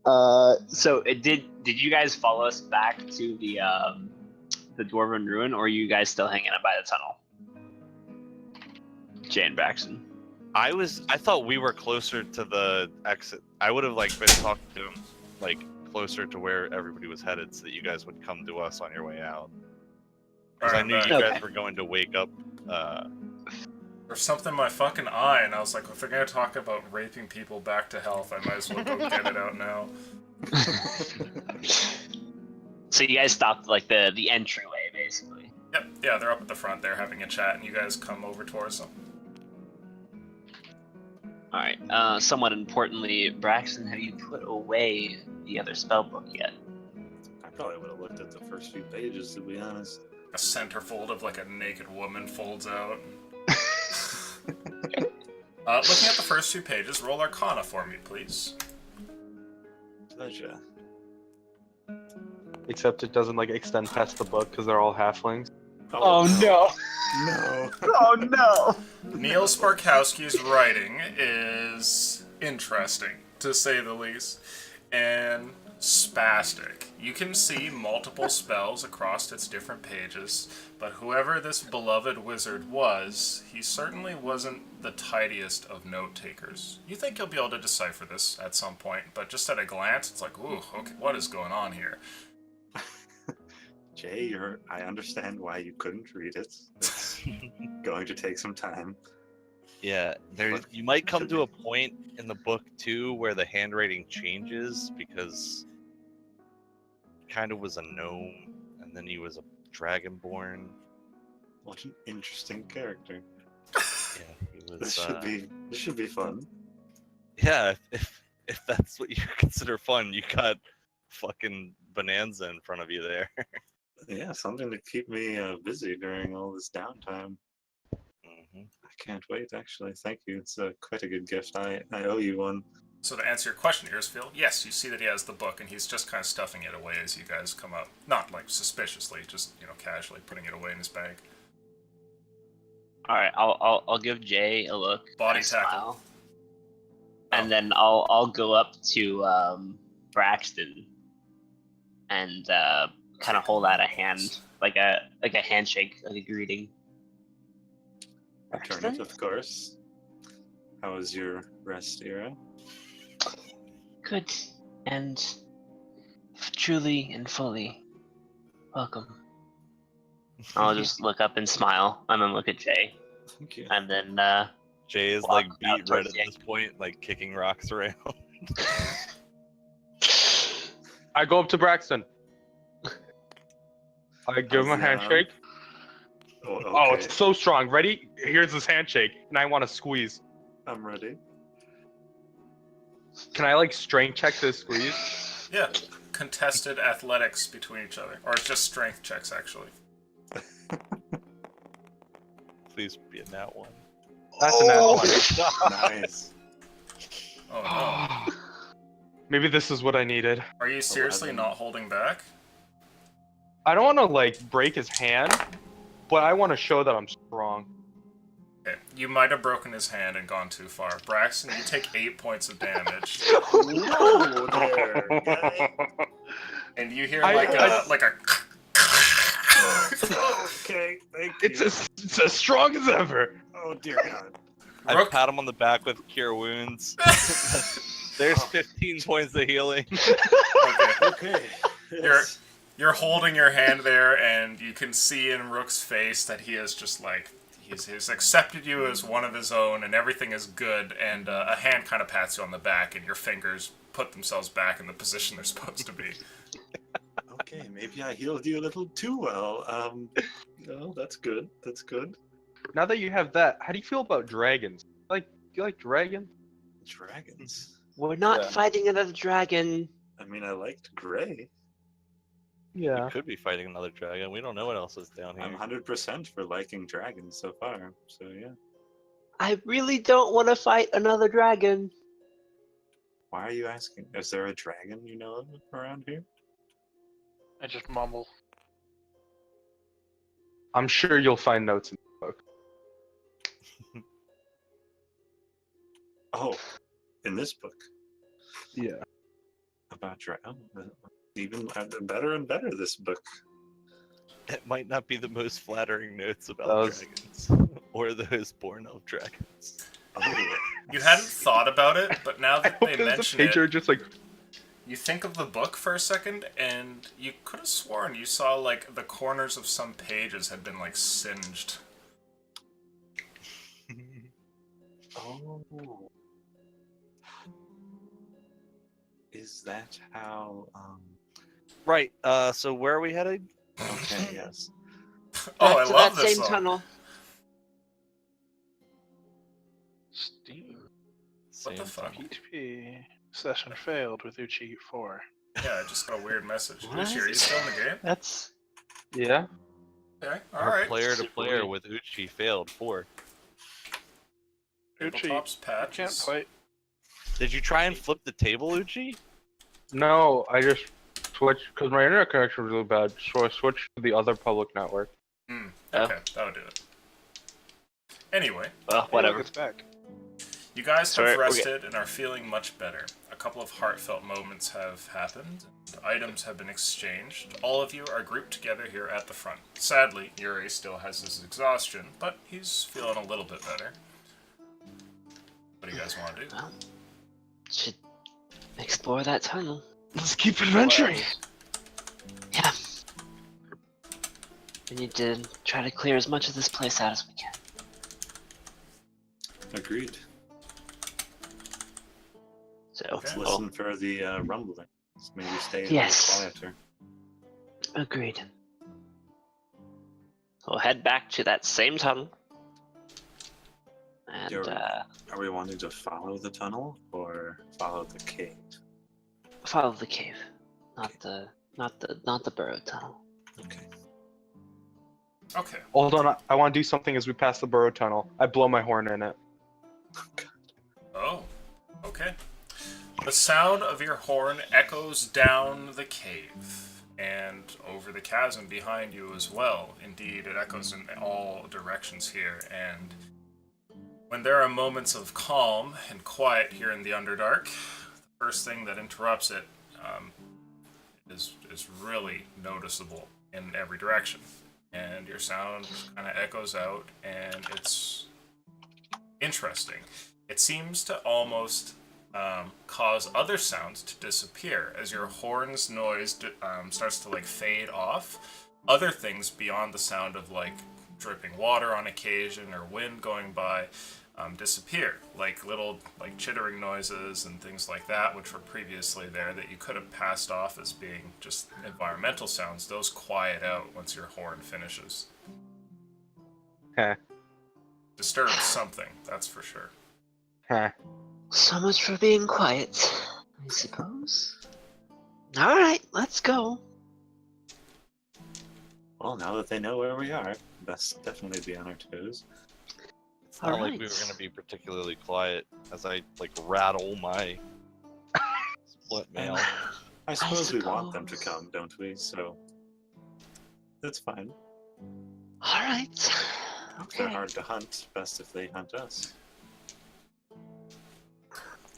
god. So did you guys follow us back to the Dwarven Ruin, or are you guys still hanging out by the tunnel? Jane Braxton. I thought we were closer to the exit. I would have like been talking to him like closer to where everybody was headed so that you guys would come to us on your way out. Because I Alright, knew back. you Okay. guys were going to wake up. There's something in my fucking eye, and I was like, if they're gonna talk about raping people back to health, I might as well go get it out now. So you guys stopped like the entryway, basically. Yep, yeah, they're up at the front there having a chat, and you guys come over towards them. All right. Somewhat importantly, Braxton, have you put away the other spell book yet? I probably would have looked at the first few pages, to be honest. A centerfold of like a naked woman folds out. Looking at the first few pages, roll Arcana for me, please. Pleasure. Except it doesn't like extend past the book because they're all halflings. no! No. Oh no! Neil Sparkowski's writing is interesting, to say the least, and spastic. You can see multiple spells across its different pages, but whoever this beloved wizard was, he certainly wasn't the tidiest of note takers. You think you'll be able to decipher this at some point, but just at a glance, it's like, ooh, okay, what is going on here? Jay, I understand why you couldn't read it. It's going to take some time. Yeah, you might come to a point in the book too where the handwriting changes because he kind of was a gnome and then he was a dragonborn. What an interesting character. Yeah, he was. This should be fun. Yeah, if that's what you consider fun, you got fucking bonanza in front of you there. Yeah, something to keep me busy during all this downtime. Mm-hmm. I can't wait, actually. Thank you. It's quite a good gift. I owe you one. So to answer your question, Earsfield, yes, you see that he has the book, and he's just kind of stuffing it away as you guys come up. Not, like, suspiciously, just, casually putting it away in his bag. All right, I'll give Jay a look. Body and a tackle. smile. And then I'll go up to Braxton and kind of hold out a hand, like a handshake, like a greeting. Return it, of course. How was your rest, Ira? Good, and truly and fully welcome. I'll just look up and smile, and then look at Jay, Thank you. and then Jay is walk like out beat red towards at the this point, like kicking rocks around. I go up to Braxton. I give him a How's, handshake. Oh, okay. Oh, it's so strong. Ready? Here's this handshake, and I want to squeeze. I'm ready. Can I like strength check this squeeze? Yeah, contested athletics between each other. Or it's just strength checks, actually. please be a nat one. That's a nat one. Nice. Oh no. Maybe this is what I needed. Are you seriously 11. not holding back? I don't want to like break his hand, but I want to show that I'm strong. Okay. You might have broken his hand and gone too far. Braxton, you take 8 points of damage. Whoa there, guy. And you hear I- like I- a Okay, thank you. It's as strong as ever. Oh dear God. I Rook- pat him on the back with Cure Wounds. There's 15 points of healing. Okay. Okay. You're holding your hand there, and you can see in Rook's face that he is just like he's accepted you as one of his own, and everything is good. And a hand kind of pats you on the back, and your fingers put themselves back in the position they're supposed to be. Okay, maybe I healed you a little too well. No, that's good. That's good. Now that you have that, how do you feel about dragons? Do you like dragons? Dragons. We're not Yeah. fighting another dragon. I mean, I liked Gray. Yeah. We could be fighting another dragon. We don't know what else is down here. I'm 100% for liking dragons so far. So yeah. I really don't want to fight another dragon. Why are you asking? Is there a dragon you know of around here? I just mumble. I'm sure you'll find notes in the book. Oh, in this book Yeah. about dragons. Even better and better. This book. It might not be the most flattering notes about Those- dragons. Or those born of dragons. Oh, You hadn't thought about it, but now I that hope they there's a mention page it, are just like, you think of the book for a second, and you could have sworn you saw like the corners of some pages had been like singed. oh. Is that how? Right, so where are we headed? Okay, yes. Oh, Back I to love that this same song. tunnel. Steam. What the Same fuck? tunnel. PTP. Session failed with Uchi 4. Yeah, I just got a weird message. What? Uchi, are you still in the game? That's yeah. Okay, Our alright. player to Super player weird. with Uchi failed 4. Uchi, Tabletop's I can't patches. fight. Did you try and flip the table, Uchi? No, I just switched because my internet connection was really bad, so I switched to the other public network. Hmm, Oh. okay, that'll do it. Anyway, well, Hey, whatever. look, it's back. you guys Sorry, have okay. rested and are feeling much better. A couple of heartfelt moments have happened, and items have been exchanged. All of you are grouped together here at the front. Sadly, Yuri still has his exhaustion, but he's feeling a little bit better. What do you guys want to do? Well, should explore that tunnel. Let's keep adventuring. Yeah. We need to try to clear as much of this place out as we can. Agreed. So, Okay. well, Listen for the rumbling. Maybe stay Yes. a little quieter. agreed. We'll head back to that same tunnel. And, You're- Are we wanting to follow the tunnel or follow the cave? follow the cave. Not the burrow tunnel. Okay. Okay. Hold on, I want to do something as we pass the burrow tunnel. I blow my horn in it. Oh, okay. The sound of your horn echoes down the cave and over the chasm behind you as well. Indeed, it echoes in all directions here, and when there are moments of calm and quiet here in the Underdark, the first thing that interrupts it is really noticeable in every direction. And your sound kind of echoes out, and it's interesting. It seems to almost cause other sounds to disappear as your horn's noise starts to like fade off. Other things beyond the sound of like dripping water on occasion or wind going by disappear, like little like chittering noises and things like that, which were previously there that you could have passed off as being just environmental sounds. Those quiet out once your horn finishes. Heh. Disturbs something, that's for sure. Huh. So much for being quiet, I suppose. Alright, let's go. Well, now that they know where we are, best definitely be on our toes. Not like we were gonna be particularly quiet as I like rattle my split mail. I suppose we want them to come, don't we? So that's fine. All right. If they're Okay. hard to hunt, best if they hunt us.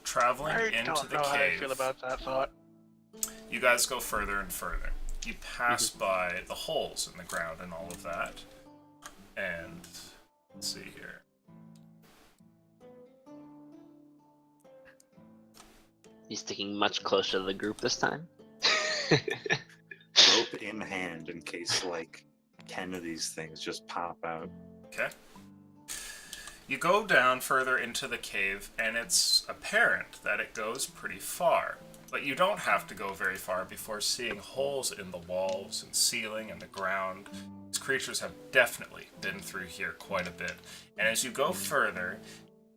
Traveling I into don't the know how I cave, feel about that thought. you guys go further and further. You pass by the holes in the ground and all of that. And let's see here. He's sticking much closer to the group this time. Rope in hand in case like 10 of these things just pop out. Okay. You go down further into the cave, and it's apparent that it goes pretty far. But you don't have to go very far before seeing holes in the walls and ceiling and the ground. These creatures have definitely been through here quite a bit. And as you go further,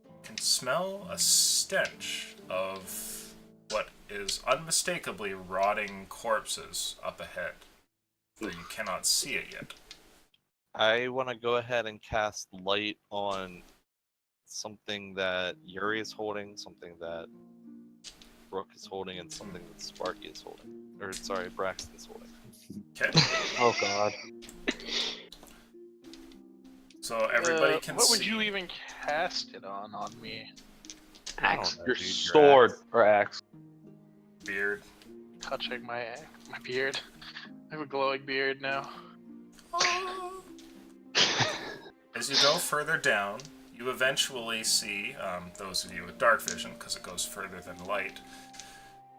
you can smell a stench of what is unmistakably rotting corpses up ahead, though you cannot see it yet. I want to go ahead and cast light on something that Yuri is holding, something that Brooke is holding, and something that Sparky is holding. Or, sorry, Braxton's holding. Okay? Oh god. So everybody can What see. would you even cast it on me? I don't Axe. know, Your dude, sword axe. or axe. Beard. Touching my beard. I have a glowing beard now. As you go further down, you eventually see, those of you with dark vision, because it goes further than light,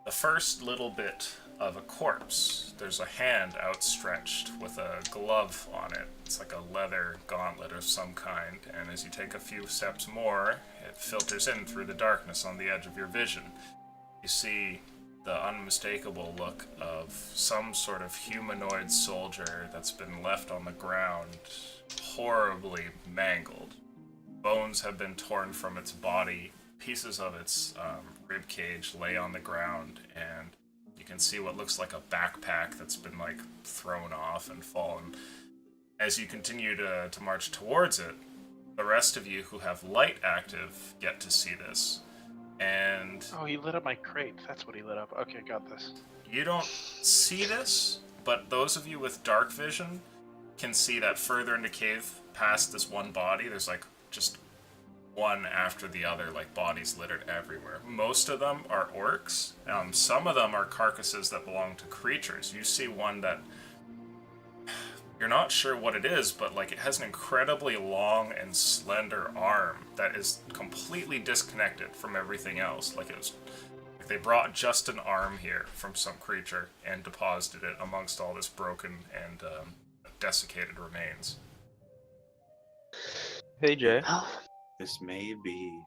the first little bit of a corpse. There's a hand outstretched with a glove on it. It's like a leather gauntlet of some kind, and as you take a few steps more, it filters in through the darkness on the edge of your vision. You see the unmistakable look of some sort of humanoid soldier that's been left on the ground, horribly mangled. Bones have been torn from its body, pieces of its rib cage lay on the ground, and you can see what looks like a backpack that's been like thrown off and fallen. As you continue to march towards it, the rest of you who have light active get to see this. And Oh, he lit up my crate. That's what he lit up. Okay, got this. you don't see this, but those of you with dark vision can see that further in the cave, past this one body, there's like just one after the other, like bodies littered everywhere. Most of them are orcs. Some of them are carcasses that belong to creatures. You see one that you're not sure what it is, but like it has an incredibly long and slender arm that is completely disconnected from everything else. Like they brought just an arm here from some creature and deposited it amongst all this broken and desiccated remains. Hey Jay. Oh, This may be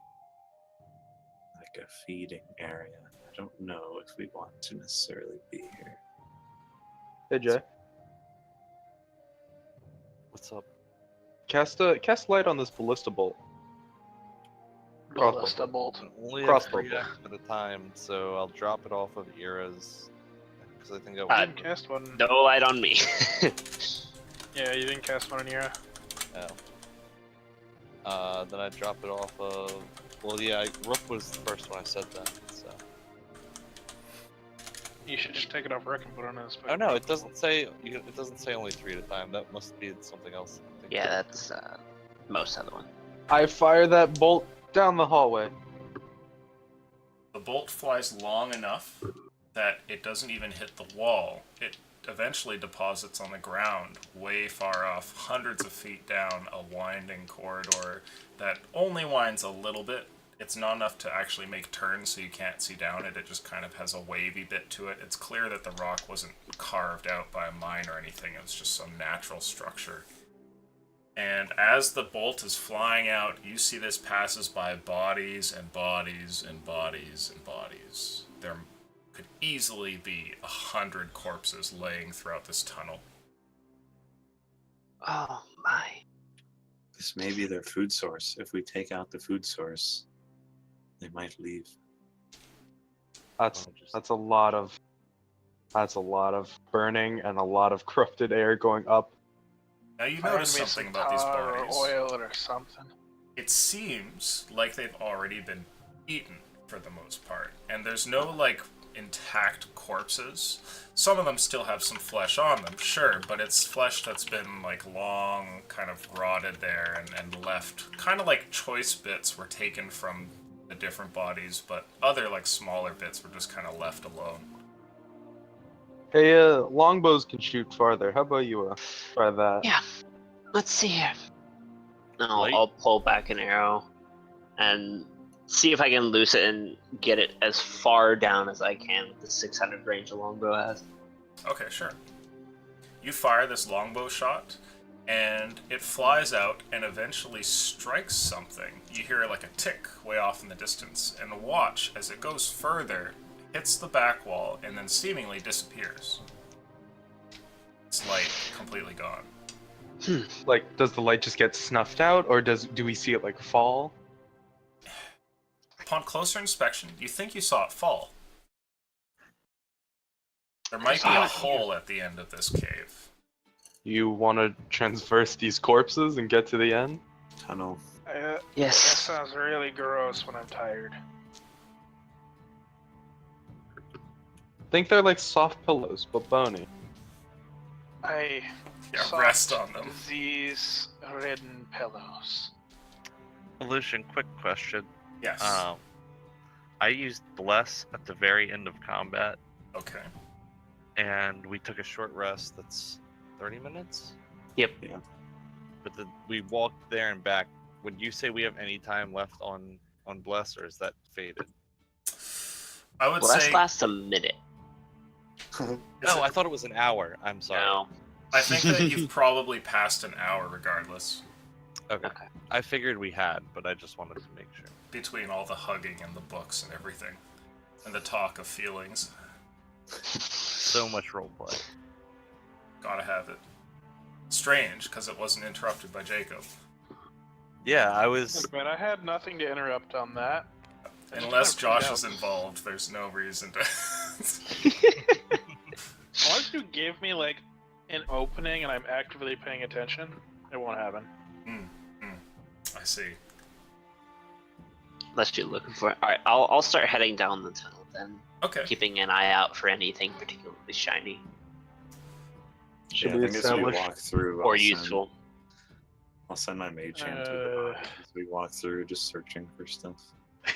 like a feeding area. I don't know if we want to necessarily be here. Hey Jay. What's up? Cast light on this ballista bolt. Crossbow. Ballista bolt. Only a Crossbow 3 bolt. at a time, so I'll drop it off of Ira's. Because I think I I didn't cast one. no light on me. Yeah, you didn't cast one in Yura. Then I drop it off of. Well, yeah, Rook was the first one I said that. So. You should just take it off Rick and put it on his. Oh no, it doesn't say. It doesn't say only 3 at a time. That must be something else. I'm thinking. Yeah, that's most other one. I fire that bolt down the hallway. The bolt flies long enough that it doesn't even hit the wall. It eventually deposits on the ground, way far off, hundreds of feet down a winding corridor that only winds a little bit. It's not enough to actually make turns so you can't see down it. It just kind of has a wavy bit to it. It's clear that the rock wasn't carved out by a mine or anything. It was just some natural structure. And as the bolt is flying out, you see this passes by bodies and bodies and bodies and bodies. There could easily be 100 corpses laying throughout this tunnel. Oh my. This may be their food source. If we take out the food source, they might leave. That's a lot of burning and a lot of corrupted air going up. Now you Find notice me something some about these tar bodies. or oil or something. it seems like they've already been eaten for the most part, and there's no like intact corpses. Some of them still have some flesh on them, sure, but it's flesh that's been like long kind of rotted there and left, kind of like choice bits were taken from the different bodies, but other like smaller bits were just kind of left alone. Hey, longbows can shoot farther. How about you try that? Yeah. Let's see here. No, Light? I'll pull back an arrow and see if I can loose it and get it as far down as I can with the 600 range a longbow has. Okay, sure. You fire this longbow shot, and it flies out and eventually strikes something. You hear like a tick way off in the distance, and watch as it goes further, hits the back wall, and then seemingly disappears. Its light completely gone. Like, does the light just get snuffed out, or do we see it like fall? Upon closer inspection, you think you saw it fall. There might be a hole at the end of this cave. You want to transverse these corpses and get to the end? Tunnel. That Yes. sounds really gross when I'm tired. Think they're like soft pillows, but bony. I Yeah, soft rest on them. These redden pillows. Lucian, quick question. Yes. I used Bless at the very end of combat, Okay. and we took a short rest. That's 30 minutes? Yep. Yeah. But we walked there and back. Would you say we have any time left on Bless, or is that faded? I would Bless say. lasts a minute. No, I thought it was an hour. I'm sorry. No. I think that you've probably passed an hour regardless. Okay. Okay. I figured we had, but I just wanted to make sure. Between all the hugging and the books and everything. And the talk of feelings. So much roleplay. Gotta have it. Strange, because it wasn't interrupted by Jacob. Yeah, I was. But I had nothing to interrupt on that. I just Unless kinda Josh freaked is out. involved, there's no reason to. Unless you give me like an opening and I'm actively paying attention, it won't happen. I see. Unless you're looking for it. Alright, I'll start heading down the tunnel then, Okay. keeping an eye out for anything particularly shiny Should Yeah, I we think as we establish? walk through, or I'll send- useful. I'll send my mage hand through the body as we walk through, just searching for stuff.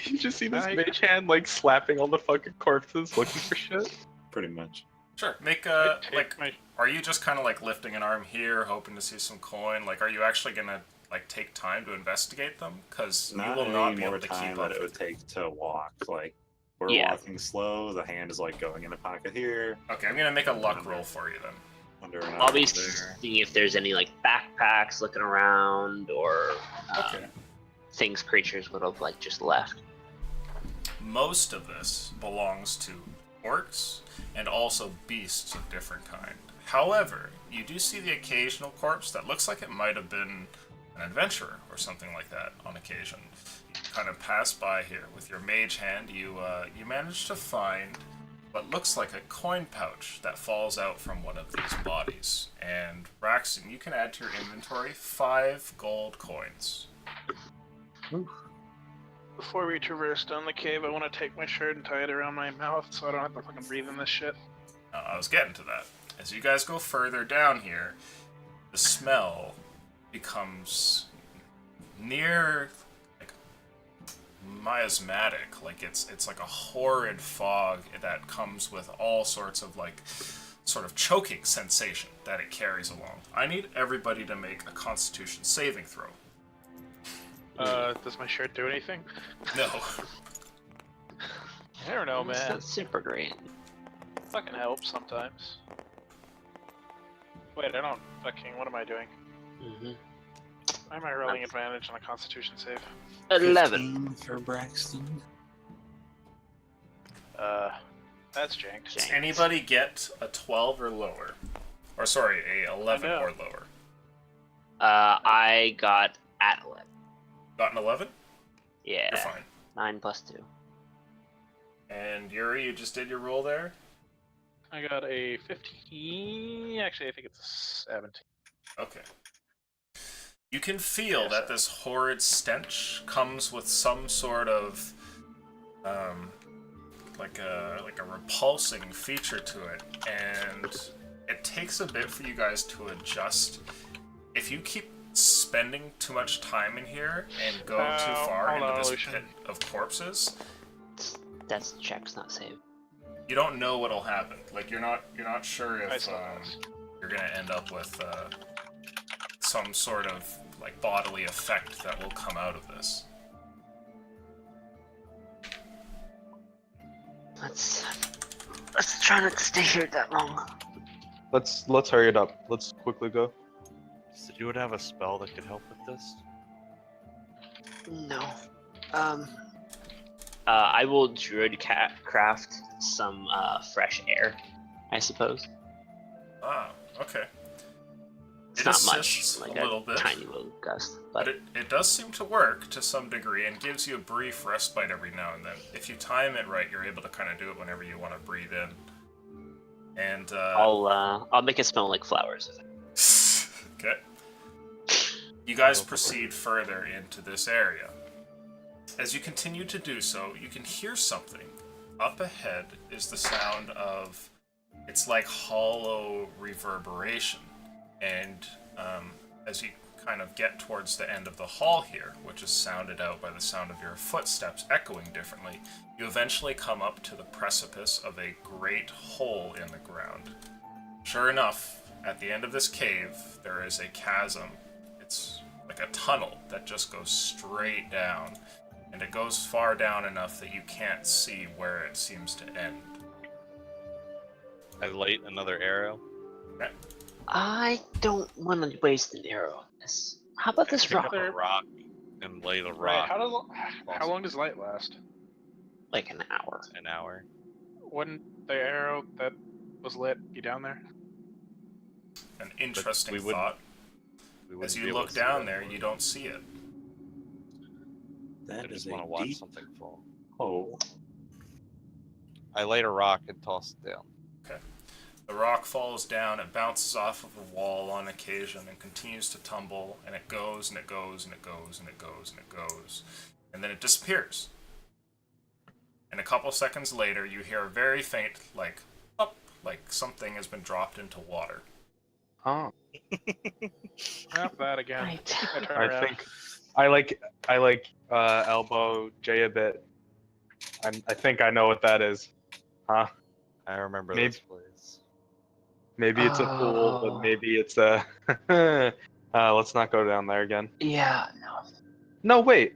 You just see this I- mage hand like slapping all the fucking corpses, looking for shit. Pretty much. Sure. Make I a take like. my Are you just kind of like lifting an arm here, hoping to see some coin? Like, are you actually gonna like take time to investigate them? Because you Not will not any be more able to time keep that up. it would take to walk. Like, we're Yeah. walking slow, the hand is like going in the pocket here, Okay, I'm gonna make a luck roll for you then. under an I'll be arm there. seeing if there's any like backpacks looking around or Okay. things creatures would have like just left. Most of this belongs to orcs and also beasts of different kind. However, you do see the occasional corpse that looks like it might have been an adventurer or something like that on occasion. You kind of pass by here with your mage hand. You manage to find what looks like a coin pouch that falls out from one of these bodies. And Braxton, you can add to your inventory 5 gold coins. Before we traverse down the cave, I want to take my shirt and tie it around my mouth so I don't have to fucking breathe in this shit. I was getting to that. As you guys go further down here, the smell becomes near like miasmatic. Like it's like a horrid fog that comes with all sorts of like sort of choking sensation that it carries along. I need everybody to make a Constitution saving throw. Does my shirt do anything? No. I don't know, It's man. not super great. Fucking helps sometimes. Wait, I don't fucking. What am I doing? Mm-hmm. Why am I rolling advantage on a Constitution save? 11. 15 for Braxton. That's janked. Jank. Anybody get a 12 or lower? Or sorry, a 11 I know. or lower. I got at 11. Got an 11? Yeah. You're fine. 9 plus 2. And Yuri, you just did your roll there? I got a 15. Actually, I think it's a 17. Okay. You can feel Yes, that this horrid stench comes with some sort of like a repulsing feature to it, and it takes a bit for you guys to adjust. If you keep spending too much time in here and go too far hold into on, this Lucian. pit of corpses, That's checks, not save. you don't know what'll happen. Like you're not sure I if saw this. you're gonna end up with some sort of like bodily effect that will come out of this. Let's try not to stay here that long. Let's hurry it up. Let's quickly go. Does anyone have a spell that could help with this? No. I will druid craft some fresh air, I suppose. Ah, okay. It's It not much, assists like a little bit. tiny little gust, But but it does seem to work to some degree and gives you a brief respite every now and then. If you time it right, you're able to kind of do it whenever you want to breathe in. And I'll make it smell like flowers. okay. You guys proceed further into this area. As you continue to do so, you can hear something. Up ahead is the sound of, it's like hollow reverberation. And as you kind of get towards the end of the hall here, which is sounded out by the sound of your footsteps echoing differently, you eventually come up to the precipice of a great hole in the ground. Sure enough, at the end of this cave, there is a chasm. It's like a tunnel that just goes straight down, and it goes far down enough that you can't see where it seems to end. I light another arrow. Okay. I don't want to waste an arrow on this. How about this Pick rock? up a rock and light a Right, rock. how long does light last? Like an hour. An hour. Wouldn't the arrow that was lit be down there? An interesting we wouldn't- thought. We wouldn't As be you able look to see down that there, anymore. you don't see it. I That just is want a to watch deep something fall. hole. I light a rock and toss it down. The rock falls down, it bounces off of a wall on occasion and continues to tumble, and it goes and it goes and it goes and it goes and it goes, and then it disappears. And a couple seconds later, you hear a very faint, like, up, like something has been dropped into water. Oh, Not that again. Right. I turn I around. think I elbow Jay a bit. I think I know what that is. Huh? I remember Maybe- this place. Maybe it's a pool, but maybe it's a. Let's not go down there again. Yeah, no. No, wait.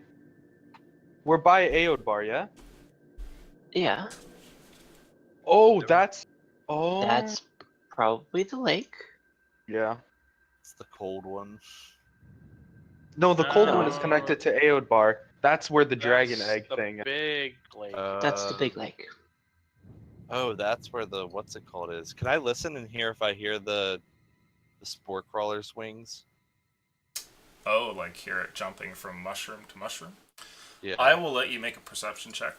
We're by Aod Bar, yeah? Yeah, Oh, that's. Oh. that's probably the lake. Yeah. It's the cold one. No, the cold one is No. connected to Aod Bar. That's where the dragon That's egg the thing. big lake. That's the big lake. Oh, that's where the what's it called is. Can I listen and hear if I hear the spore crawler's wings? Oh, like hear it jumping from mushroom to mushroom? Yeah. I will let you make a perception check.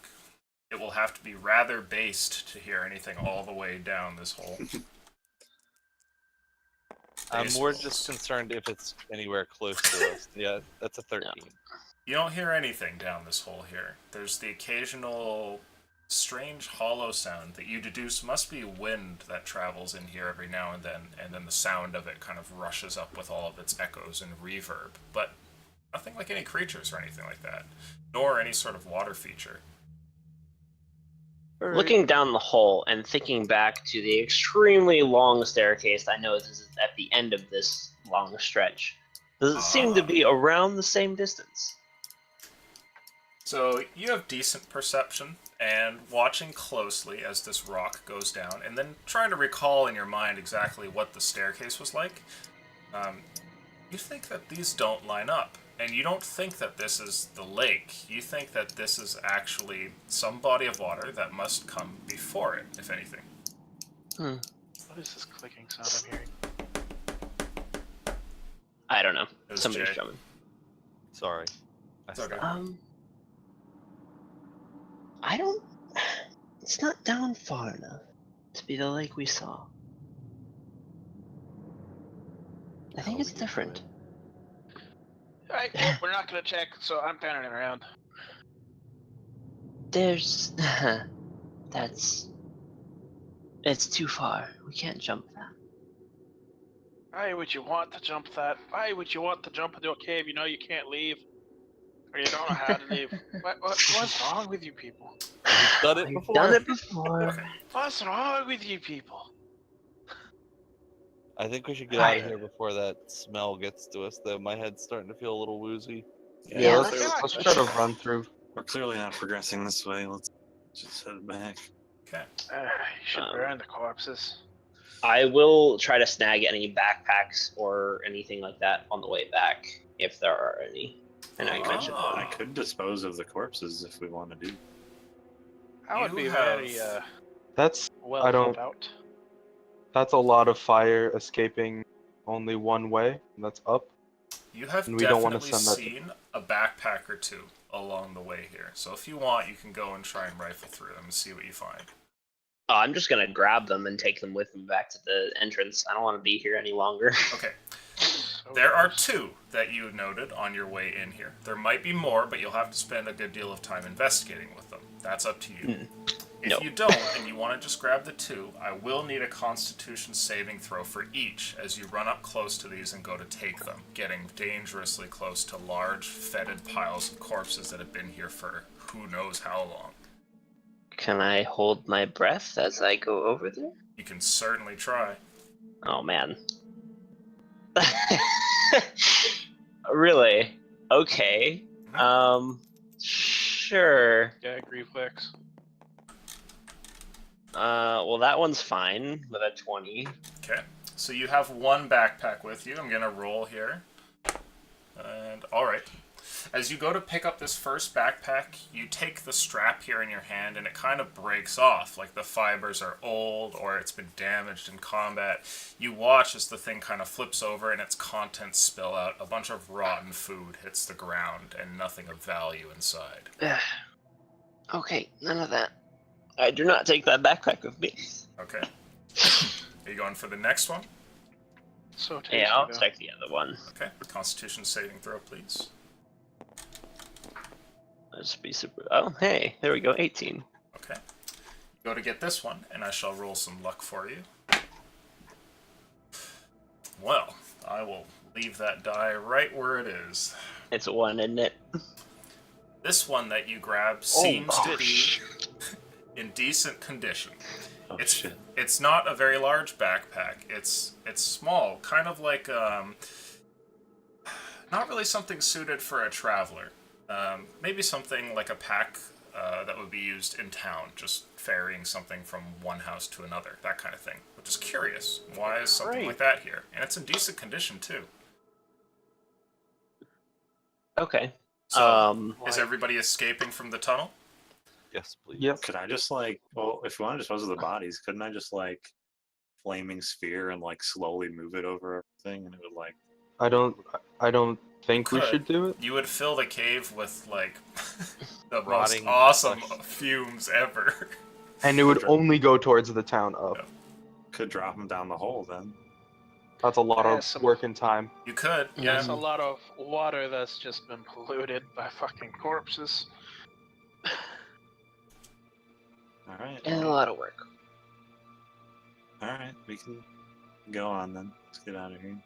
It will have to be rather based to hear anything all the way down this hole. I'm Base more rolls. just concerned if it's anywhere close to us. Yeah, that's a 13. You don't hear anything down this hole here. There's the occasional strange hollow sound that you deduce must be wind that travels in here every now and then the sound of it kind of rushes up with all of its echoes and reverb. But nothing like any creatures or anything like that, nor any sort of water feature. Looking down the hole and thinking back to the extremely long staircase I know this is at the end of this long stretch, does it seem to be around the same distance? So you have decent perception, and watching closely as this rock goes down, and then trying to recall in your mind exactly what the staircase was like, you think that these don't line up. And you don't think that this is the lake. You think that this is actually some body of water that must come before it, if anything. What is this clicking sound I'm hearing? I don't know. It was Somebody's Jay. drumming. Sorry. It's okay. I don't. It's not down far enough to be the lake we saw. I think it's different. Alright, well, we're not gonna check, so I'm turning around. There's... That's... It's too far. We can't jump that. Why would you want to jump that? Why would you want to jump into a cave you know you can't leave? Or you don't know how to leave? What's wrong with you people? We've done it We've before. done it before. Okay. What's wrong with you people? I think we should get out of here before that smell gets to us, though. My head's starting to feel a little woozy. Yeah, let's- let's try to run through. We're clearly not progressing this way. Let's just head back. Okay. You should burn the corpses. I will try to snag any backpacks or anything like that on the way back, if there are any. And I mentioned Ah. I could dispose of the corpses if we want to do. I would You be have- very That's well I don't- thought out. that's a lot of fire escaping only one way, and that's up. You have And we don't wanna definitely send that- seen a backpack or two along the way here. So if you want, you can go and try and rifle through them and see what you find. Oh, I'm just gonna grab them and take them with me back to the entrance. I don't want to be here any longer. Okay. So There are gross. 2 that you noted on your way in here. There might be more, but you'll have to spend a good deal of time investigating with them. That's up to you. If No. you don't, and you want to just grab the 2, I will need a Constitution saving throw for each as you run up close to these and go to take them, getting dangerously close to large, fetid piles of corpses that have been here for who knows how long. Can I hold my breath as I go over there? You can certainly try. Oh man. Really? Okay. Sure. Gag reflex. Well, that one's fine with a 20. Okay. So you have 1 backpack with you. I'm going to roll here. And, alright. As you go to pick up this first backpack, you take the strap here in your hand and it kind of breaks off, like the fibers are old or it's been damaged in combat. You watch as the thing kind of flips over and its contents spill out. A bunch of rotten food hits the ground and nothing of value inside. Okay, none of that. I do not take that backpack with me. Okay. Are you going for the next one? So tasty, Yeah, I'll though. check the other one. Okay. Constitution saving throw, please. Let's be super. Oh, hey, there we go, 18. Okay. Go to get this one, and I shall roll some luck for you. Well, I will leave that die right where it is. It's a 1, isn't it? This one that you grab seems to be shit. in decent condition. Oh It's shit. it's not a very large backpack. It's small, kind of like not really something suited for a traveler. Maybe something like a pack that would be used in town, just ferrying something from one house to another, that kind of thing. Which is curious. Why is something Great. like that here? And it's in decent condition too. Okay. So, is everybody escaping from the tunnel? Yes, please. Yep. Could I just well, if you want to dispose of the bodies, couldn't I just flaming sphere and slowly move it over everything and it would I don't think we Could. should do it. You would fill the cave with the most Rotting awesome flesh. fumes ever. And it would only go towards the town up. could drop them down the hole then? That's a lot Yeah, of some- work and time. You could, yeah. There's a lot of water that's just been polluted by fucking corpses. All right. And a lot of work. All right. We can go on then. Let's get out of here.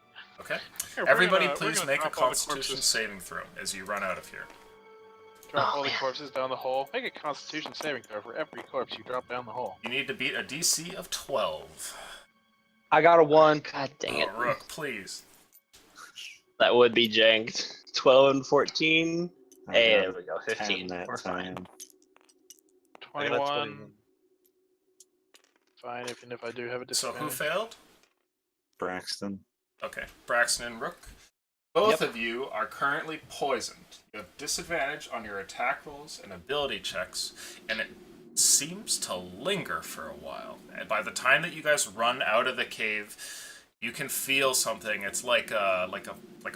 Okay. Here, we're Everybody, gonna- we're please gonna make a drop all the Constitution corpses- saving throw as you run out of here. Drop Oh, all the man. corpses down the hole. Make a Constitution saving throw for every corpse you drop down the hole. You need to beat a DC of 12. I got a 1. God dang it. Oh, Rook, please. That would be janked. 12 and 14. I Hey, got there we go. 10 15. that We're fine. time. I got a 21. Fine, even if I do have a So disadvantage. who failed? Braxton. Okay, Braxton and Rook. Both of you are currently poisoned. You have disadvantage on your attack rolls and ability checks, and it seems to linger for a while. And by the time that you guys run out of the cave, you can feel something. It's like a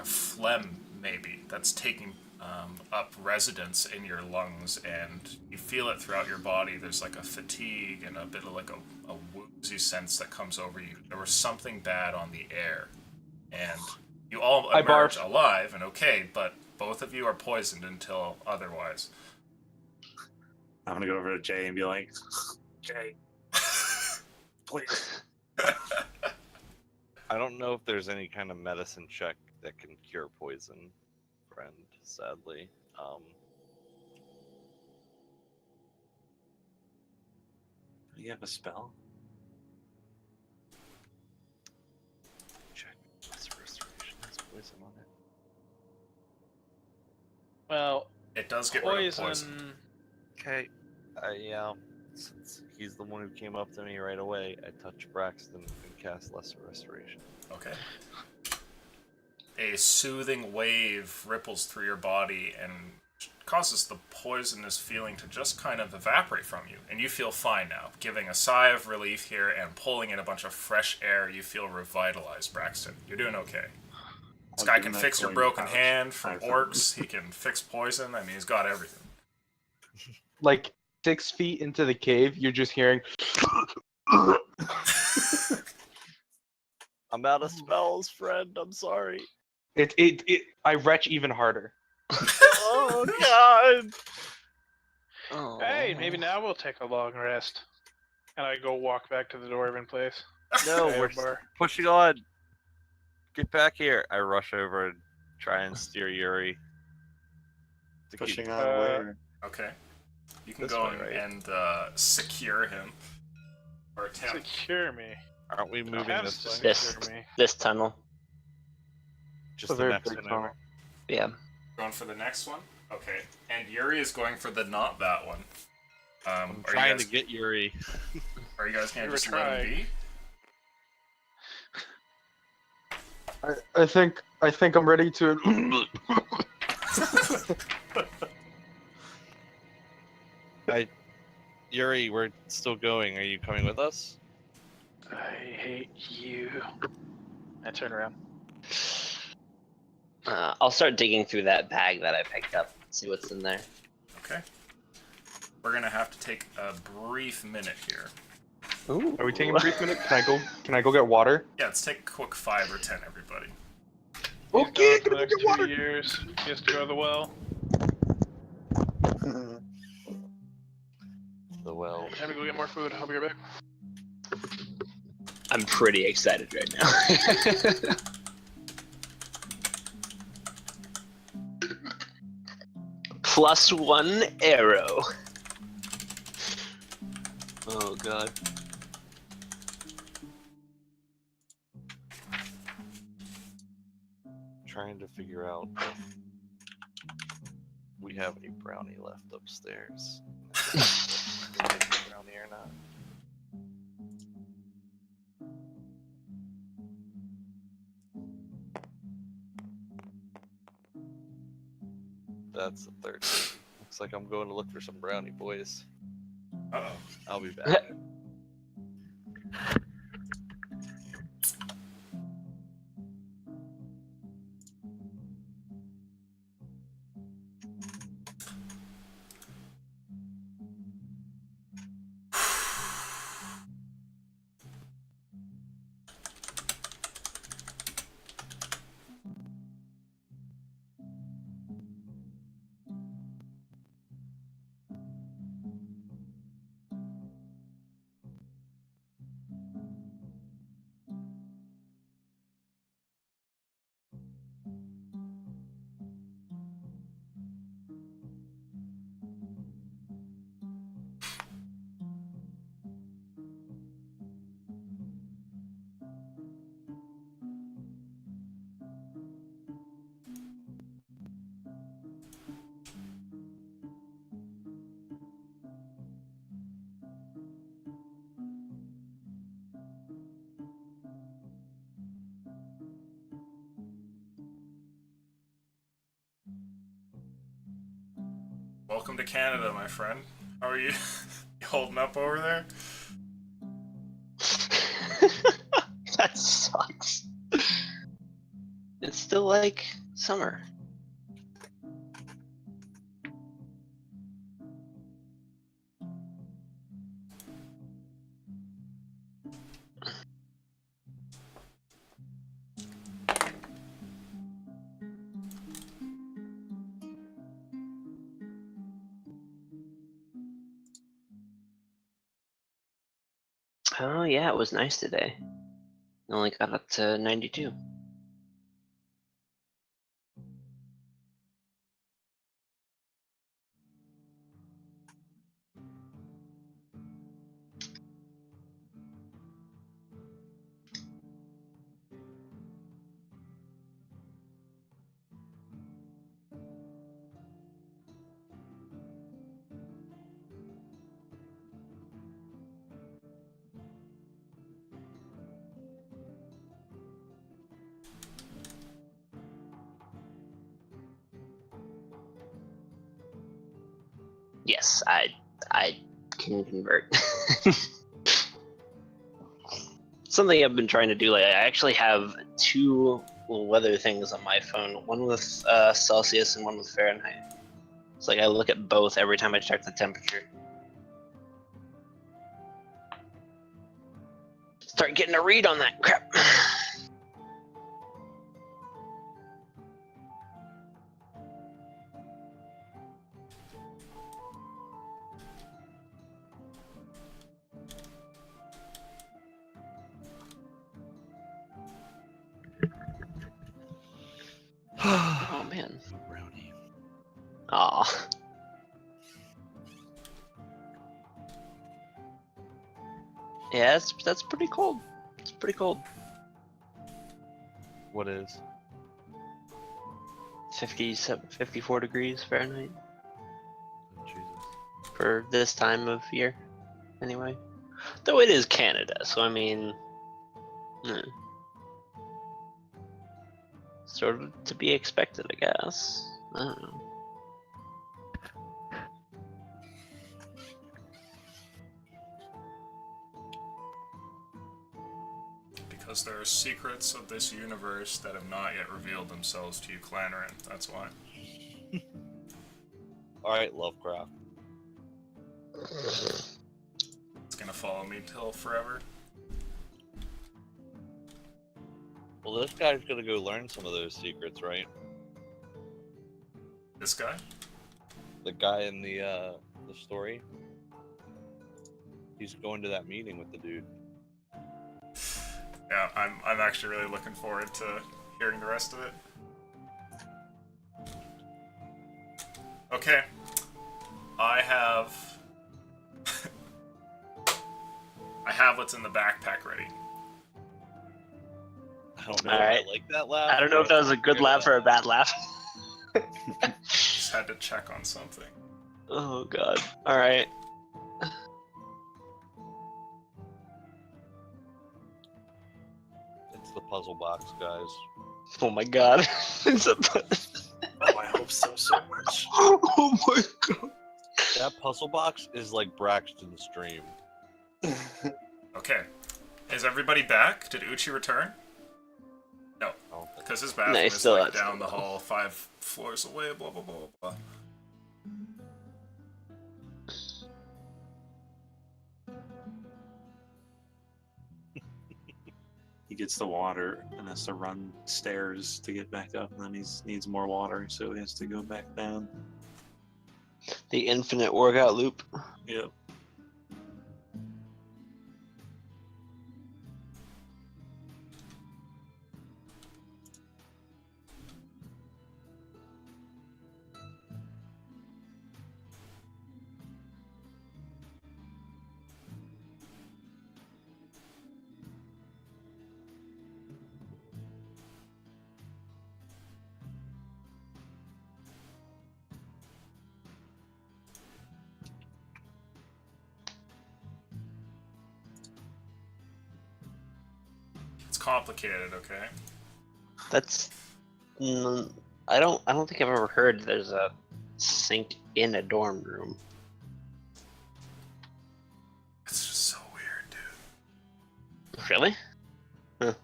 phlegm maybe that's taking up residence in your lungs, and you feel it throughout your body. There's like a fatigue and a bit of a woozy sense that comes over you. There was something bad on the air, and you all I emerge barf. alive and okay, but Both of you are poisoned until otherwise. I'm gonna go over to Jay and be like, Jay, please. I don't know if there's any kind of medicine check that can cure poison, friend, sadly. Do you have a spell? Check. What's restoration? Has poison on it. Well, It does get rid of poison. poison. Okay. Since he's the one who came up to me right away, I touch Braxton and cast Lesser Restoration. Okay. A soothing wave ripples through your body and causes the poisonous feeling to just kind of evaporate from you. And you feel fine now. Giving a sigh of relief here and pulling in a bunch of fresh air, you feel revitalized, Braxton. You're doing okay. This guy can fix your broken hand from orcs. He can fix poison. I mean, he's got everything. Like 6 feet into the cave, you're just hearing. I'm out of spells, friend. I'm sorry. I retch even harder. Oh God! Oh. Hey, maybe now we'll take a long rest. And I go walk back to the dwarven place. No, Hey, we're bar. pushing on. Get back here! I rush over and try and steer Yuri. To keep- Pushing on where? Okay. You can This go way, right? and secure him. Or attempt. Secure me. Aren't we moving Have this way? This. secure me. This tunnel. Just a the very next big one tunnel. over. Yeah. Going for the next one? Okay. And Yuri is going for the not that one. I'm Are trying you to get Yuri. Are you guys gonna We were just let him be? I think I'm ready to. Yuri, we're still going. Are you coming with us? I hate you. I turn around. I'll start digging through that bag that I picked up. See what's in there. Okay. We're gonna have to take a brief minute here. Ooh. Are we taking a brief minute? Can I go get water? Yeah, let's take a quick 5 or 10, everybody. Okay, For the gonna go next get water. 2 years, he has to go to the well. The well. Time to go get more food. I'll be right back. I'm pretty excited right now. +1 arrow. Oh god. Trying to figure out if we have any brownie left upstairs. Brownie or not. That's the third. Looks like I'm going to look for some brownie, boys. Uh-oh. I'll be back. Welcome to Canada, my friend. How are you? You holding up over there? That sucks. It's still like summer. Oh yeah, it was nice today. Only got up to 92. Yes, I can convert. Something I've been trying to do. Like, I actually have two weather things on my phone. One with Celsius and one with Fahrenheit. It's like I look at both every time I check the temperature. Start getting a read on that crap. Oh man. Brownie. Aw. Yeah, that's pretty cold. It's pretty cold. What is? 54 degrees Fahrenheit Oh, Jesus. for this time of year, anyway. Though it is Canada, so I mean, sort of to be expected, I guess. I don't know. Because there are secrets of this universe that have not yet revealed themselves to you, Clanrin. That's why. Alright, Lovecraft. It's gonna follow me till forever. Well, this guy's gonna go learn some of those secrets, right? This guy? The guy in the story. He's going to that meeting with the dude. Yeah, I'm actually really looking forward to hearing the rest of it. Okay. I have what's in the backpack ready. I don't know. Alright. I like that laugh. I don't know if that was a good laugh or a bad laugh. Just had to check on something. Oh god. Alright. It's the puzzle box, guys. Oh my god. It's a Oh, I hope so much. oh my god. That puzzle box is like Braxton's dream. Okay. Is everybody back? Did Uchi return? No, I don't think because his bathroom No, he's is still like outside. down the hall, 5 floors away, blah blah blah blah. He gets the water and has to run stairs to get back up, and then he needs more water, so he has to go back down. The infinite workout loop. Yep. It's complicated, okay? That's. I don't think I've ever heard there's a sink in a dorm room. It's just so weird, dude. Really?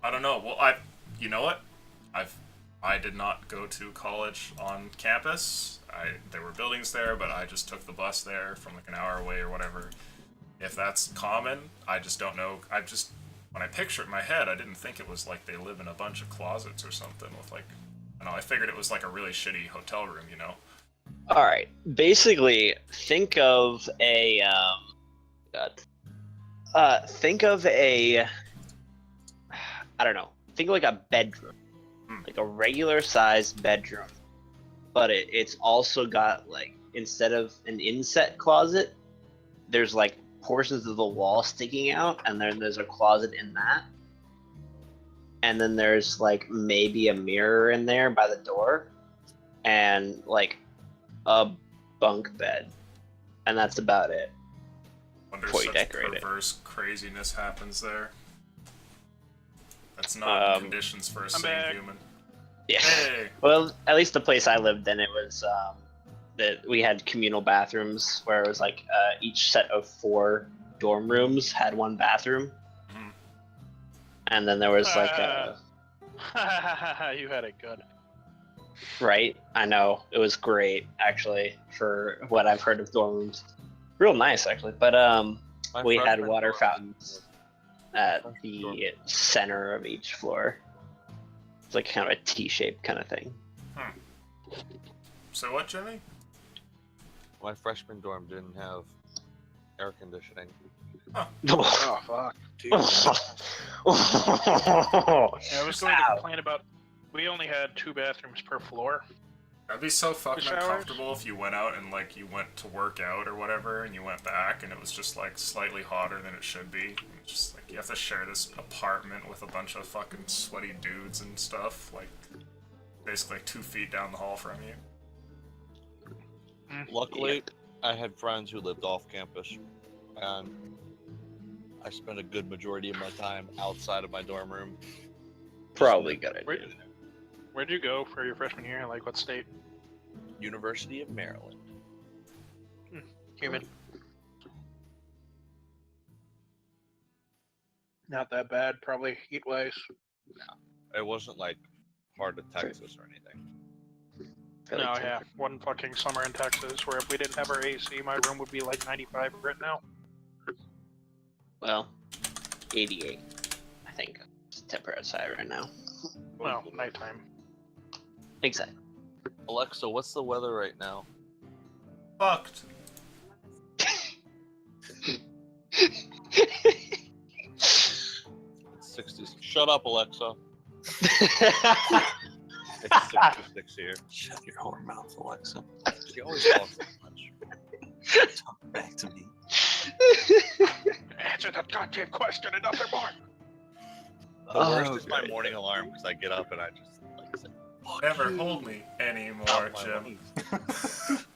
I don't know. Well, you know what? I did not go to college on campus. There were buildings there, but I just took the bus there from like an hour away or whatever. If that's common, I just don't know. When I picture it in my head, I didn't think it was like they live in a bunch of closets or something with like, I don't know, I figured it was like a really shitty hotel room, you know? Alright. Basically, think of a think of I don't know. Think of like a bedroom, like a regular sized bedroom, but it's also got like instead of an inset closet, there's like portions of the wall sticking out, and then there's a closet in that, and then there's like maybe a mirror in there by the door, and like a bunk bed, and that's about it. Wonder Before you such decorate it. perverse craziness happens there. That's not conditions for a I'm sane back. human. Yeah. Hey! Well, at least the place I lived in, it was that we had communal bathrooms where it was like each set of 4 dorm rooms had one bathroom, Mhm. and then there was like You had it good. right. I know it was great actually for what I've heard of dorm rooms. Real nice actually, but My we had freshman water dorm- fountains at the center of each floor. It's like kind of a T-shaped kind of thing. So what, Jimmy? My freshman dorm didn't have air conditioning. Oh fuck. Dude. I was going to complain about. We only had 2 bathrooms per floor. That'd be so fucking showers? uncomfortable if you went out and like you went to work out or whatever, and you went back and it was just like slightly hotter than it should be. It's just like you have to share this apartment with a bunch of fucking sweaty dudes and stuff, like basically like 2 feet down the hall from you. Luckily, I had friends who lived off campus, and I spent a good majority of my time outside of my dorm room. Probably good Where, idea. where'd you go for your freshman year? Like what state? University of Maryland. Human. Not that bad, probably heat wise. It wasn't like part of Texas or anything. Fairly No, temperate. yeah. One fucking summer in Texas where if we didn't have our AC, my room would be like 95 right now. Well, 88, I think. It's temperate outside right now. Well, nighttime. Exactly. Alexa, what's the weather right now? Fucked. It's 60. Shut up, Alexa. It's 66 here. Shut your whore mouth, Alexa. She always talks so much. Talk back to me. Answer that goddamn question and nothing more. The worst Oh, is my great. morning alarm because I get up and I just like say, "Fuck Never you." hold me anymore, Out my Jim. life.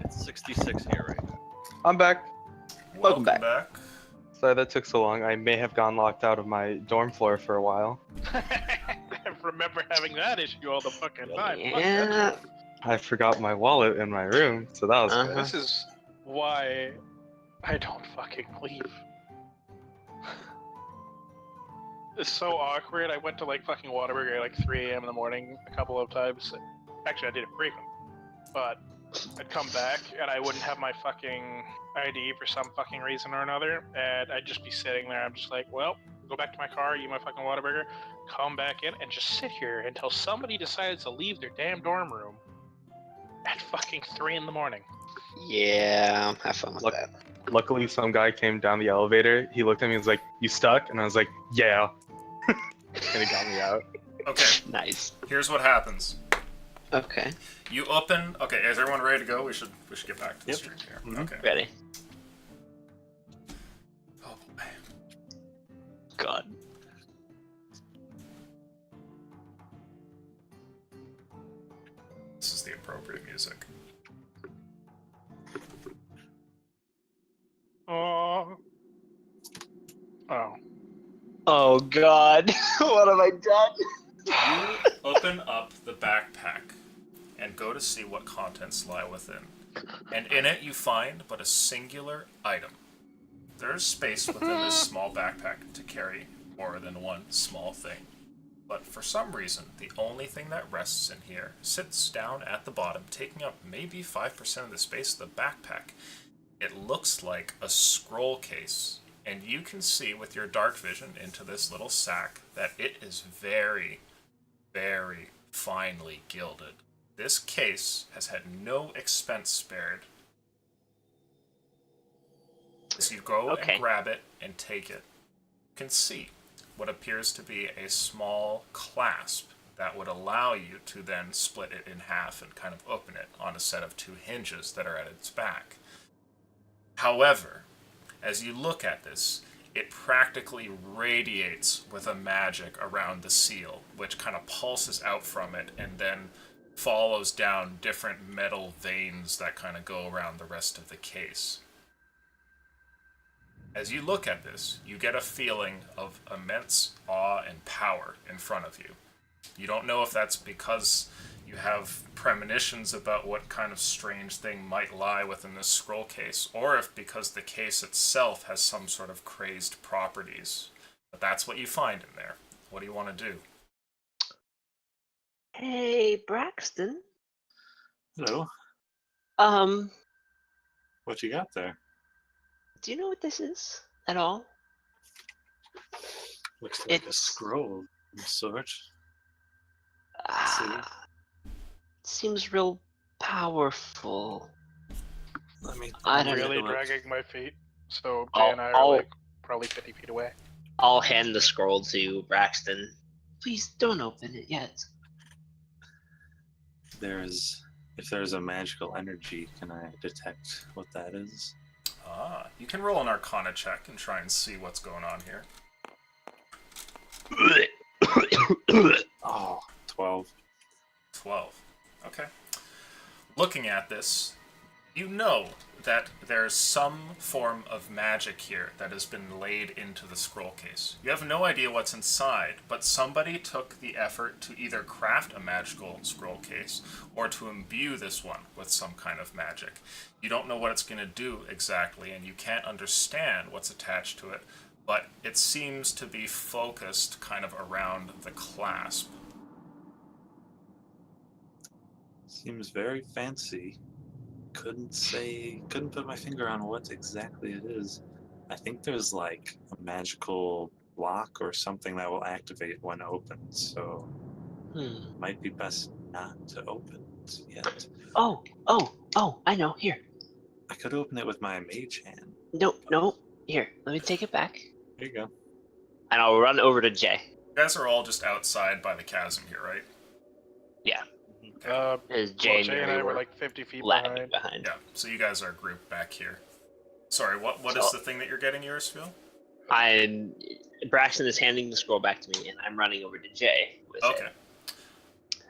It's 66 here right now. I'm back. Welcome back. Sorry that took so long. I may have gone locked out of my dorm floor for a while. I remember having that issue all the fucking time. Fuck, Yeah. I forgot my wallet in my room, so that was Uh-huh. This is why I don't fucking leave. It's so awkward. I went to like fucking Whataburger at like 3 a.m. in the morning a couple of times. Actually, I did it frequent. But I'd come back and I wouldn't have my fucking ID for some fucking reason or another. And I'd just be sitting there. I'm just like, well, go back to my car, eat my fucking Whataburger, come back in, and just sit here until somebody decides to leave their damn dorm room at fucking 3 in the morning. Yeah, have fun with Look- that. Luckily, some guy came down the elevator. He looked at me and was like, "You stuck?" And I was like, "Yeah." And he got me out. Okay, Nice. here's what happens. Okay. You open. Okay, is everyone ready to go? We should get back to the Yep. stream here. Mhm. Okay. Ready. Oh boy. God. This is the appropriate music. Oh. Oh. Oh God. What have I done? You open up the backpack and go to see what contents lie within. And in it you find but a singular item. There is space within this small backpack to carry more than one small thing. But for some reason, the only thing that rests in here sits down at the bottom, taking up maybe 5% of the space of the backpack. It looks like a scroll case, and you can see with your dark vision into this little sack that it is very, very finely gilded. This case has had no expense spared. As you go Okay. and grab it and take it, you can see what appears to be a small clasp that would allow you to then split it in half and kind of open it on a set of 2 hinges that are at its back. However, as you look at this, it practically radiates with a magic around the seal, which kind of pulses out from it and then follows down different metal veins that kind of go around the rest of the case. As you look at this, you get a feeling of immense awe and power in front of you. You don't know if that's because you have premonitions about what kind of strange thing might lie within this scroll case, or if because the case itself has some sort of crazed properties. But that's what you find in there. What do you want to do? Hey, Braxton. Hello. Um, What you got there? do you know what this is at all? Looks like a It's- scroll of some sort. Seems real powerful. Let me. I I'm don't really know. dragging my feet, so Jay I'll- and I are I'll- like probably 50 feet away. I'll hand the scroll to Braxton. Please don't open it yet. If there's a magical energy, can I detect what that is? You can roll an Arcana check and try and see what's going on here. Oh, 12. 12. Okay. Looking at this, you know that there's some form of magic here that has been laid into the scroll case. You have no idea what's inside, but somebody took the effort to either craft a magical scroll case or to imbue this one with some kind of magic. You don't know what it's going to do exactly, and you can't understand what's attached to it, but it seems to be focused kind of around the clasp. Seems very fancy. Couldn't put my finger on what exactly it is. I think there's like a magical block or something that will activate when opened, so might be best not to open it yet. Oh, I know. Here. I could open it with my mage hand. No. Here, let me take it back. There you go. And I'll run over to Jay. You guys are all just outside by the chasm here, right? Yeah. Well, Jay Jay and I were like 50 feet lagging behind. behind. Yeah, so you guys are grouped back here. Sorry, what is the thing that you're getting, Eurisfiel? Braxton is handing the scroll back to me, and I'm running over to Jay with Okay. it.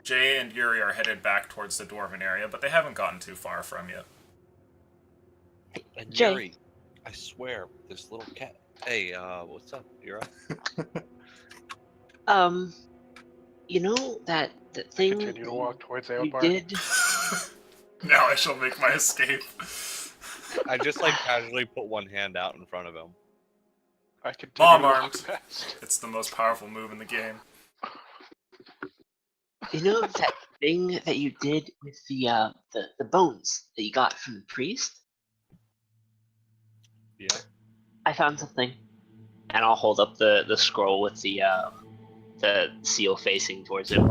Jay and Yuri are headed back towards the dwarven area, but they haven't gotten too far from you. And Jay. Yuri, I swear, this little cat. Hey, what's up? You're up? You know that the thing Continue to walk towards you Aelbar. did? Now I shall make my escape. I just like casually put one hand out in front of him. I continue Bomb to walk armed. past. It's the most powerful move in the game. You know that thing that you did with the bones that you got from the priest? Yeah. I found something, and I'll hold up the scroll with the seal facing towards it.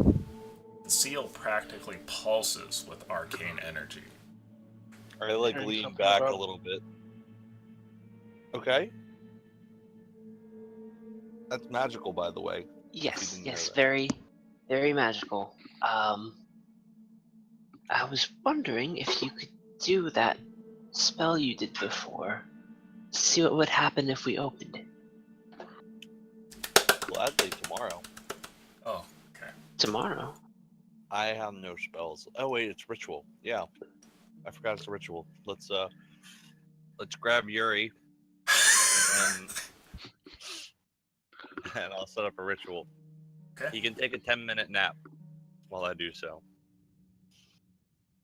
The seal practically pulses with arcane energy. I like Hearing lean something back about- a little bit. Okay. That's magical, by the way. Yes, didn't know yes, that. very, very magical. I was wondering if you could do that spell you did before. See what would happen if we opened it Gladly tomorrow. Oh, okay. tomorrow. I have no spells. Oh wait, it's ritual. Yeah, I forgot it's a ritual. Let's grab Yuri and and I'll set up a ritual. Okay. He can take a 10-minute nap while I do so.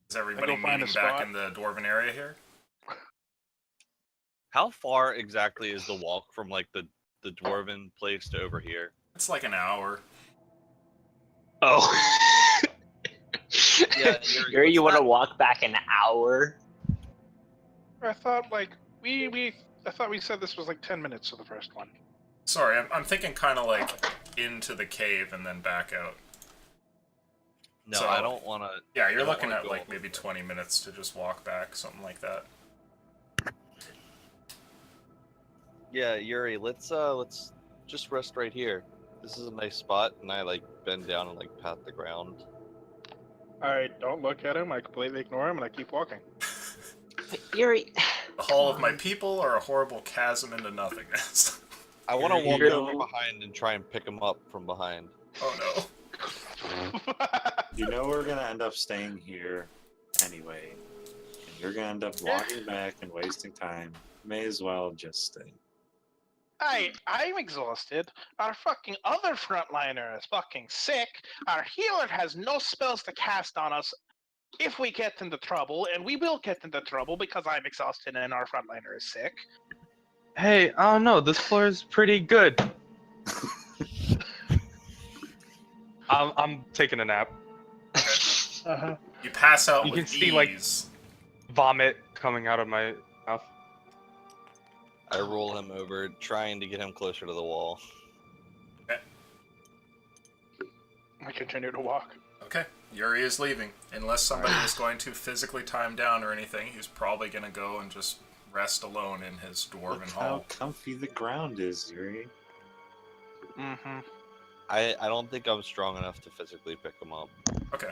Is everybody I go find meeting a back spot. in the dwarven area here? How far exactly is the walk from like the dwarven place to over here? It's like an hour. Oh. Yeah, Yuri, you what's want to that? walk back an hour? I thought like I thought we said this was like 10 minutes to the first one. Sorry, I'm thinking kind of like into the cave and then back out. No, So- I don't want to. Yeah, I you're don't looking wanna at go like all the maybe way. 20 minutes to just walk back, something like that. Yeah, Yuri, let's just rest right here. This is a nice spot, and I like bend down and like pat the ground. I don't look at him. I completely ignore him, and I keep walking. Wait, Yuri. The hall of come my on. people or a horrible chasm into nothingness. I want to Yuri, walk you over know- behind and try and pick him up from behind. Oh no. You know we're gonna end up staying here anyway, and you're gonna end up walking back and wasting time. May as well just stay. I'm exhausted. Our fucking other frontliner is fucking sick. Our healer has no spells to cast on us if we get into trouble, and we will get into trouble because I'm exhausted and our frontliner is sick. Hey, I don't know. This floor is pretty good. I'm taking a nap. Uh-huh. You pass out You with can see, like- ease. Vomit coming out of my mouth. I roll him over, trying to get him closer to the wall. I continue to walk. Okay, Yuri is leaving. Unless somebody is going to physically time down or anything, he's probably going to go and just rest alone in his dwarven Look how hall. comfy the ground is, Yuri. Mm-hmm. I don't think I'm strong enough to physically pick him up. Okay.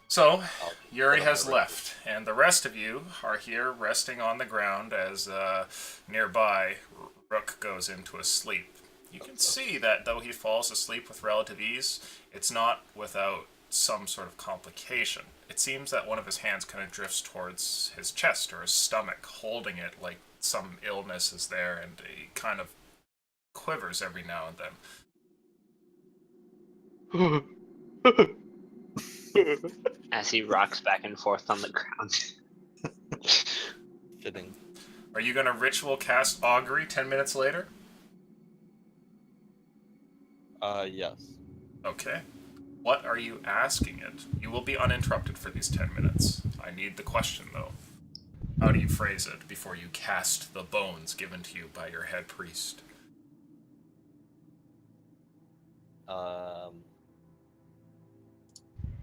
So, I'll Yuri put him has over. left, and the rest of you are here resting on the ground as nearby Rook goes into a sleep. You can see that though he falls asleep with relative ease, it's not without some sort of complication. It seems that one of his hands kind of drifts towards his chest or his stomach, holding it like some illness is there, and he kind of quivers every now and then. As he rocks back and forth on the ground. Fitting. Are you going to ritual cast Augury 10 minutes later? Yes. Okay. What are you asking it? You will be uninterrupted for these 10 minutes. I need the question, though. How do you phrase it before you cast the bones given to you by your head priest?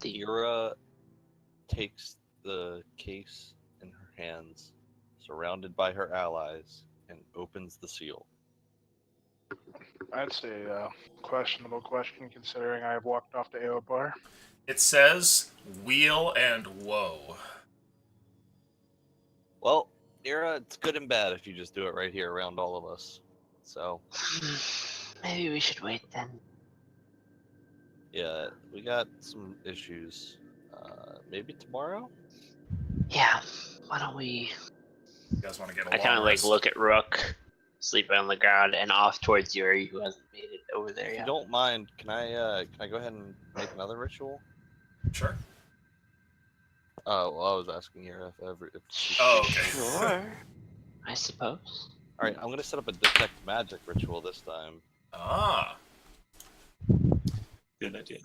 The Yura takes the case in her hands, surrounded by her allies, and opens the seal. That's a questionable question, considering I have walked off the Eobar. It says, "Weal and woe." Well, Yura, it's good and bad if you just do it right here around all of us. So, Maybe we should wait then. yeah, we got some issues. Maybe tomorrow? Yeah. Why don't we? You guys want to get a I kind of long like rest? look at Rook, sleeping on the ground, and off towards Yuri, who hasn't made it over there If you yet. don't mind, can I go ahead and make another ritual? Sure. Well, I was asking Yura if she Oh, okay. Sure. I suppose. All right, I'm gonna set up a detect magic ritual this time. Ah. Good idea.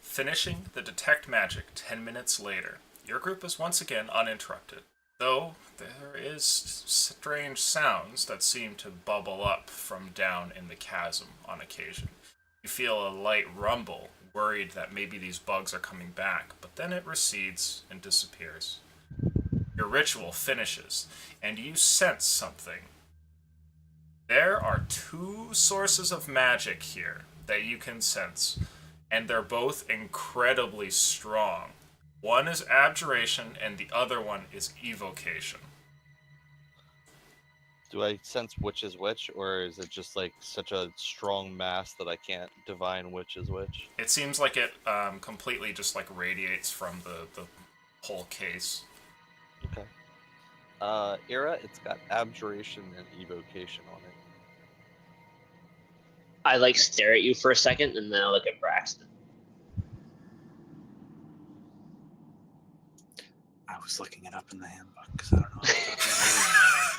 Finishing the detect magic 10 minutes later, your group is once again uninterrupted, though there is strange sounds that seem to bubble up from down in the chasm on occasion. You feel a light rumble, worried that maybe these bugs are coming back, but then it recedes and disappears. Your ritual finishes, and you sense something. There are two sources of magic here that you can sense, and they're both incredibly strong. One is abjuration, and the other one is evocation. Do I sense which is which, or is it just like such a strong mass that I can't divine which is which? It seems like it completely just like radiates from the whole case. Okay. Era, it's got abjuration and evocation on it. I like stare at you for a second, and then I look at Braxton. I was looking it up in the handbook because I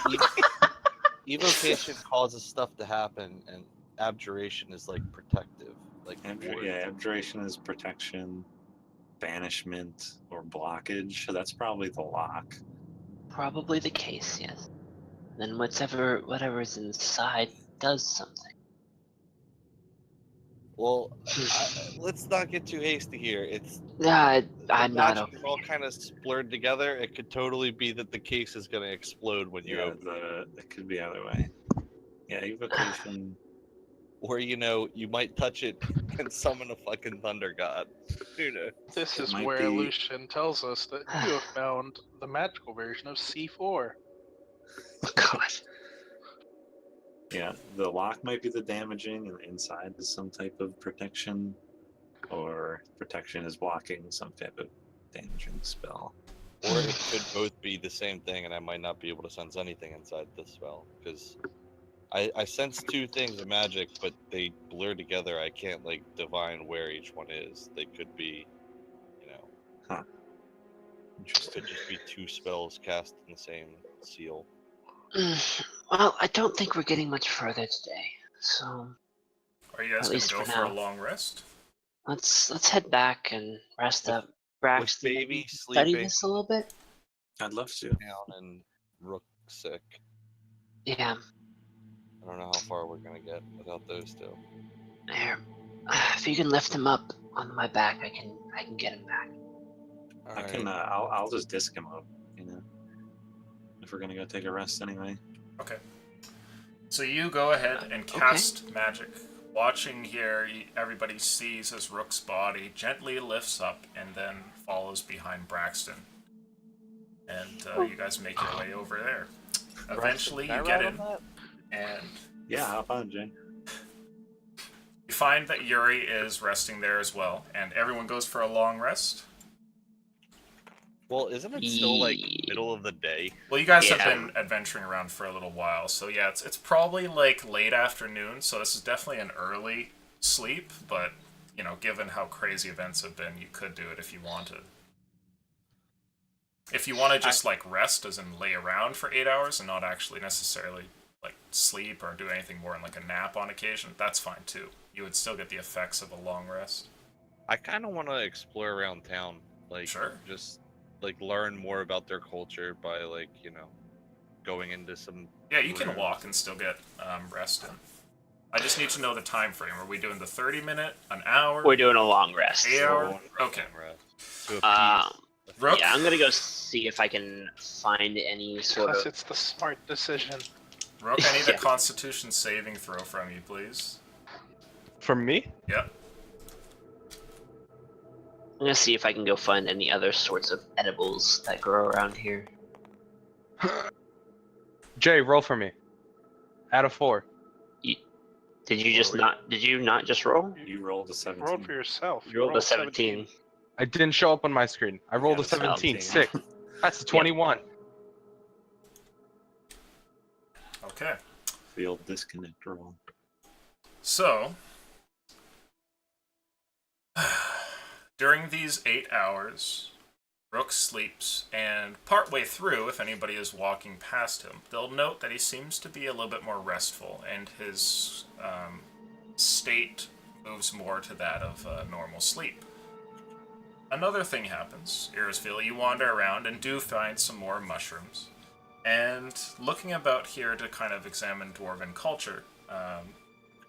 don't know. Evocation causes stuff to happen, and abjuration is like protective, like ward. Yeah, abjuration is protection, banishment, or blockage. So that's probably the lock. Probably the case, yes. Then whatever's inside does something. Well, let's not get too hasty here. It's Yeah, the I'm not magic is all kind of blurred together. It could totally be that the case is going to explode when you Yeah, open it. it could be either way. Yeah, evocation. Or, you might touch it and summon a fucking thunder god. Who knows? This It is might where be- Lucian tells us that you have found the magical version of C4. God. Yeah, the lock might be the damaging, and the inside is some type of protection, or protection is blocking some type of damaging spell. Or it could both be the same thing, and I might not be able to sense anything inside this spell. Because I sense two things of magic, but they blur together. I can't, divine where each one is. They could be, Interesting. could just be two spells cast in the same seal. Well, I don't think we're getting much further today, so Are you guys At gonna least go for for a now. long rest? let's head back and rest With- up. Braxton, baby maybe study sleeping. this a little bit. I'd love to. Down and Rook sick. Yeah, I don't know how far we're gonna get without those two. here. If you can lift him up on my back, I can get him back. I can. I'll just disc him up. If we're gonna go take a rest anyway. Okay. So you go ahead and cast magic. Watching here, everybody sees as Rook's body gently lifts up and then follows behind Braxton. And you guys make your way over there. Eventually, Can I you get ride in, on that? and Yeah, hop on, Jay. you find that Yuri is resting there as well, and everyone goes for a long rest. Well, isn't it still middle of the day? Well, you guys have Yeah. been adventuring around for a little while, so yeah, it's probably late afternoon, so this is definitely an early sleep, but, given how crazy events have been, you could do it if you wanted. If you want to just, rest, as in lay around for 8 hours and not actually necessarily, sleep or do anything more than, a nap on occasion, that's fine, too. You would still get the effects of a long rest. I kind of want to explore around town. Sure. Just, learn more about their culture by, going into some... Yeah, you can rooms. walk and still get rest in. I just need to know the time frame. Are we doing the 30-minute, an hour? We're doing a long rest. 8 hour? Okay. To appease Rook? Yeah, I'm gonna go see if I can find any sort Plus, of. it's the smart decision. Rook, I need a Yeah. Constitution saving throw from you, please. From me? Yep. I'm gonna see if I can go find any other sorts of edibles that grow around here. Jay, roll for me. Out of 4. Did you just not? Did you not just roll? You rolled a 17. Roll for yourself. You rolled a 17. I didn't show up on my screen. I rolled Yeah, a 17. 17. Sick. That's a 21. Okay. Field disconnect roll. So, during these 8 hours, Rook sleeps, and partway through, if anybody is walking past him, they'll note that he seems to be a little bit more restful, and his state moves more to that of normal sleep. Another thing happens. Irisville, you wander around and do find some more mushrooms. And looking about here to kind of examine dwarven culture,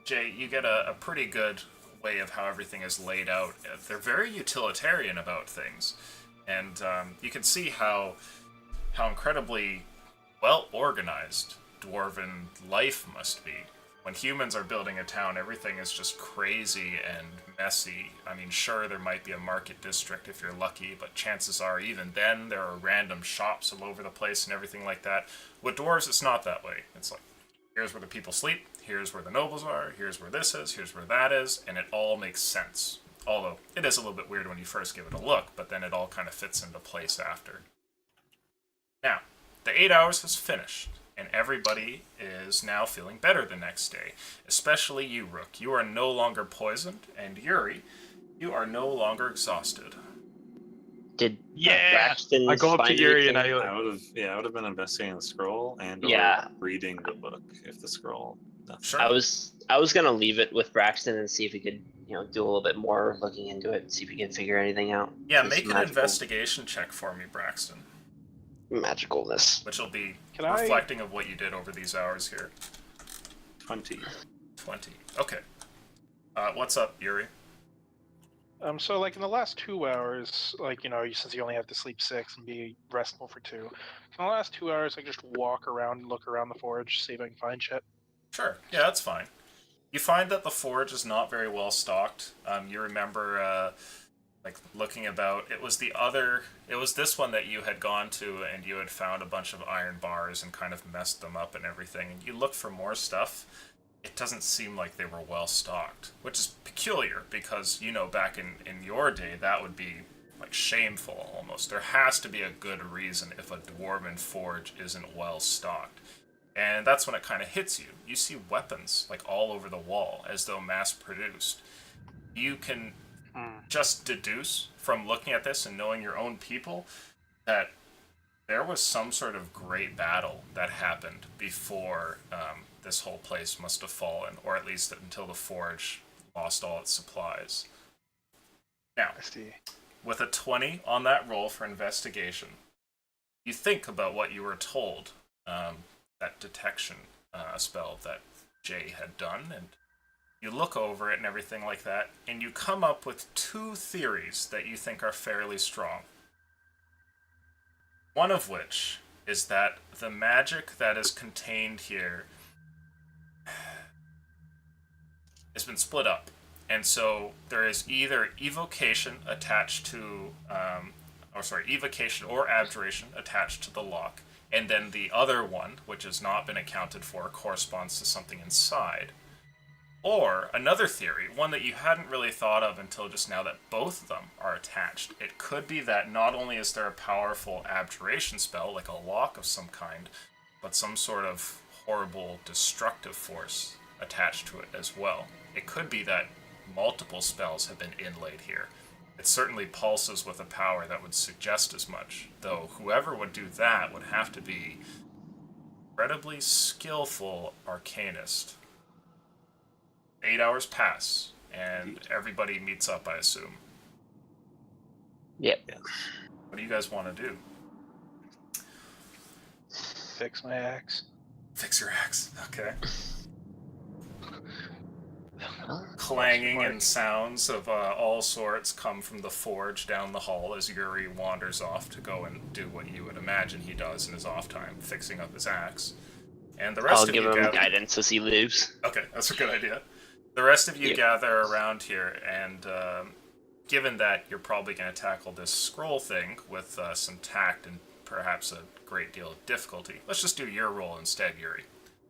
Jay, you get a pretty good way of how everything is laid out. They're very utilitarian about things. And you can see how incredibly well-organized dwarven life must be. When humans are building a town, everything is just crazy and messy. I mean, sure, there might be a market district if you're lucky, but chances are even then there are random shops all over the place and everything like that. With dwarves, it's not that way. It's like, here's where the people sleep, here's where the nobles are, here's where this is, here's where that is, and it all makes sense. Although, it is a little bit weird when you first give it a look, but then it all kind of fits into place after. Now, the 8 hours has finished, and everybody is now feeling better the next day. Especially you, Rook. You are no longer poisoned, and Yuri, you are no longer exhausted. Did Yeah! Braxton I go up to find Yuri and anything? I would have been investigating the scroll and Yeah. or reading the book if the scroll. Nothing. Sure. I was gonna leave it with Braxton and see if he could, do a little bit more looking into it, see if he can figure anything out. Yeah, This make an magical- investigation check for me, Braxton. Magicalness. Which will be Can I- reflecting of what you did over these hours here. 20. 20. Okay. What's up, Yuri? So like in the last 2 hours, like since you only have to sleep 6 and be restful for 2, in the last 2 hours, I just walk around and look around the forge, see if I can find shit. Sure. Yeah, that's fine. You find that the forge is not very well stocked. You remember, like looking about. It was this one that you had gone to, and you had found a bunch of iron bars and kind of messed them up and everything. And you look for more stuff. It doesn't seem like they were well stocked, which is peculiar because back in your day that would be like shameful almost. There has to be a good reason if a dwarven forge isn't well stocked. And that's when it kind of hits you. You see weapons like all over the wall as though mass produced. You can just deduce from looking at this and knowing your own people that there was some sort of great battle that happened before this whole place must have fallen, or at least until the forge lost all its supplies. Now, I see. with a 20 on that roll for investigation, you think about what you were told, that detection spell that Jay had done, and you look over it and everything like that, and you come up with 2 theories that you think are fairly strong. One of which is that the magic that is contained here has been split up. And so there is either evocation attached to, evocation or abjuration attached to the lock. And then the other one, which has not been accounted for, corresponds to something inside. Or another theory, one that you hadn't really thought of until just now, that both of them are attached. It could be that not only is there a powerful abjuration spell, like a lock of some kind, but some sort of horrible destructive force attached to it as well. It could be that multiple spells have been inlaid here. It certainly pulses with a power that would suggest as much, though whoever would do that would have to be incredibly skillful arcanist. 8 hours pass, and everybody meets up, I assume. Yep. What do you guys want to do? Fix my axe. Fix your axe. Okay. Clanging and sounds of all sorts come from the forge down the hall as Yuri wanders off to go and do what you would imagine he does in his off time, fixing up his axe. And the rest I'll of give you him gather... guidance as he leaves. Okay, that's a good idea. The rest of you Yep. gather around here, and given that you're probably going to tackle this scroll thing with some tact and perhaps a great deal of difficulty, let's just do your roll instead, Yuri.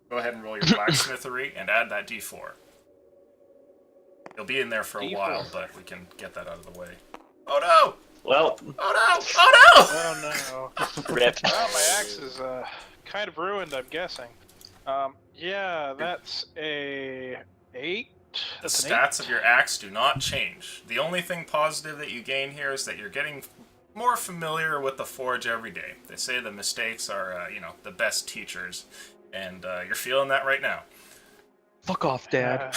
Go ahead and roll your blacksmithery and add that d4. You'll be in there for a D4. while, but we can get that out of the way. Oh no! Well, Oh no! Oh no! Oh no. rip. Well, my axe is kind of ruined, I'm guessing. Yeah, that's a 8. The That's an stats 8. of your axe do not change. The only thing positive that you gain here is that you're getting more familiar with the forge every day. They say the mistakes are, the best teachers, and you're feeling that right now. Fuck off, Dad.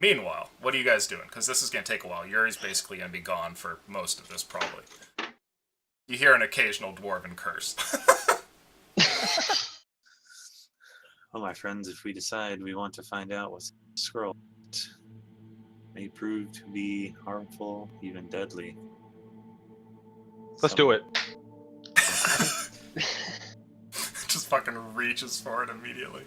Meanwhile, what are you guys doing? Because this is going to take a while. Yuri's basically going to be gone for most of this, probably. You hear an occasional dwarven curse. Well, my friends, if we decide we want to find out what's scroll, it may prove to be harmful, even deadly. Let's do it. Just fucking reaches for it immediately.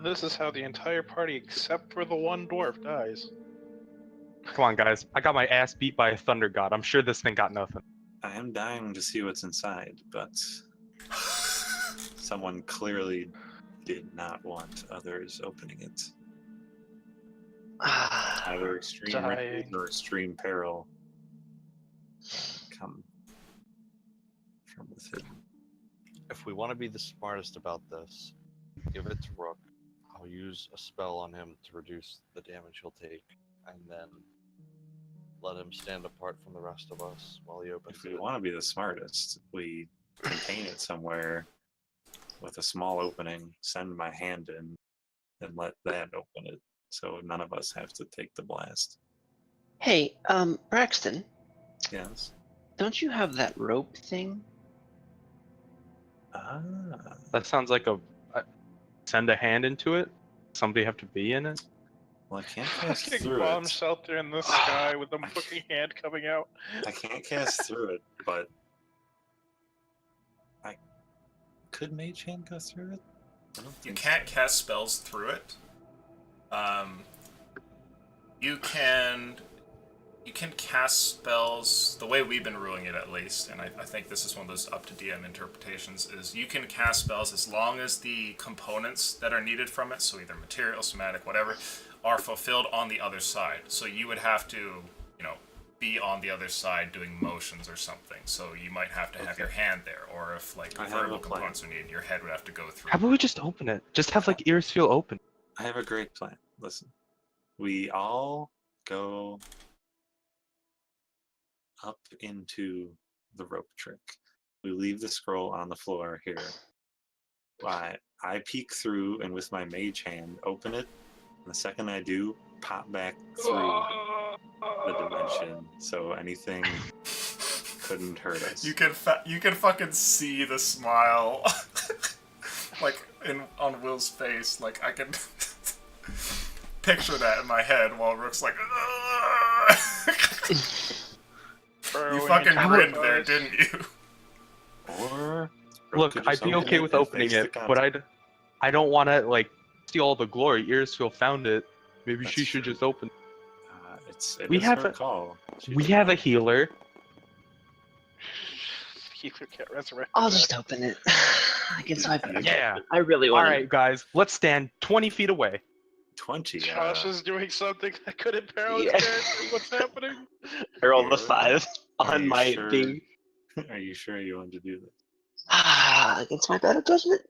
This is how the entire party, except for the one dwarf, dies. Come on, guys. I got my ass beat by a thunder god. I'm sure this thing got nothing. I am dying to see what's inside, but someone clearly did not want others opening it. Either extreme Dying. riches or extreme peril come from within. If we want to be the smartest about this, give it to Rook. I'll use a spell on him to reduce the damage he'll take, and then let him stand apart from the rest of us while he opens If we it. want to be the smartest, we contain it somewhere with a small opening, send my hand in, and let that open it, so none of us have to take the blast. Hey, Braxton, Yes? don't you have that rope thing? Ah. That sounds like a send a hand into it? Somebody have to be in it? Well, I can't cast Fucking through bomb it. shelter in the sky with a fucking hand coming out. I can't cast through it, but I could Mage Hand go through it? I don't You think can't so. cast spells through it. You can cast spells the way we've been ruling it, at least, and I think this is one of those up to DM interpretations, is you can cast spells as long as the components that are needed from it, so either material, somatic, whatever, are fulfilled on the other side. So you would have to, you know, be on the other side doing motions or something. So you might have to have your hand there, or if like I have verbal a plan. components are needed, your head would have to go through. How about we just open it? Just have like ears feel open. I have a great plan. Listen, we all go up into the rope trick. We leave the scroll on the floor here. I peek through and with my mage hand open it. And the second I do, pop back through the dimension, so anything couldn't hurt us. You can fucking see the smile, like on Will's face. Like I can picture that in my head while Rook's like, Bro, you when fucking talk grinned about there, it- didn't you? Or Look, could I'd just be open okay it with and opening face the it, but content. I don't want to like steal all the glory. Earsfield found it. Maybe That's she should true. just open. It We is have her a- call. She We can have a open it. healer. Healer can't resurrect. I'll the just dead. open it against my better Yeah. judgment. I really All want right, guys, let's stand 20 feet away. 20. Josh is doing something that could imperil his Yeah. character. What's happening? I rolled a Or- 5 Are on you my sure? thing. Are you sure you want to do this? Against my better judgment?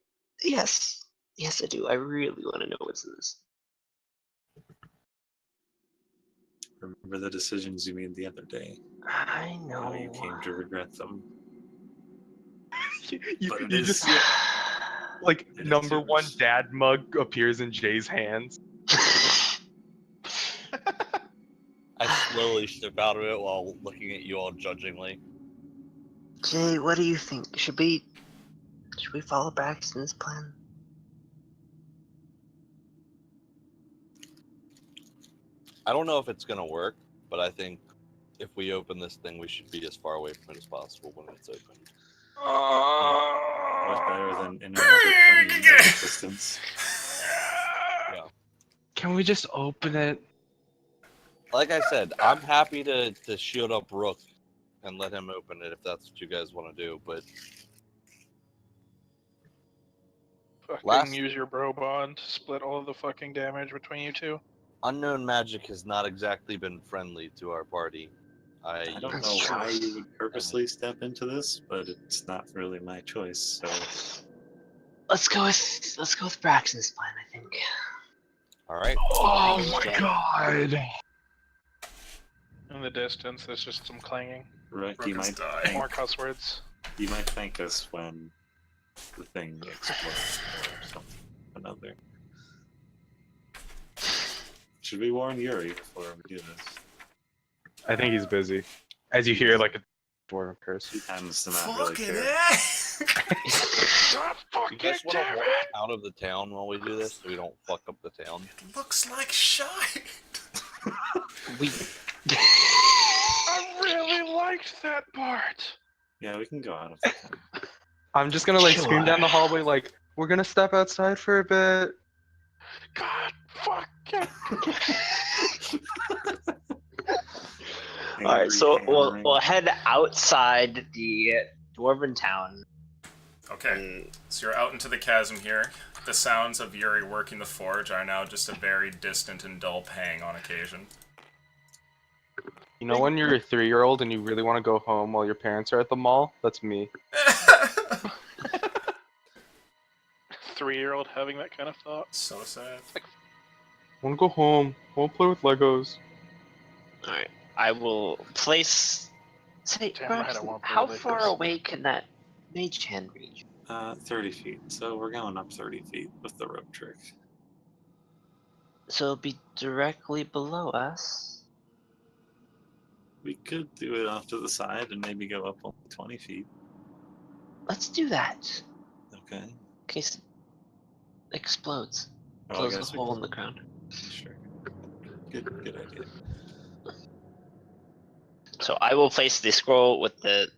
Yes. Yes, I do. I really want to know what's in this. Remember the decisions you made the other day. I know. How you came to regret them. you But it you is- just see it, like It is number one yours. dad mug appears in Jay's hands. I slowly step out of it while looking at you all judgingly. Jay, what do you think? Should we follow Braxton's plan? I don't know if it's gonna work, but I think if we open this thing, we should be as far away from it as possible when it's open. Much better than in another plane of existence. Can we just open it? Like I said, I'm happy to shield up Rook and let him open it if that's what you guys want to do, but Fucking Last- use your bro bond to split all of the fucking damage between you two. unknown magic has not exactly been friendly to our party. I don't That's know true. why you would purposely step into this, but it's not really my choice. So Let's go with Braxton's plan, I think. All right. Oh my god! In the distance, there's just some clanging. Rick, Rook is dying. More cuss words. you might thank us when the thing explodes or something another. Should we warn Yuri before we do this? I think he's busy. As you hear, like a dwarven curse. He tends to not really Fucking care. God You guys fucking want damn to walk it! out of the town while we do this so we don't fuck up the town? It looks like shite. We. I really liked that part. Yeah, we can go out of the town. I'm just gonna like scream down the hallway, like, we're gonna step outside for a bit. God fucking. All right, Angry so hammering. we'll head outside the dwarven town. Okay, so you're out into the chasm here. The sounds of Yuri working the forge are now just a very distant and dull pang on occasion. You know when you're a 3-year-old and you really want to go home while your parents are at the mall? That's me. 3-year-old having that kind of thought. So sad. I want to go home. I want to play with Legos. All right, I will place. Say, Damn right, I Braxton, want how Legos. far away can that mage hand reach? 30 feet. So we're going up 30 feet with the rope trick. So it'll be directly below us. We could do it off to the side and maybe go up only 20 feet. Let's do that. Okay. Okay. explodes. Oh, I Blows a guess hole in the ground. Sure. Good idea. So I will place the scroll with the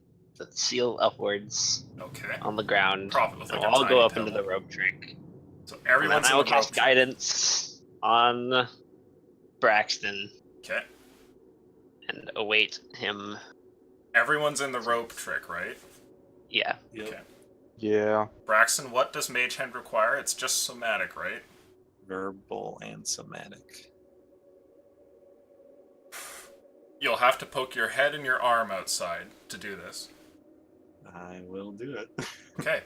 seal upwards Okay. on the ground. Prop it with And like a I'll go tiny up into the pebble. rope trick. So And then everyone's I in will the rope cast trick. guidance on Braxton Okay. and await him. Everyone's in the rope trick, right? Yeah. Yep. Okay. Yeah. Braxton, what does Mage Hand require? It's just somatic, right? Verbal and somatic. You'll have to poke your head and your arm outside to do this. I will do it. Okay.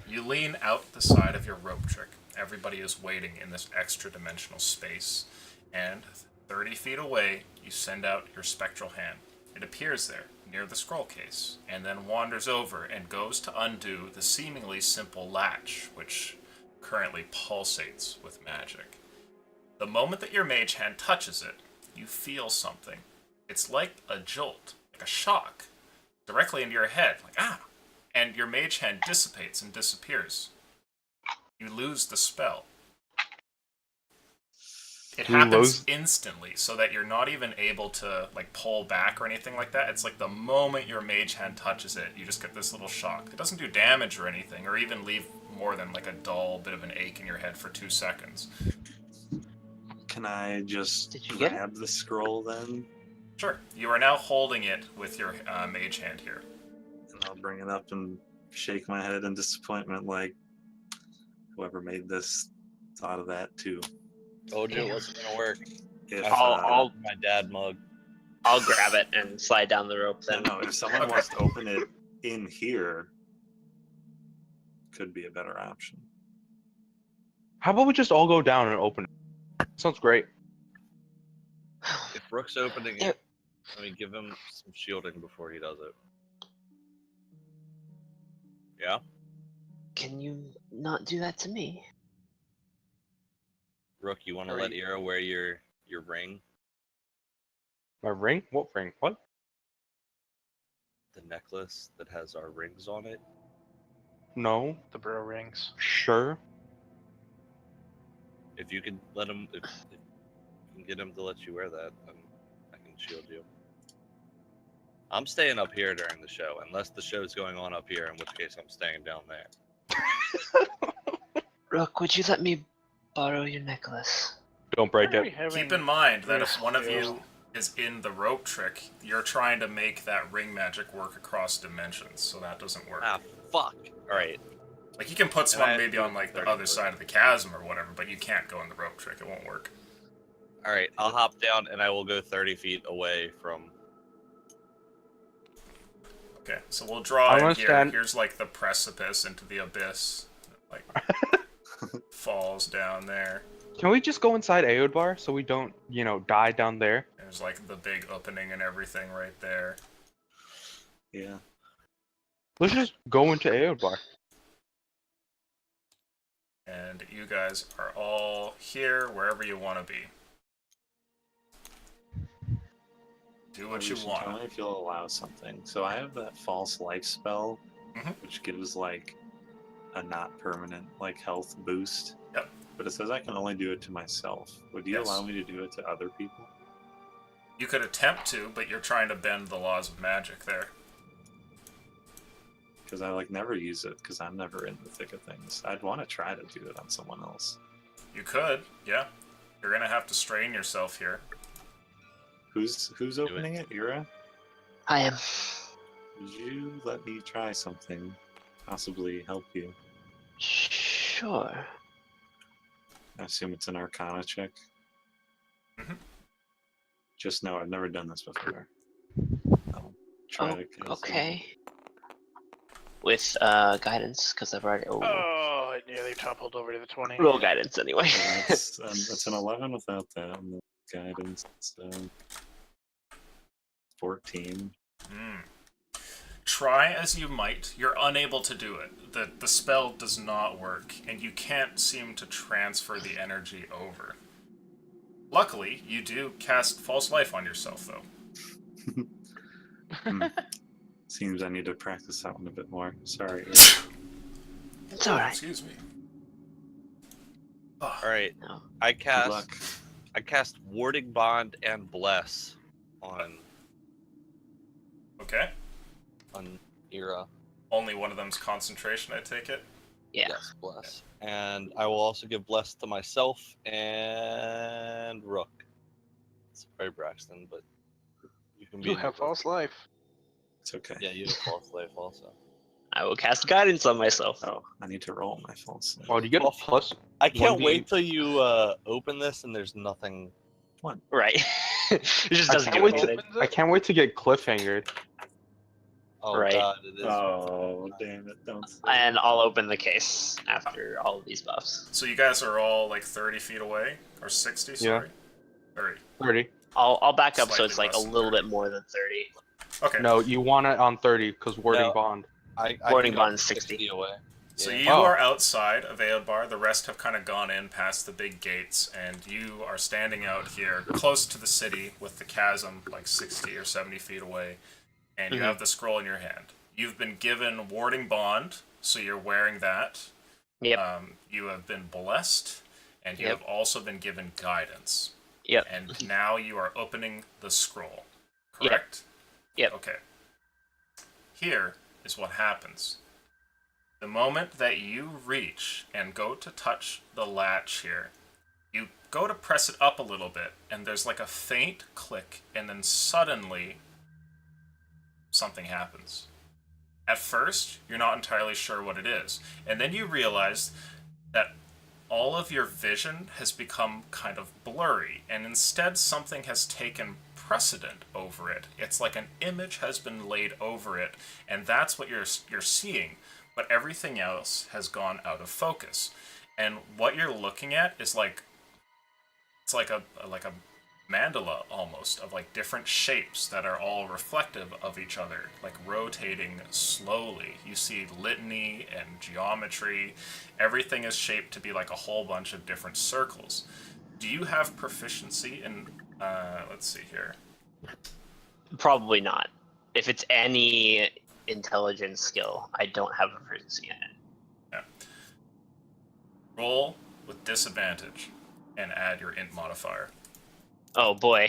You lean out the side of your rope trick. Everybody is waiting in this extra dimensional space. And 30 feet away, you send out your spectral hand. It appears there, near the scroll case, and then wanders over and goes to undo the seemingly simple latch, which currently pulsates with magic. The moment that your mage hand touches it, you feel something. It's like a jolt, like a shock, directly into your head, like ah! And your mage hand dissipates and disappears. You lose the spell. It happens instantly, so that you're not even able to like pull back or anything like that. It's like the moment your mage hand touches it, you just get this little shock. It doesn't do damage or anything, or even leave more than like a dull bit of an ache in your head for 2 seconds. Can I just Did you get it? grab the scroll then? Sure. You are now holding it with your mage hand here. And I'll bring it up and shake my head in disappointment like whoever made this thought of that too. Told you it wasn't gonna work. If, I'll My dad mug. I'll grab it and slide down the rope then. no, if someone Okay. wants to open it in here, could be a better option. How about we just all go down and open it? Sounds great. If Brooks opening Yeah. it, let me give him some shielding before he does it. Yeah? Can you not do that to me? Rook, you want to let Ira wear your ring? My ring? What ring? What? The necklace that has our rings on it? No. The bro rings. Sure. If you can let him, if you can get him to let you wear that, then I can shield you. I'm staying up here during the show, unless the show's going on up here, in which case I'm staying down there. Rook, would you let me borrow your necklace? Don't break Why are we it. having Keep in mind that if this one of you fail? is in the rope trick, you're trying to make that ring magic work across dimensions, so that doesn't work. Ah, fuck. Alright. Like you can put And I someone have maybe to on like the 30 other foot. side of the chasm or whatever, but you can't go in the rope trick. It won't work. Alright, I'll hop down and I will go 30 feet away from... Okay, so we'll draw I in wanna here. stand- Here's like the precipice into the abyss. Like falls down there. Can we just go inside Aodbar so we don't, die down there? There's like the big opening and everything right there. Yeah. Let's just go into Aodbar. And you guys are all here wherever you want to be. Do what you Tell want. me if you'll allow something. So I have that false life spell, Mhm. which gives like a not permanent like health boost. Yep. But it says I can only do it to myself. Would you Yes. allow me to do it to other people? You could attempt to, but you're trying to bend the laws of magic there. Because I like never use it because I'm never in the thick of things. I'd want to try to do it on someone else. You could, yeah. You're gonna have to strain yourself here. Who's opening it? Ira? I am. Would you let me try something? Possibly help you. Sure. I assume it's an Arcana check. Mhm. Just know I've never done this before. I'll try to cast it. Okay. With guidance, because I've already. Oh, it nearly toppled over to the 20. Roll guidance anyway. So that's an 11 without that. And the guidance, so 14. Try as you might, you're unable to do it. The spell does not work, and you can't seem to transfer the energy over. Luckily, you do cast False Life on yourself, though. Seems I need to practice that one a bit more. Sorry. It's alright. Excuse me. Oh, All right, No. I Good cast luck. Warding Bond and Bless on okay. Era. Only one of them's concentration, I take it. Yeah. Yes, Bless. And I will also give Bless to myself and Rook. Sorry, Braxton, but you can be You in have the Rook. false life. It's okay. Yeah, you have false life also. I will cast guidance on myself. Oh, I need to roll my false. Oh, do you get a Well, plus? I can't 1d wait till you open this and there's nothing. Right. It just I doesn't can't do wait to. anything. I can't wait to get cliffhangered. Oh Right. god, it is. Oh, damn it! Don't. Say And I'll open the case after all of these buffs. So you guys are all like 30 feet away? Or 60, sorry? 30. 30. I'll back up so Slightly it's like a less than little 30. bit more than 30. Okay. No, you want it on 30 because warding No. bond. I Boarding can go bond's 60. away. So Yeah. you Oh. are outside of Eodbar. The rest have kind of gone in past the big gates, and you are standing out here close to the city with the chasm like 60 or 70 feet away, and you have the scroll in your hand. You've been given Warding Bond, so you're wearing that. Yep. You have been blessed, and you Yep. have also been given guidance. Yep. And now you are opening the scroll. Yep. Correct? Yep. Okay. Here is what happens. The moment that you reach and go to touch the latch here, you go to press it up a little bit, and there's like a faint click, and then suddenly something happens. At first, you're not entirely sure what it is, and then you realize that all of your vision has become kind of blurry, and instead something has taken precedent over it. It's like an image has been laid over it, and that's what you're seeing. But everything else has gone out of focus, and what you're looking at is like it's like a mandala almost of like different shapes that are all reflective of each other, like rotating slowly. You see litany and geometry. Everything is shaped to be like a whole bunch of different circles. Do you have proficiency in let's see here. Probably not. If it's any intelligence skill, I don't have a proficiency in it. Yeah. Roll with disadvantage and add your int modifier. Oh boy.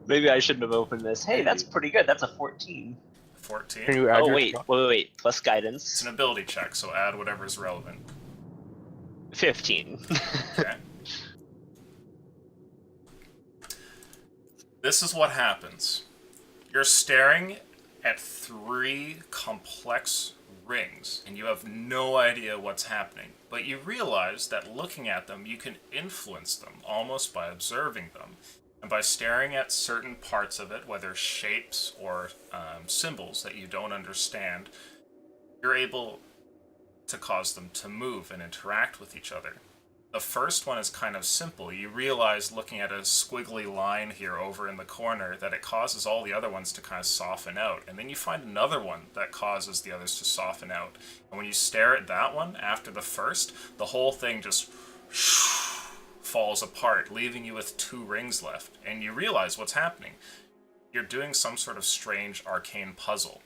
Maybe I shouldn't have opened this. Hey, that's pretty good. That's a 14. 14. Can you add Oh your wait. Plus It's guidance. an ability check, so add whatever's relevant. 15. Okay. This is what happens. You're staring at 3 complex rings, and you have no idea what's happening. But you realize that looking at them, you can influence them almost by observing them. And by staring at certain parts of it, whether shapes or symbols that you don't understand, you're able to cause them to move and interact with each other. The first one is kind of simple. You realize looking at a squiggly line here over in the corner that it causes all the other ones to kind of soften out. And then you find another one that causes the others to soften out. And when you stare at that one after the first, the whole thing just falls apart, leaving you with 2 rings left. And you realize what's happening. You're doing some sort of strange arcane puzzle.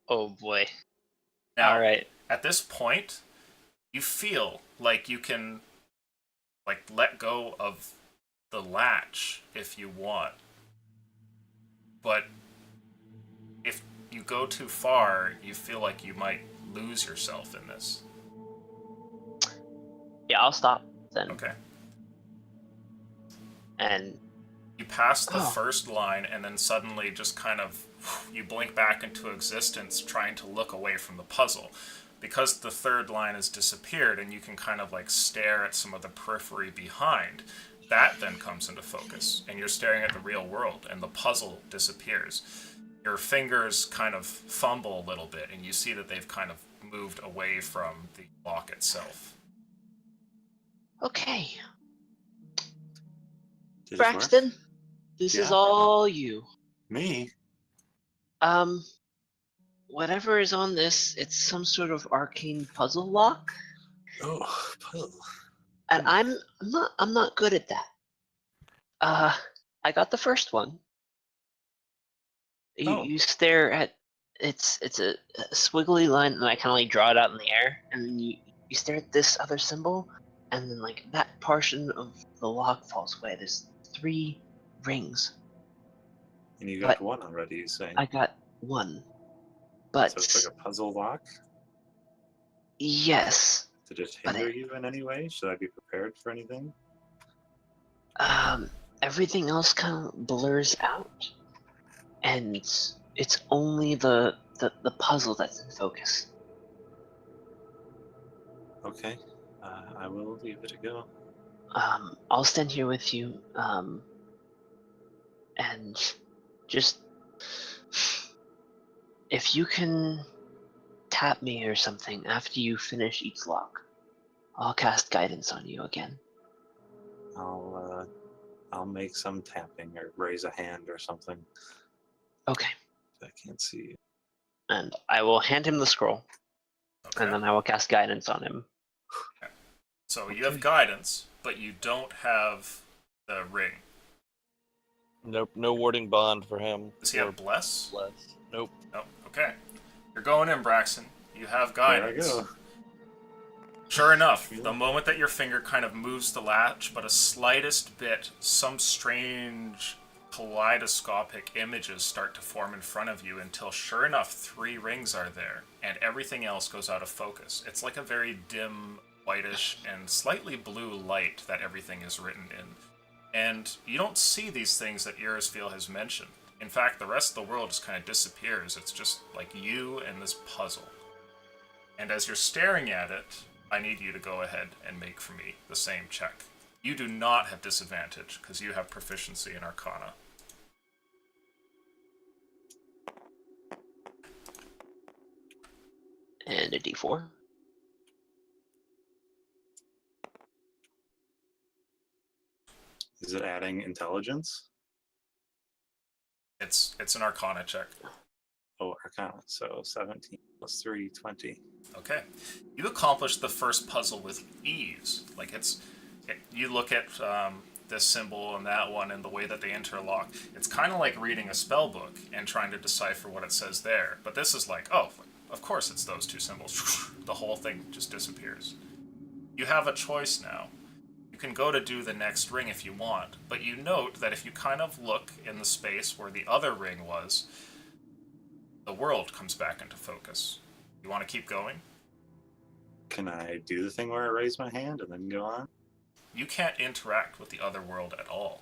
Oh boy. Now, All right. at this point, you feel like you can like let go of the latch if you want. But if you go too far, you feel like you might lose yourself in this. Yeah, I'll stop then. Okay. And You pass the Oh. first line and then suddenly just kind of you blink back into existence trying to look away from the puzzle. Because the third line has disappeared and you can kind of like stare at some of the periphery behind, that then comes into focus and you're staring at the real world and the puzzle disappears. Your fingers kind of fumble a little bit and you see that they've kind of moved away from the block itself. okay, Did it work? Braxton, this is Yeah. all you. Me? Whatever is on this, it's some sort of arcane puzzle lock, Oh, puzzle. and I'm not good at that. I got the first one. You Oh. you stare at it's a squiggly line, and I kind of like draw it out in the air, and then you stare at this other symbol, and then like that portion of the lock falls away. There's 3 rings. And you got But one already, you say? I got 1, but So it's like a puzzle lock? yes, Did it but hinder you in any way? Should I be prepared for anything? everything else kind of blurs out, and it's only the puzzle that's in focus. Okay. I will leave it a go. I'll stand here with you, and just if you can tap me or something after you finish each lock, I'll cast guidance on you again. I'll make some tapping or raise a hand or something. Okay. I can't see. And I will hand him the scroll, Okay. and then I will cast guidance on him. So you have guidance, but you don't have the ring. Nope, no warding bond for him. Does he have bless? Bless. Nope. No. Okay. You're going in, Braxton. You have There I guidance. go. Sure enough, the moment that your finger kind of moves the latch, but a slightest bit, some strange kaleidoscopic images start to form in front of you until, sure enough, 3 rings are there, and everything else goes out of focus. It's like a very dim, whitish, and slightly blue light that everything is written in. And you don't see these things that Irisfiel has mentioned. In fact, the rest of the world just kind of disappears. It's just like you and this puzzle. And as you're staring at it, I need you to go ahead and make for me the same check. You do not have disadvantage, because you have proficiency in Arcana. And a d4. Is it adding intelligence? It's an Arcana check. Oh, Arcana. So 17 plus 3, 20. Okay. You accomplished the first puzzle with ease. Like you look at this symbol and that one and the way that they interlock. It's kind of like reading a spell book and trying to decipher what it says there. But this is like, oh, of course it's those 2 symbols. The whole thing just disappears. You have a choice now. You can go to do the next ring if you want, but you note that if you kind of look in the space where the other ring was, the world comes back into focus. You want to keep going? Can I do the thing where I raise my hand and then go on? You can't interact with the other world at all.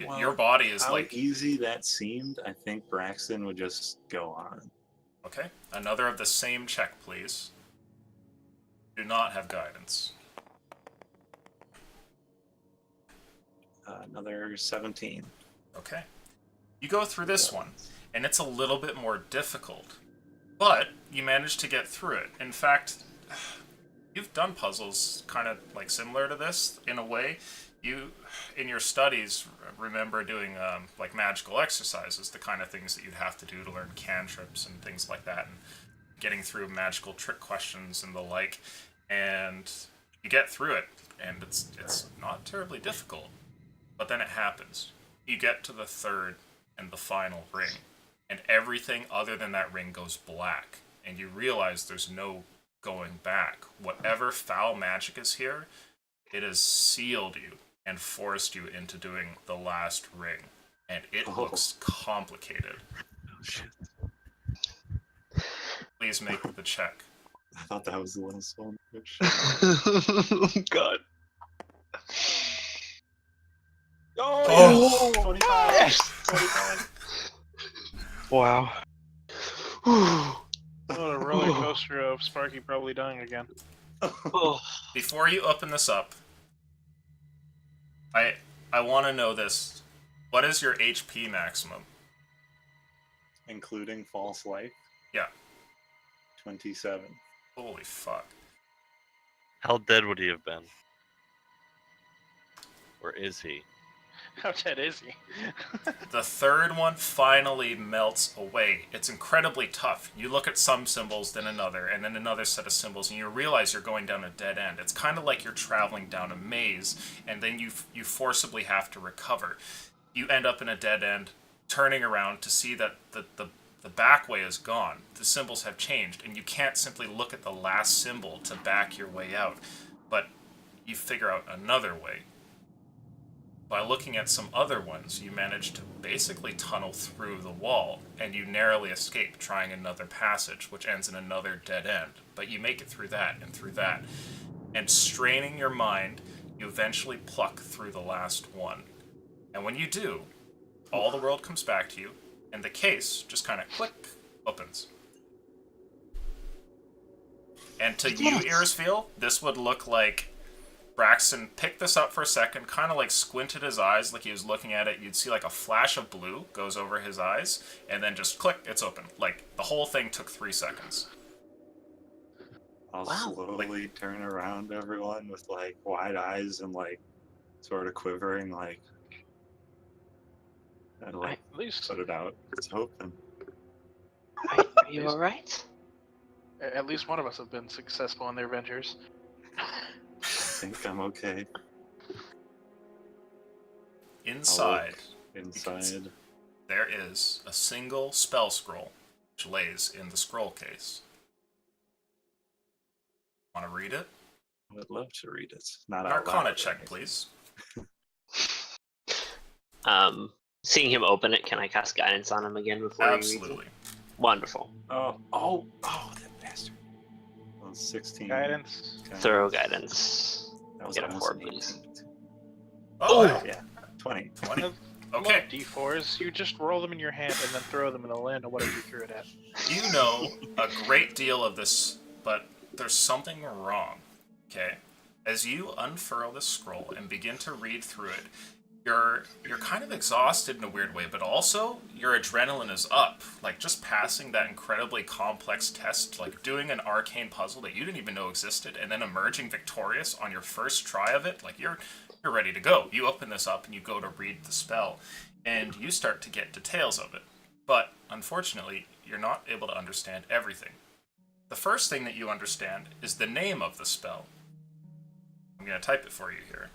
Well, Your body is how like... easy that seemed, I think Braxton would just go on. Okay, another of the same check, please. Do not have guidance. Another 17. Okay. You go through this one, and it's a little bit more difficult. But you manage to get through it. In fact, you've done puzzles kind of like similar to this in a way. You, in your studies, remember doing like magical exercises, the kind of things that you'd have to do to learn cantrips and things like that, and getting through magical trick questions and the like. And you get through it, and it's not terribly difficult. But then it happens. You get to the 3rd and the final ring, and everything other than that ring goes black, and you realize there's no going back. Whatever foul magic is here, it has sealed you and forced you into doing the last ring, and it looks complicated. Oh, shit. Please make the check. I thought that was the last one. God. Oh! 25! Yes! 25! Wow. What a roller coaster of Sparky probably dying again. Oh. Before you open this up, I want to know this. What is your HP maximum? Including false life? Yeah. 27. Holy fuck. How dead would he have been? Or is he? How dead is he? The 3rd one finally melts away. It's incredibly tough. You look at some symbols, then another, and then another set of symbols, and you realize you're going down a dead end. It's kind of like you're traveling down a maze, and then you forcibly have to recover. You end up in a dead end, turning around to see that the back way is gone. The symbols have changed, and you can't simply look at the last symbol to back your way out, but you figure out another way. By looking at some other ones, you manage to basically tunnel through the wall, and you narrowly escape trying another passage, which ends in another dead end. But you make it through that and through that, and straining your mind, you eventually pluck through the last one. And when you do, all the world comes back to you, and the case just kind of click opens. And to you, Irisfeel, this would look like Braxton picked this up for a second, kind of like squinted his eyes like he was looking at it. You'd see like a flash of blue goes over his eyes, and then just click, it's open. Like the whole thing took 3 seconds. I'll Wow. slowly turn around everyone with like wide eyes and like sort of quivering, like and like At least, put it out. It's open. Are you alright? at least one of us have been successful in their ventures. I think I'm okay. Inside, Inside. there is a single spell scroll which lays in the scroll case. Want to read it? I would love to read it. Not An out Arcana loud or check, anything. please. Seeing him open it, can I cast guidance on him again before he reads Absolutely. it? Wonderful. Oh, that bastard. Well, 16. Guidance. Thorough guidance. That was Get a almost 4, an please. 18. Oh, Yeah, 20. 20. Love Okay. D4s. You just roll them in your hand and then throw them in the land of whatever you threw it at. You know a great deal of this, but there's something wrong. Okay? As you unfurl this scroll and begin to read through it, you're kind of exhausted in a weird way, but also your adrenaline is up. Like just passing that incredibly complex test, like doing an arcane puzzle that you didn't even know existed, and then emerging victorious on your first try of it, like you're ready to go. You open this up and you go to read the spell, and you start to get details of it. But unfortunately, you're not able to understand everything. The first thing that you understand is the name of the spell. I'm going to type it for you here.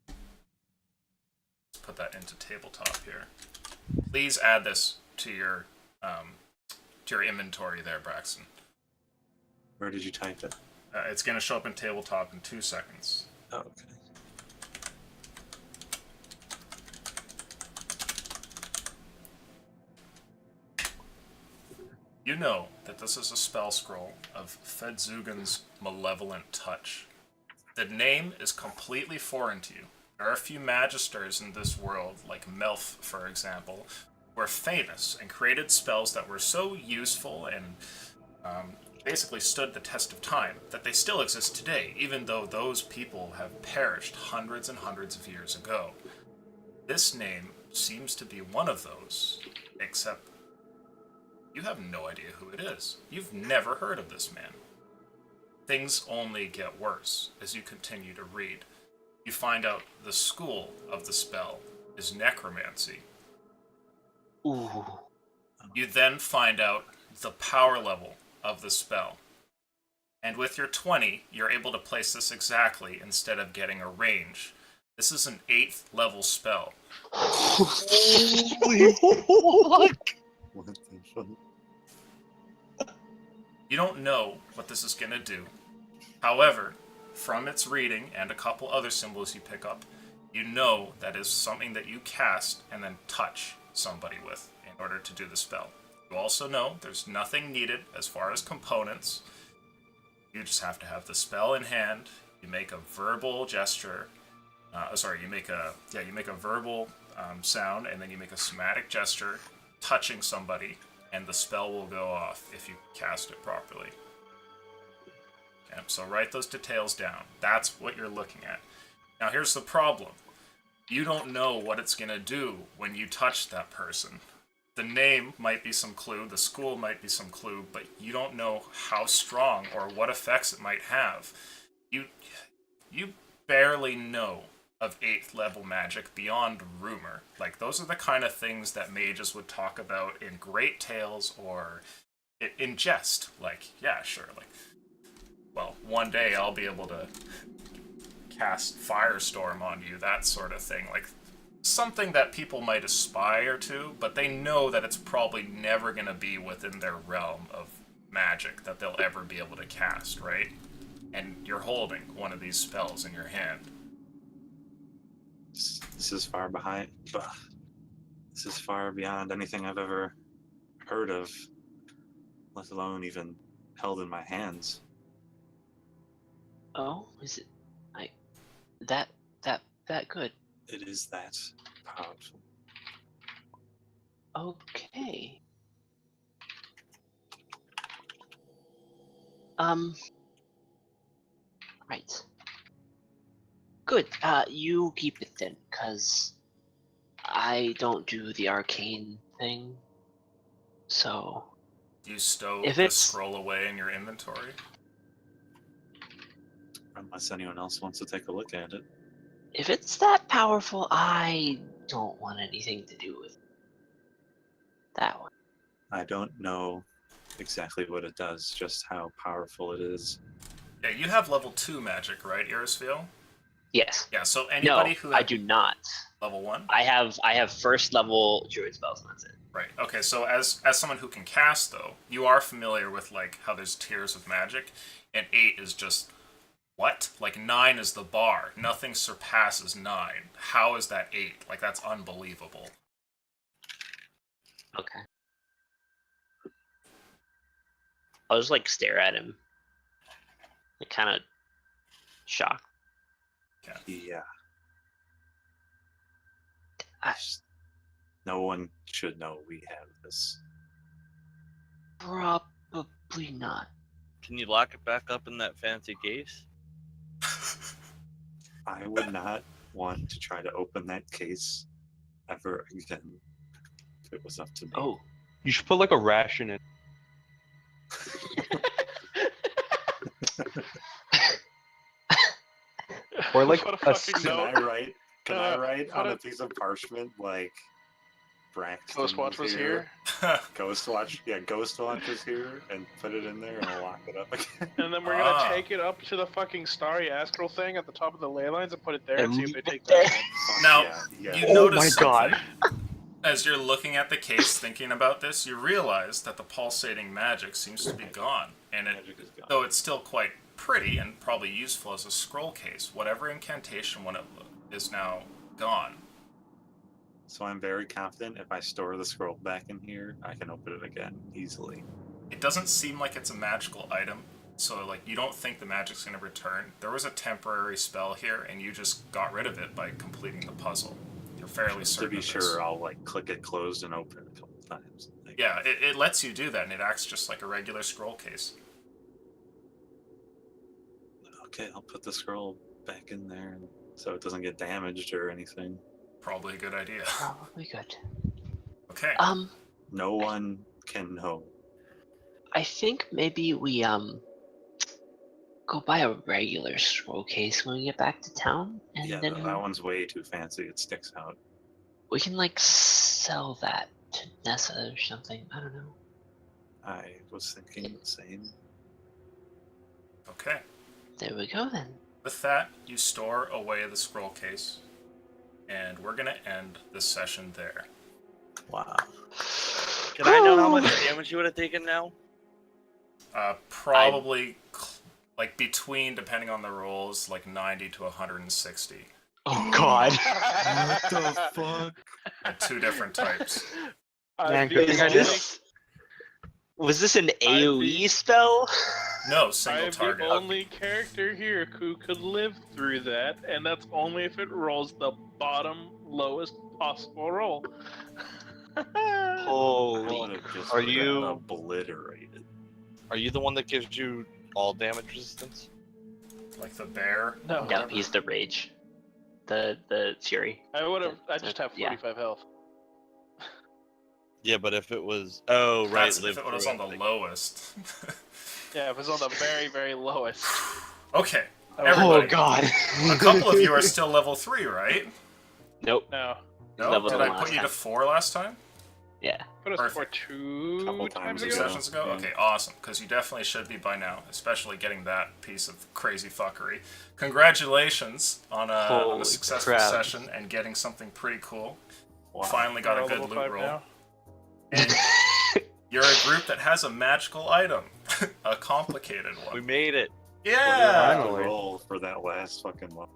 Let's put that into tabletop here. Please add this to your inventory there, Braxton. Where did you type it? It's going to show up in tabletop in 2 seconds. Oh, okay. You know that this is a spell scroll of Fedzugan's Malevolent Touch. The name is completely foreign to you. There are a few magisters in this world, like Melf, for example, who are famous and created spells that were so useful and basically stood the test of time that they still exist today, even though those people have perished hundreds and hundreds of years ago. This name seems to be one of those, except you have no idea who it is. You've never heard of this man. Things only get worse as you continue to read. You find out the school of the spell is necromancy. Ooh. You then find out the power level of the spell. And with your 20, you're able to place this exactly instead of getting a range. This is an 8th level spell. Holy fuck! What the fuck? You don't know what this is going to do. However, from its reading and a couple other symbols you pick up, you know that is something that you cast and then touch somebody with in order to do the spell. You also know there's nothing needed as far as components. You just have to have the spell in hand. You make a verbal gesture. You make a verbal sound, and then you make a somatic gesture, touching somebody, and the spell will go off if you cast it properly. Okay, so write those details down. That's what you're looking at. Now here's the problem. You don't know what it's going to do when you touch that person. The name might be some clue, the school might be some clue, but you don't know how strong or what effects it might have. You barely know of 8th level magic beyond rumor. Like, those are the kind of things that mages would talk about in great tales or in jest. Like, yeah, sure, like, well, one day I'll be able to cast Firestorm on you, that sort of thing. Like, something that people might aspire to, but they know that it's probably never going to be within their realm of magic that they'll ever be able to cast, right? And you're holding one of these spells in your hand. This is far behind. This is far beyond anything I've ever heard of, let alone even held in my hands. Oh, is it? That good. It is that powerful. Okay. Right. Good. You keep it then, cause I don't do the arcane thing. So You stow If the it's- scroll away in your inventory? Unless anyone else wants to take a look at it. if it's that powerful, I don't want anything to do with that one. I don't know exactly what it does, just how powerful it is. Yeah, you have level 2 magic, right, Irisfiel? Yes. Yeah, so No, anybody who I do not. level 1? I have first level druid spells, and that's it. Right. Okay, so as someone who can cast, though, you are familiar with, like, how there's tiers of magic, and 8 is just... What? Like, 9 is the bar. Nothing surpasses 9. How is that 8? Like, that's unbelievable. Okay. I'll just like stare at him, like kind of shocked. Yeah. I, No one should know we have this. probably not. Can you lock it back up in that fancy case? I would not want to try to open that case ever again if it was up to me. Oh. You should put like a ration in. Or like What a a fucking Can note. I write put on a it- piece of parchment like Braxton Ghostwatch was here. Ghostwatch, yeah, Ghostwatch is here, and put it in there and I'll lock it up again. And then we're gonna take it up to the fucking starry astral thing at the top of the ley lines and put it there and see if they take that. Fuck Now, yeah. You Oh notice my something. God. As you're looking at the case, thinking about this, you realize that the pulsating magic seems to be gone, and Magic is gone. though it's still quite pretty and probably useful as a scroll case, whatever incantation one it is now gone. So I'm very confident if I store the scroll back in here, I can open it again easily. It doesn't seem like it's a magical item, so like you don't think the magic's going to return. There was a temporary spell here, and you just got rid of it by completing the puzzle. You're fairly To certain be of this. sure, I'll like click it closed and open it a couple times. Like, Yeah, it lets you do that, and it acts just like a regular scroll case. Okay, I'll put the scroll back in there so it doesn't get damaged or anything. Probably a good idea. Probably good. Okay. No one can know. I think maybe we go buy a regular scroll case when we get back to town, and Yeah, then that one's way too fancy. It sticks out. we can like sell that to Nessa or something. I don't know. I was thinking the same. Okay. There we go then. With that, you store away the scroll case, and we're gonna end this session there. Wow. Can I know how much damage you would have taken now? Probably like between, depending on the rolls, like 90 to 160. Oh God. What the fuck? Two different types. Man, the good thing I only- did. Was this an the- AoE spell? No, I single am target. the only character here who could live through that, and that's only if it rolls the bottom lowest possible roll. I Holy. would have just Are been you- obliterated. Are you the one that gives you all damage resistance? Like the bear. No, No, he's the rage. The fury. I would have. I just have Yeah. 45 health. Yeah, but if it was, oh right, That's live if it was through on the it. lowest. Yeah, if it's on the very, very lowest. Okay. I would- Everybody. Oh God. A couple of you are still level 3, right? Nope. No. No? Level Did one I put last you to time. 4 last time? Yeah. Put us for Perfect. two times Two Two ago. sessions ago? Yeah. Okay, awesome. Because you definitely should be by now, especially getting that piece of crazy fuckery. Congratulations on a Holy successful crap. session and getting something pretty cool. Wow. Finally got a We're all good level loot 5 roll. now. And you're a group that has a magical item. A complicated We one. made it. Yeah! Finally. Roll for that last fucking one.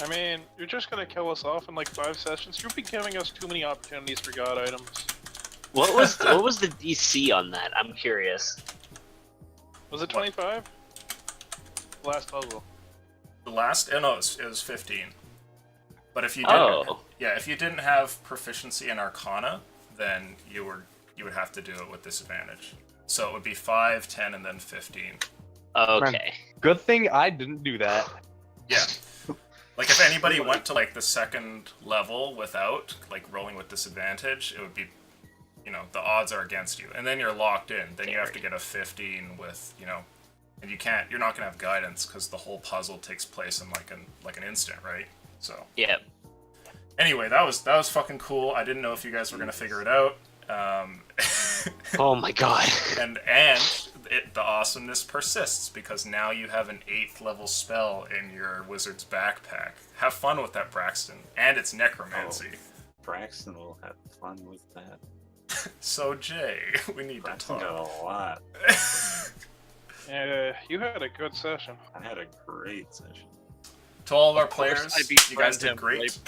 I mean, you're just gonna kill us off in like 5 sessions. You've been giving us too many opportunities for god items. What was the DC on that? I'm curious. Was it 25? Last puzzle. The last? Oh, no, it was 15. But if you didn't, Oh, yeah, if you didn't have proficiency in Arcana, then you would have to do it with disadvantage. So it would be 5, 10, and then 15. okay. Good thing I didn't do that. Yeah. Like if anybody went to like the second level without like rolling with disadvantage, it would be, you know, the odds are against you, and then you're locked in. Then you have to get a 15 with, you know, and you're not gonna have guidance because the whole puzzle takes place in like an instant, right? So Yeah. anyway, that was fucking cool. I didn't know if you guys were gonna figure it out. Oh my god. and the awesomeness persists because now you have an 8th level spell in your wizard's backpack. Have fun with that, Braxton, and it's necromancy. Braxton will have fun with that. So Jay, we need Braxton to got talk. a lot. You had a good session. I had a great session. To all of our Of course players, I you guys befriend did him, great.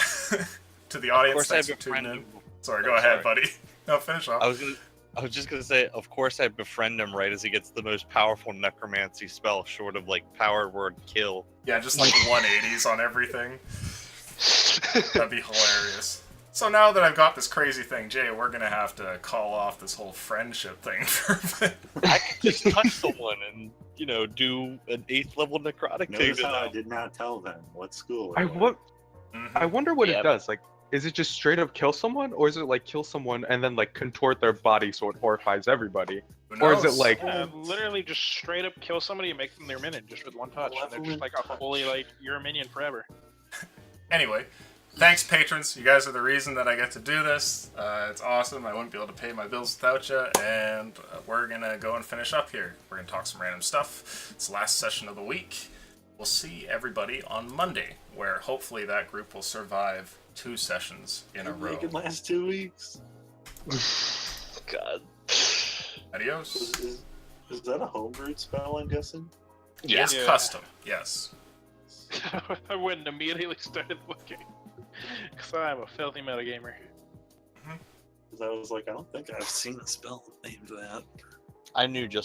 To the Of audience, course I thanks for tuning befriend in. him. Sorry, go Oh, ahead, sorry. buddy. No, finish off. I was just gonna say, of course I befriend him right as he gets the most powerful necromancy spell, short of like power word kill. Yeah, just like 180s on everything. That'd be hilarious. So now that I've got this crazy thing, Jay, we're gonna have to call off this whole friendship thing for a bit. I could just touch someone and do an 8th level necrotic Notice thing. how I did not tell them what school. I it was. what Mhm. I wonder what Yep. it does. Like, is it just straight up kill someone, or is it like kill someone and then like contort their body so it horrifies everybody? Who Or is it knows? like- Literally just straight up kill somebody and make them their minion just with one touch. And they're just like a fully like you're a minion forever. Anyway, thanks, patrons. You guys are the reason that I get to do this. It's awesome. I wouldn't be able to pay my bills without you. And we're going to go and finish up here. We're going to talk some random stuff. It's the last session of the week. We'll see everybody on Monday, where hopefully that group will survive 2 sessions in a row. Make it last 2 weeks. God. Adios. Is that a homebrew spell? I'm guessing. Yeah. It's custom, yes. I went and immediately started looking. Because I'm a filthy metagamer. Because I was like, I don't think I've seen a spell named that. I knew just